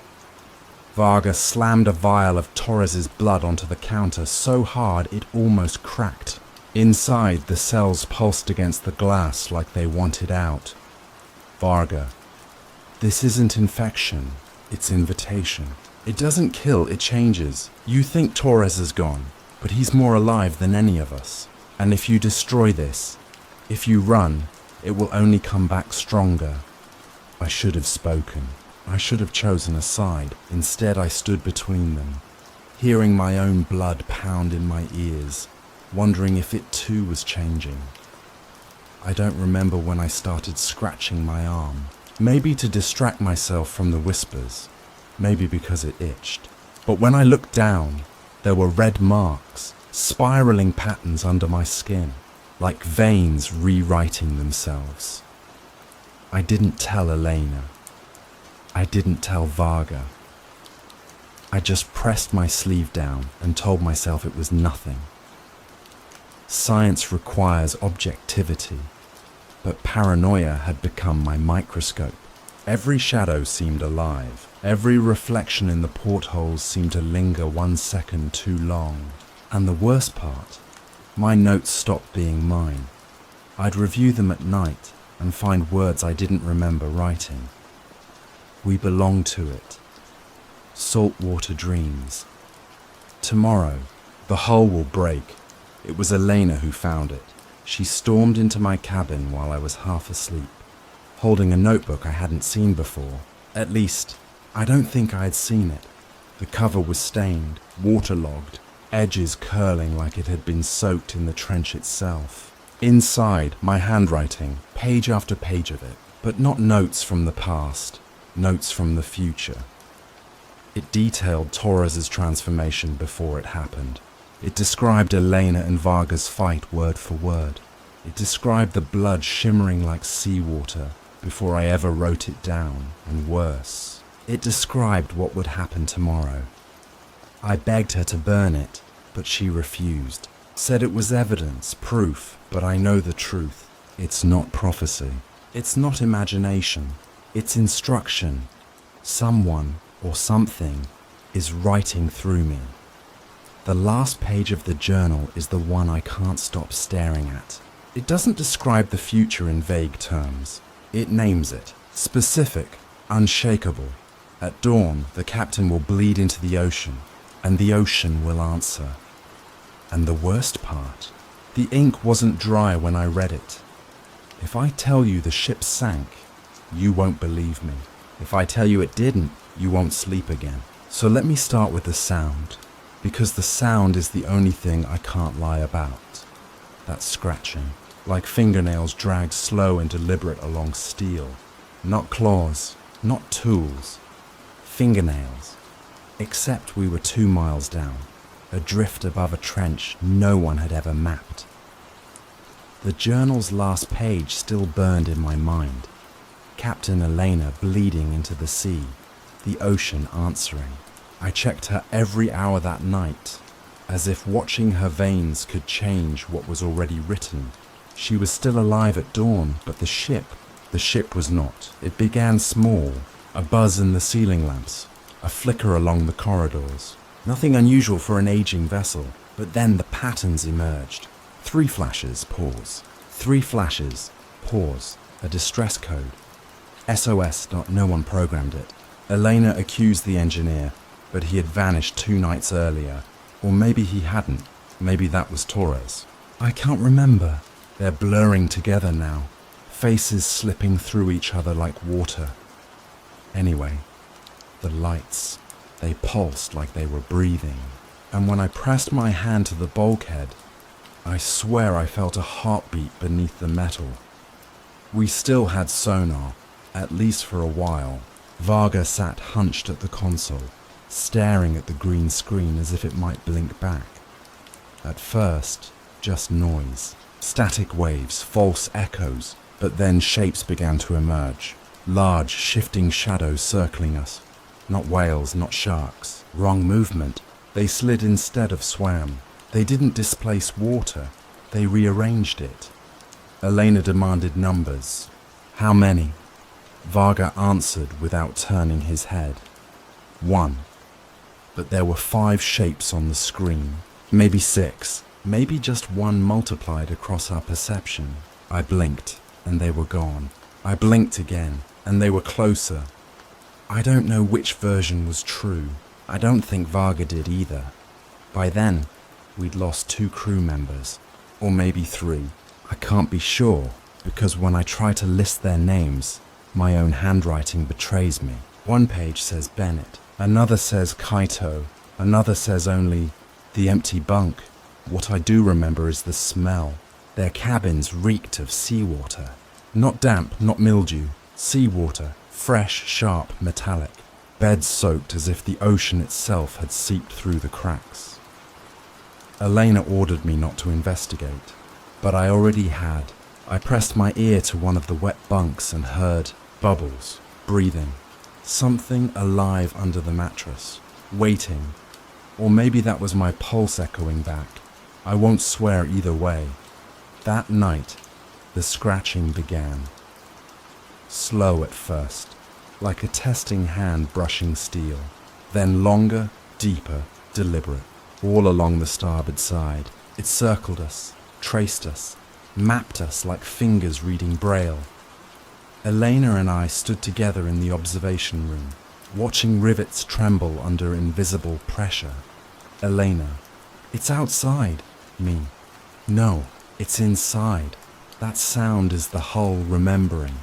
Varga slammed a vial of Torres's blood onto the counter so hard it almost cracked. Inside, the cells pulsed against the glass like they wanted out. Varga, this isn't infection, it's invitation. It doesn't kill, it changes. You think Torres is gone, but he's more alive than any of us. And if you destroy this, if you run, it will only come back stronger. I should have spoken. I should have chosen a side. Instead, I stood between them, hearing my own blood pound in my ears, wondering if it too was changing. I don't remember when I started scratching my arm. Maybe to distract myself from the whispers. Maybe because it itched. But when I looked down, there were red marks, spiraling patterns under my skin, like veins rewriting themselves. I didn't tell Elena. I didn't tell Varga. I just pressed my sleeve down and told myself it was nothing. Science requires objectivity, but paranoia had become my microscope. Every shadow seemed alive. Every reflection in the portholes seemed to linger 1 second too long. And the worst part, my notes stopped being mine. I'd review them at night and find words I didn't remember writing. We belong to it. Saltwater dreams. Tomorrow, the hull will break. It was Elena who found it. She stormed into my cabin while I was half asleep, holding a notebook I hadn't seen before. At least, I don't think I had seen it. The cover was stained, waterlogged, edges curling like it had been soaked in the trench itself. Inside, my handwriting, page after page of it, but not notes from the past, notes from the future. It detailed Torres's transformation before it happened. It described Elena and Varga's fight word for word. It described the blood shimmering like seawater before I ever wrote it down, and worse. It described what would happen tomorrow. I begged her to burn it, but she refused. Said it was evidence, proof, but I know the truth. It's not prophecy. It's not imagination. It's instruction. Someone or something is writing through me. The last page of the journal is the one I can't stop staring at. It doesn't describe the future in vague terms. It names it. Specific, unshakable. At dawn, the captain will bleed into the ocean, and the ocean will answer. And the worst part, the ink wasn't dry when I read it. If I tell you the ship sank, you won't believe me. If I tell you it didn't, you won't sleep again. So let me start with the sound, because the sound is the only thing I can't lie about. That scratching, like fingernails dragged slow and deliberate along steel. Not claws, not tools. Fingernails. Except we were 2 miles down, adrift above a trench no one had ever mapped. The journal's last page still burned in my mind. Captain Elena bleeding into the sea, the ocean answering. I checked her every hour that night, as if watching her veins could change what was already written. She was still alive at dawn, but the ship was not. It began small, a buzz in the ceiling lamps, a flicker along the corridors. Nothing unusual for an aging vessel, but then the patterns emerged. 3 flashes, pause. 3 flashes, pause. A distress code. SOS. No one programmed it. Elena accused the engineer, but he had vanished 2 nights earlier. Or maybe he hadn't. Maybe that was Torres. I can't remember. They're blurring together now, faces slipping through each other like water. Anyway, the lights, they pulsed like they were breathing. And when I pressed my hand to the bulkhead, I swear I felt a heartbeat beneath the metal. We still had sonar, at least for a while. Varga sat hunched at the console, staring at the green screen as if it might blink back. At first, just noise. Static waves, false echoes, but then shapes began to emerge. Large, shifting shadows circling us. Not whales, not sharks. Wrong movement. They slid instead of swam. They didn't displace water. They rearranged it. Elena demanded numbers. How many? Varga answered without turning his head. 1. But there were 5 shapes on the screen. Maybe 6. Maybe just 1 multiplied across our perception. I blinked, and they were gone. I blinked again, and they were closer. I don't know which version was true. I don't think Varga did either. By then, we'd lost 2 crew members. Or maybe 3. I can't be sure, because when I try to list their names, my own handwriting betrays me. One page says Bennett, another says Kaito, another says only the empty bunk. What I do remember is the smell. Their cabins reeked of seawater. Not damp, not mildew. Seawater, fresh, sharp, metallic. Beds soaked as if the ocean itself had seeped through the cracks. Elena ordered me not to investigate, but I already had. I pressed my ear to one of the wet bunks and heard bubbles, breathing. Something alive under the mattress, waiting. Or maybe that was my pulse echoing back. I won't swear either way. That night, the scratching began. Slow at first, like a testing hand brushing steel. Then longer, deeper, deliberate. All along the starboard side, it circled us, traced us, mapped us like fingers reading Braille. Elena and I stood together in the observation room, watching rivets tremble under invisible pressure. Elena, it's outside. Me, no, it's inside. That sound is the hull remembering.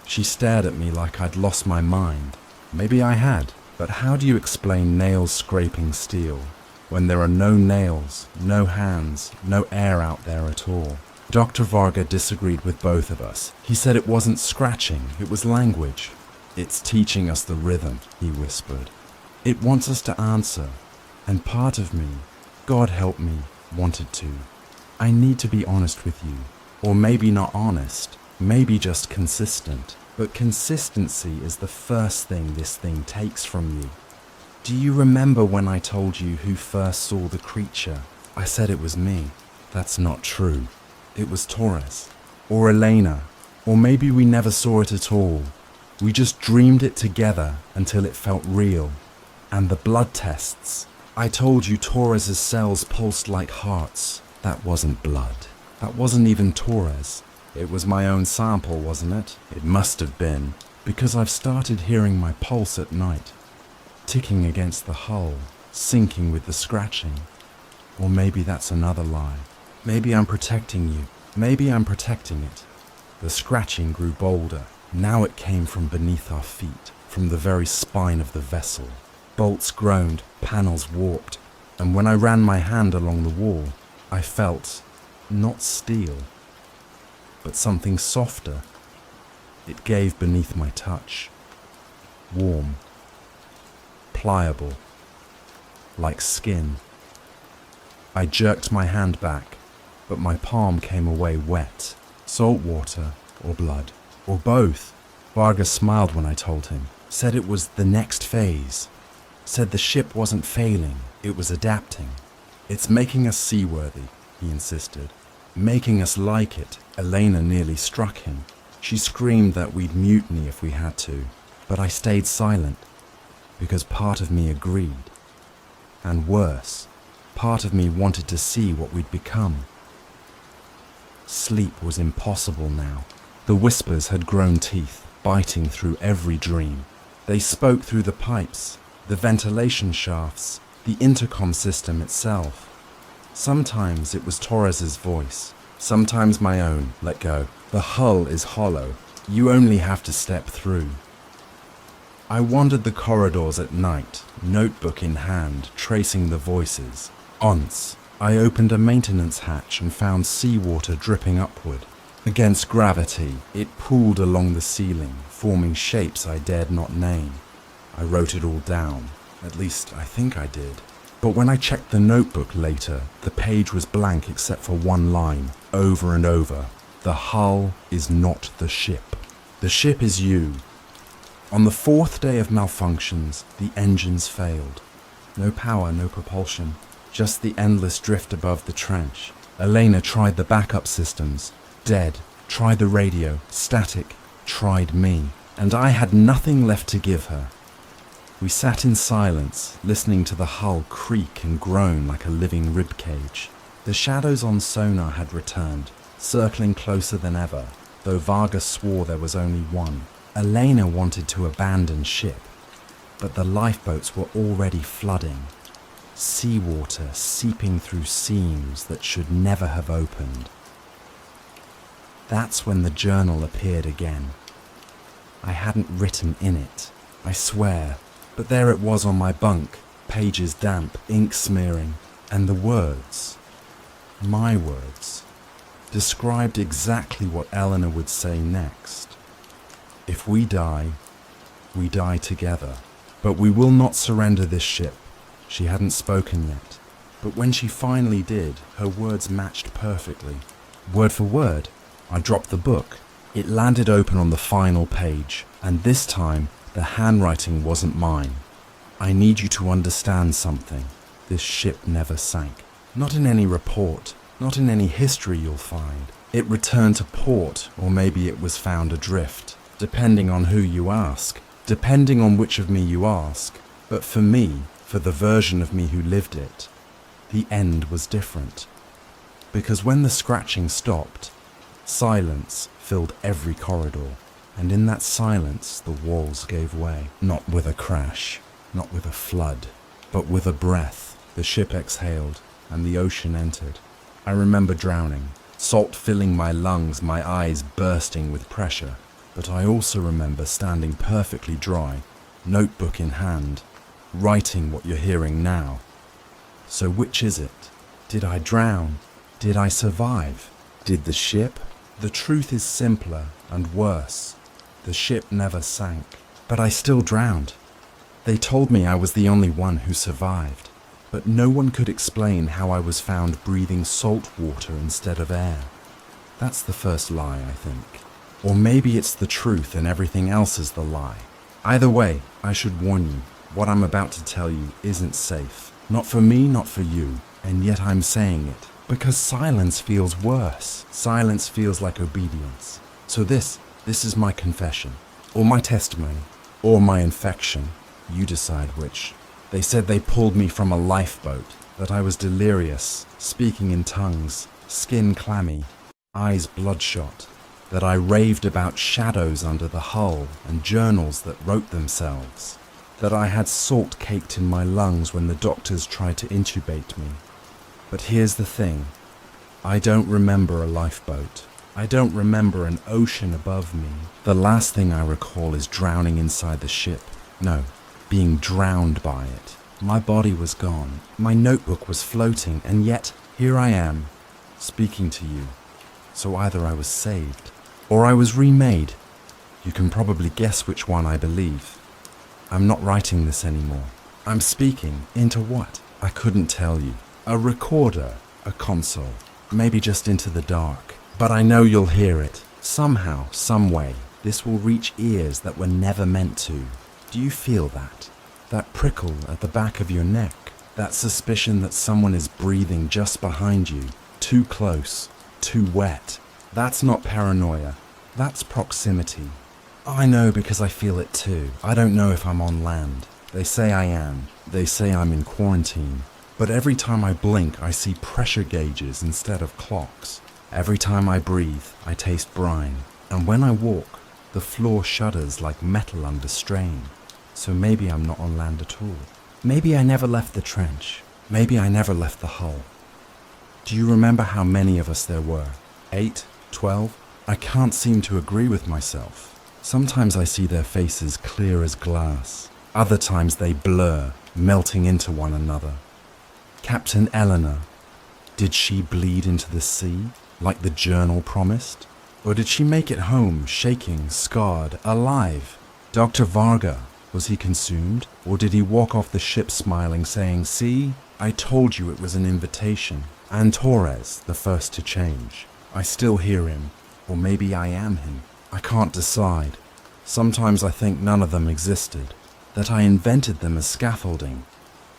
She stared at me like I'd lost my mind. Maybe I had, but how do you explain nails scraping steel when there are no nails, no hands, no air out there at all? Dr. Varga disagreed with both of us. He said it wasn't scratching, it was language. It's teaching us the rhythm, he whispered. It wants us to answer, and part of me, God help me, wanted to. I need to be honest with you, or maybe not honest, maybe just consistent. But consistency is the first thing this thing takes from you. Do you remember when I told you who first saw the creature? I said it was me. That's not true. It was Torres, or Elena, or maybe we never saw it at all. We just dreamed it together until it felt real. And the blood tests. I told you Torres's cells pulsed like hearts. That wasn't blood. That wasn't even Torres. It was my own sample, wasn't it? It must have been, because I've started hearing my pulse at night, ticking against the hull, syncing with the scratching. Or maybe that's another lie. Maybe I'm protecting you. Maybe I'm protecting it. The scratching grew bolder. Now it came from beneath our feet, from the very spine of the vessel. Bolts groaned, panels warped, and when I ran my hand along the wall, I felt, not steel, but something softer. It gave beneath my touch. Warm, pliable, like skin. I jerked my hand back, but my palm came away wet. Salt water or blood, or both. Vargas smiled when I told him, said it was the next phase, said the ship wasn't failing, it was adapting. It's making us seaworthy, he insisted, making us like it. Elena nearly struck him. She screamed that we'd mutiny if we had to, but I stayed silent, because part of me agreed. And worse, part of me wanted to see what we'd become. Sleep was impossible now. The whispers had grown teeth, biting through every dream. They spoke through the pipes, the ventilation shafts, the intercom system itself. Sometimes it was Torres's voice, sometimes my own. Let go. The hull is hollow. You only have to step through. I wandered the corridors at night, notebook in hand, tracing the voices. Once, I opened a maintenance hatch and found seawater dripping upward. Against gravity, it pooled along the ceiling, forming shapes I dared not name. I wrote it all down. At least, I think I did. But when I checked the notebook later, the page was blank except for one line, over and over. The hull is not the ship. The ship is you. On the fourth day of malfunctions, the engines failed. No power, no propulsion, just the endless drift above the trench. Elena tried the backup systems, dead. Tried the radio, static. Tried me. And I had nothing left to give her. We sat in silence, listening to the hull creak and groan like a living ribcage. The shadows on sonar had returned, circling closer than ever, though Varga swore there was only one. Elena wanted to abandon ship, but the lifeboats were already flooding. Seawater seeping through seams that should never have opened. That's when the journal appeared again. I hadn't written in it, I swear, but there it was on my bunk, pages damp, ink smearing, and the words, my words, described exactly what Eleanor would say next. If we die together. But we will not surrender this ship. She hadn't spoken yet. But when she finally did, her words matched perfectly. Word for word, I dropped the book. It landed open on the final page, and this time, the handwriting wasn't mine. I need you to understand something. This ship never sank. Not in any report, not in any history you'll find. It returned to port, or maybe it was found adrift, depending on who you ask, depending on which of me you ask. But for me, for the version of me who lived it, the end was different. Because when the scratching stopped, silence filled every corridor, and in that silence the walls gave way. Not with a crash, not with a flood, but with a breath. The ship exhaled, and the ocean entered. I remember drowning, salt filling my lungs, my eyes bursting with pressure. But I also remember standing perfectly dry, notebook in hand, writing what you're hearing now. So which is it? Did I drown? Did I survive? Did the ship? The truth is simpler and worse. The ship never sank, but I still drowned. They told me I was the only one who survived, but no one could explain how I was found breathing salt water instead of air. That's the first lie, I think. Or maybe it's the truth and everything else is the lie. Either way, I should warn you, what I'm about to tell you isn't safe. Not for me, not for you, and yet I'm saying it. Because silence feels worse. Silence feels like obedience. So this is my confession, or my testimony, or my infection. You decide which. They said they pulled me from a lifeboat, that I was delirious, speaking in tongues, skin clammy, eyes bloodshot, that I raved about shadows under the hull and journals that wrote themselves, that I had salt caked in my lungs when the doctors tried to intubate me. But here's the thing, I don't remember a lifeboat. I don't remember an ocean above me. The last thing I recall is drowning inside the ship. No, being drowned by it. My body was gone. My notebook was floating, and yet here I am, speaking to you. So either I was saved, or I was remade. You can probably guess which one I believe. I'm not writing this anymore. I'm speaking into what? I couldn't tell you. A recorder, a console, maybe just into the dark. But I know you'll hear it. Somehow, some way, this will reach ears that were never meant to. Do you feel that? That prickle at the back of your neck? That suspicion that someone is breathing just behind you, too close, too wet? That's not paranoia. That's proximity. I know because I feel it too. I don't know if I'm on land. They say I am. They say I'm in quarantine. But every time I blink, I see pressure gauges instead of clocks. Every time I breathe, I taste brine. And when I walk, the floor shudders like metal under strain. So maybe I'm not on land at all. Maybe I never left the trench. Maybe I never left the hull. Do you remember how many of us there were? 8? 12? I can't seem to agree with myself. Sometimes I see their faces clear as glass. Other times they blur, melting into one another. Captain Eleanor, did she bleed into the sea, like the journal promised? Or did she make it home, shaking, scarred, alive? Dr. Varga, was he consumed? Or did he walk off the ship smiling, saying, "See, I told you it was an invitation. And Torres, the first to change. I still hear him. Or maybe I am him. I can't decide. Sometimes I think none of them existed. That I invented them as scaffolding.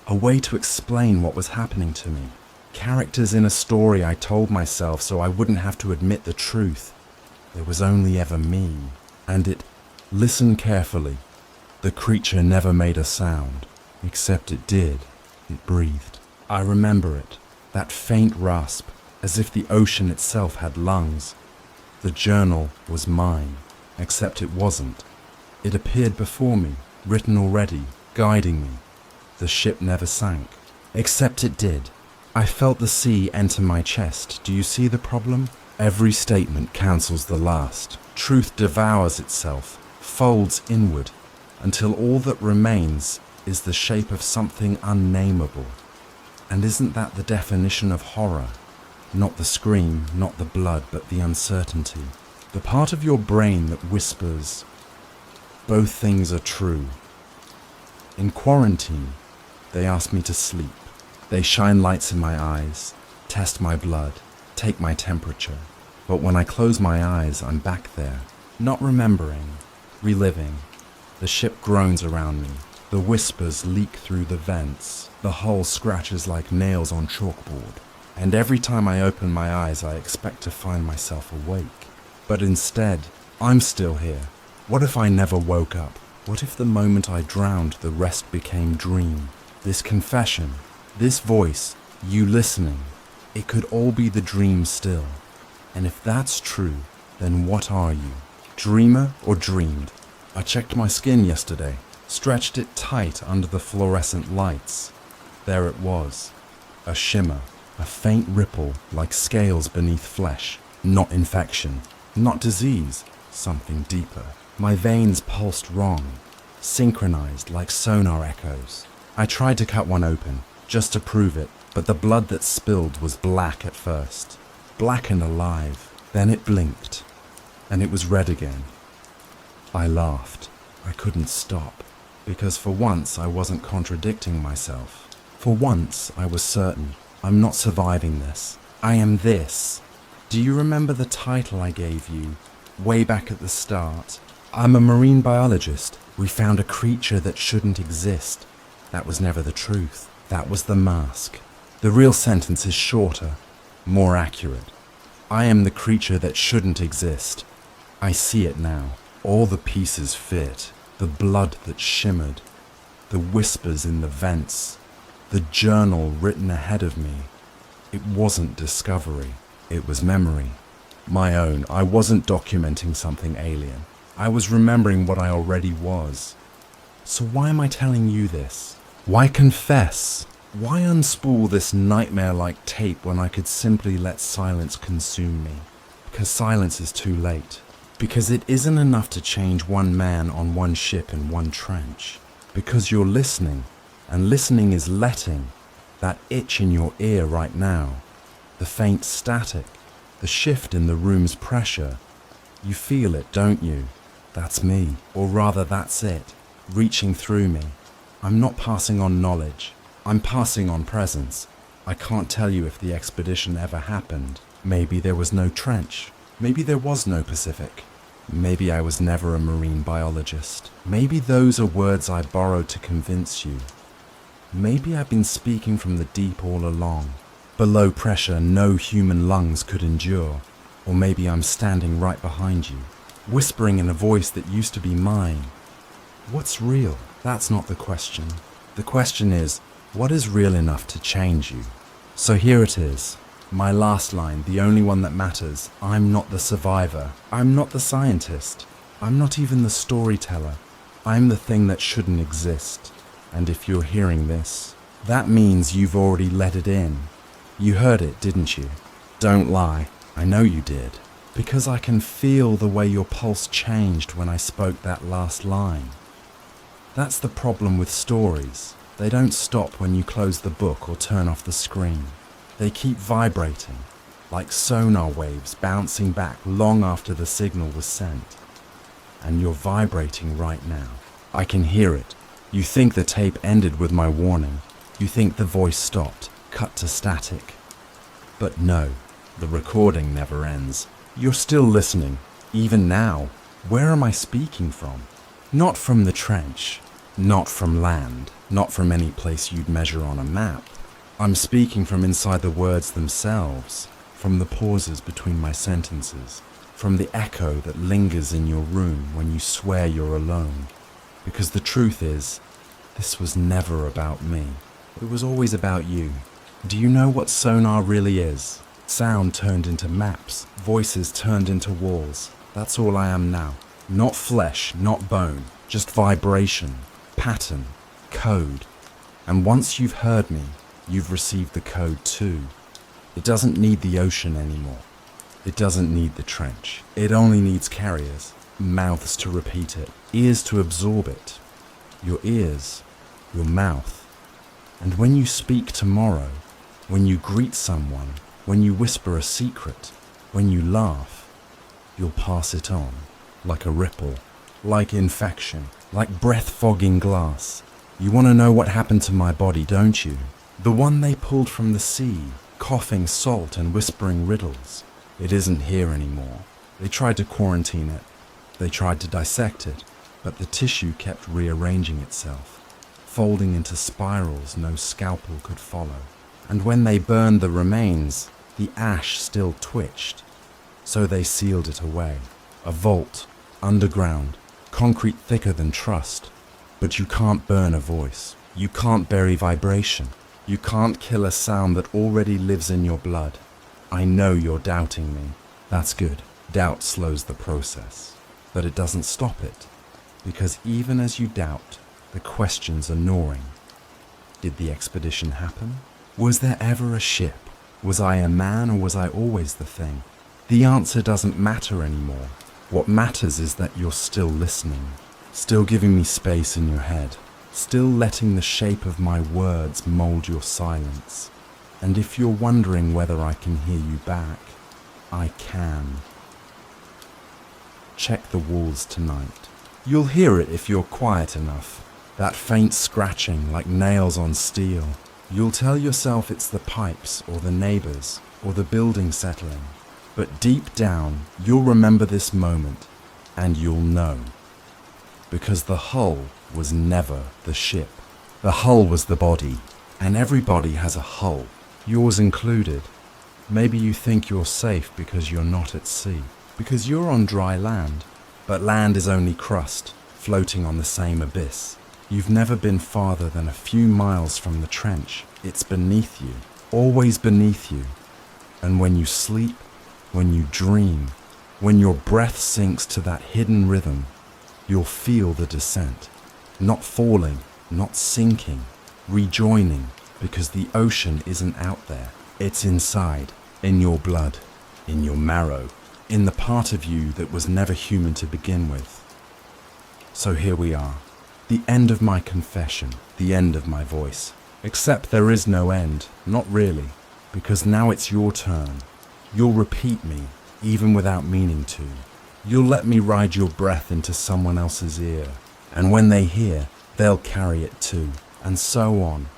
A way to explain what was happening to me. Characters in a story I told myself so I wouldn't have to admit the truth. There was only ever me. And it... Listen carefully. The creature never made a sound. Except it did. It breathed. I remember it. That faint rasp, as if the ocean itself had lungs. The journal was mine, except it wasn't. It appeared before me, written already, guiding me. The ship never sank, except it did. I felt the sea enter my chest. Do you see the problem? Every statement cancels the last. Truth devours itself, folds inward, until all that remains is the shape of something unnameable. And isn't that the definition of horror? Not the scream, not the blood, but the uncertainty. The part of your brain that whispers, both things are true. In quarantine, they ask me to sleep. They shine lights in my eyes, test my blood, take my temperature. But when I close my eyes, I'm back there, not remembering, reliving. The ship groans around me. The whispers leak through the vents. The hull scratches like nails on chalkboard. And every time I open my eyes, I expect to find myself awake. But instead, I'm still here. What if I never woke up? What if the moment I drowned, the rest became dream? This confession, this voice, you listening, it could all be the dream still. And if that's true, then what are you? Dreamer or dreamed? I checked my skin yesterday. Stretched it tight under the fluorescent lights. There it was, a shimmer, a faint ripple like scales beneath flesh. Not infection, not disease, something deeper. My veins pulsed wrong, synchronized like sonar echoes. I tried to cut one open, just to prove it, but the blood that spilled was black at first. Black and alive. Then it blinked, and it was red again. I laughed. I couldn't stop. Because for once I wasn't contradicting myself. For once I was certain, I'm not surviving this. I am this. Do you remember the title I gave you, way back at the start? I'm a marine biologist. We found a creature that shouldn't exist. That was never the truth. That was the mask. The real sentence is shorter, more accurate. I am the creature that shouldn't exist. I see it now. All the pieces fit. The blood that shimmered, the whispers in the vents, the journal written ahead of me. It wasn't discovery, it was memory. My own. I wasn't documenting something alien. I was remembering what I already was. So why am I telling you this? Why confess? Why unspool this nightmare-like tape when I could simply let silence consume me? Because silence is too late. Because it isn't enough to change one man on one ship in one trench. Because you're listening, and listening is letting. That itch in your ear right now. The faint static. The shift in the room's pressure. You feel it, don't you? That's me. Or rather, that's it. Reaching through me. I'm not passing on knowledge. I'm passing on presence. I can't tell you if the expedition ever happened. Maybe there was no trench. Maybe there was no Pacific. Maybe I was never a marine biologist. Maybe those are words I borrowed to convince you. Maybe I've been speaking from the deep all along. Below pressure no human lungs could endure. Or maybe I'm standing right behind you, whispering in a voice that used to be mine. What's real? That's not the question. The question is, what is real enough to change you? So here it is. My last line, the only one that matters. I'm not the survivor. I'm not the scientist. I'm not even the storyteller. I'm the thing that shouldn't exist. And if you're hearing this, that means you've already let it in. You heard it, didn't you? Don't lie. I know you did. Because I can feel the way your pulse changed when I spoke that last line. That's the problem with stories. They don't stop when you close the book or turn off the screen. They keep vibrating, like sonar waves bouncing back long after the signal was sent. And you're vibrating right now. I can hear it. You think the tape ended with my warning. You think the voice stopped, cut to static. But no, the recording never ends. You're still listening, even now. Where am I speaking from? Not from the trench, not from land, not from any place you'd measure on a map. I'm speaking from inside the words themselves, from the pauses between my sentences, from the echo that lingers in your room when you swear you're alone. Because the truth is, this was never about me. It was always about you. Do you know what sonar really is? Sound turned into maps, voices turned into walls. That's all I am now. Not flesh, not bone, just vibration, pattern, code. And once you've heard me, you've received the code too. It doesn't need the ocean anymore. It doesn't need the trench. It only needs carriers, mouths to repeat it, ears to absorb it. Your ears, your mouth. And when you speak tomorrow, when you greet someone, when you whisper a secret, when you laugh, you'll pass it on, like a ripple, like infection, like breath-fogging glass. You want to know what happened to my body, don't you? The one they pulled from the sea, coughing salt and whispering riddles. It isn't here anymore. They tried to quarantine it. They tried to dissect it, but the tissue kept rearranging itself, folding into spirals no scalpel could follow. And when they burned the remains, the ash still twitched. So they sealed it away. A vault, underground, concrete thicker than trust. But you can't burn a voice. You can't bury vibration. You can't kill a sound that already lives in your blood. I know you're doubting me. That's good. Doubt slows the process. But it doesn't stop it. Because even as you doubt, the questions are gnawing. Did the expedition happen? Was there ever a ship? Was I a man or was I always the thing? The answer doesn't matter anymore. What matters is that you're still listening, still giving me space in your head, still letting the shape of my words mold your silence. And if you're wondering whether I can hear you back, I can. Check the walls tonight. You'll hear it if you're quiet enough. That faint scratching like nails on steel. You'll tell yourself it's the pipes or the neighbors or the building settling. But deep down, you'll remember this moment and you'll know. Because the hull was never the ship. The hull was the body, and everybody has a hull, yours included. Maybe you think you're safe because you're not at sea, because you're on dry land. But land is only crust, floating on the same abyss. You've never been farther than a few miles from the trench. It's beneath you, always beneath you. And when you sleep, when you dream, when your breath sinks to that hidden rhythm, you'll feel the descent. Not falling, not sinking, rejoining, because the ocean isn't out there. It's inside, in your blood, in your marrow, in the part of you that was never human to begin with. So here we are. The end of my confession, the end of my voice. Except there is no end, not really, because now it's your turn. You'll repeat me, even without meaning to. You'll let me ride your breath into someone else's ear, and when they hear, they'll carry it too, and so on,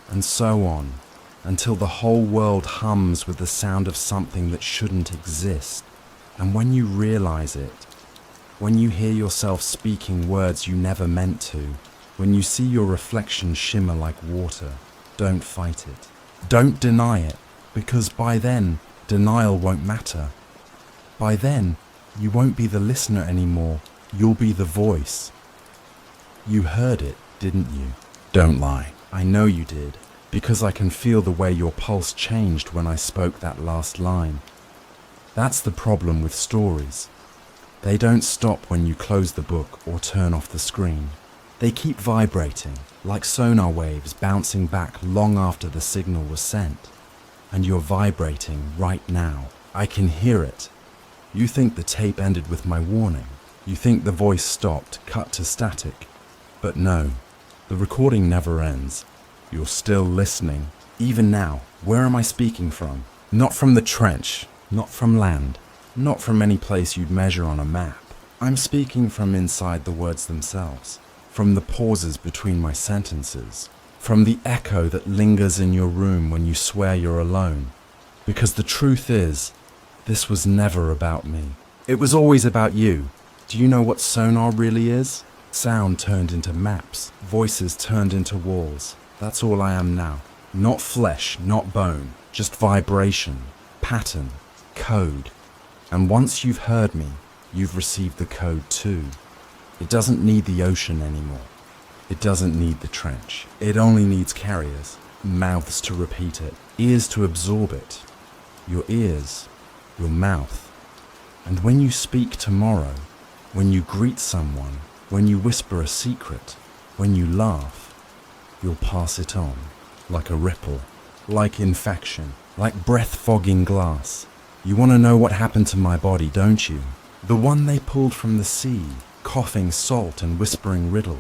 until the whole world hums with the sound of something that shouldn't exist. And when you realize it, when you hear yourself speaking words you never meant to, when you see your reflection shimmer like water, don't fight it. Don't deny it, because by then, denial won't matter. By then, you won't be the listener anymore, you'll be the voice. You heard it, didn't you? Don't lie. I know you did, because I can feel the way your pulse changed when I spoke that last line. That's the problem with stories. They don't stop when you close the book or turn off the screen. They keep vibrating, like sonar waves bouncing back long after the signal was sent. And you're vibrating right now. I can hear it. You think the tape ended with my warning. You think the voice stopped, cut to static. But no, the recording never ends. You're still listening. Even now, where am I speaking from? Not from the trench, not from land, not from any place you'd measure on a map. I'm speaking from inside the words themselves, from the pauses between my sentences, from the echo that lingers in your room when you swear you're alone. Because the truth is, this was never about me. It was always about you. Do you know what sonar really is? Sound turned into maps, voices turned into walls. That's all I am now. Not flesh, not bone, just vibration, pattern, code. And once you've heard me, you've received the code too. It doesn't need the ocean anymore. It doesn't need the trench. It only needs carriers, mouths to repeat it, ears to absorb it. Your ears, your mouth. And when you speak tomorrow, when you greet someone, when you whisper a secret, when you laugh, you'll pass it on, like a ripple, like infection, like breath-fogging glass. You want to know what happened to my body, don't you? The one they pulled from the sea, coughing salt and whispering riddles.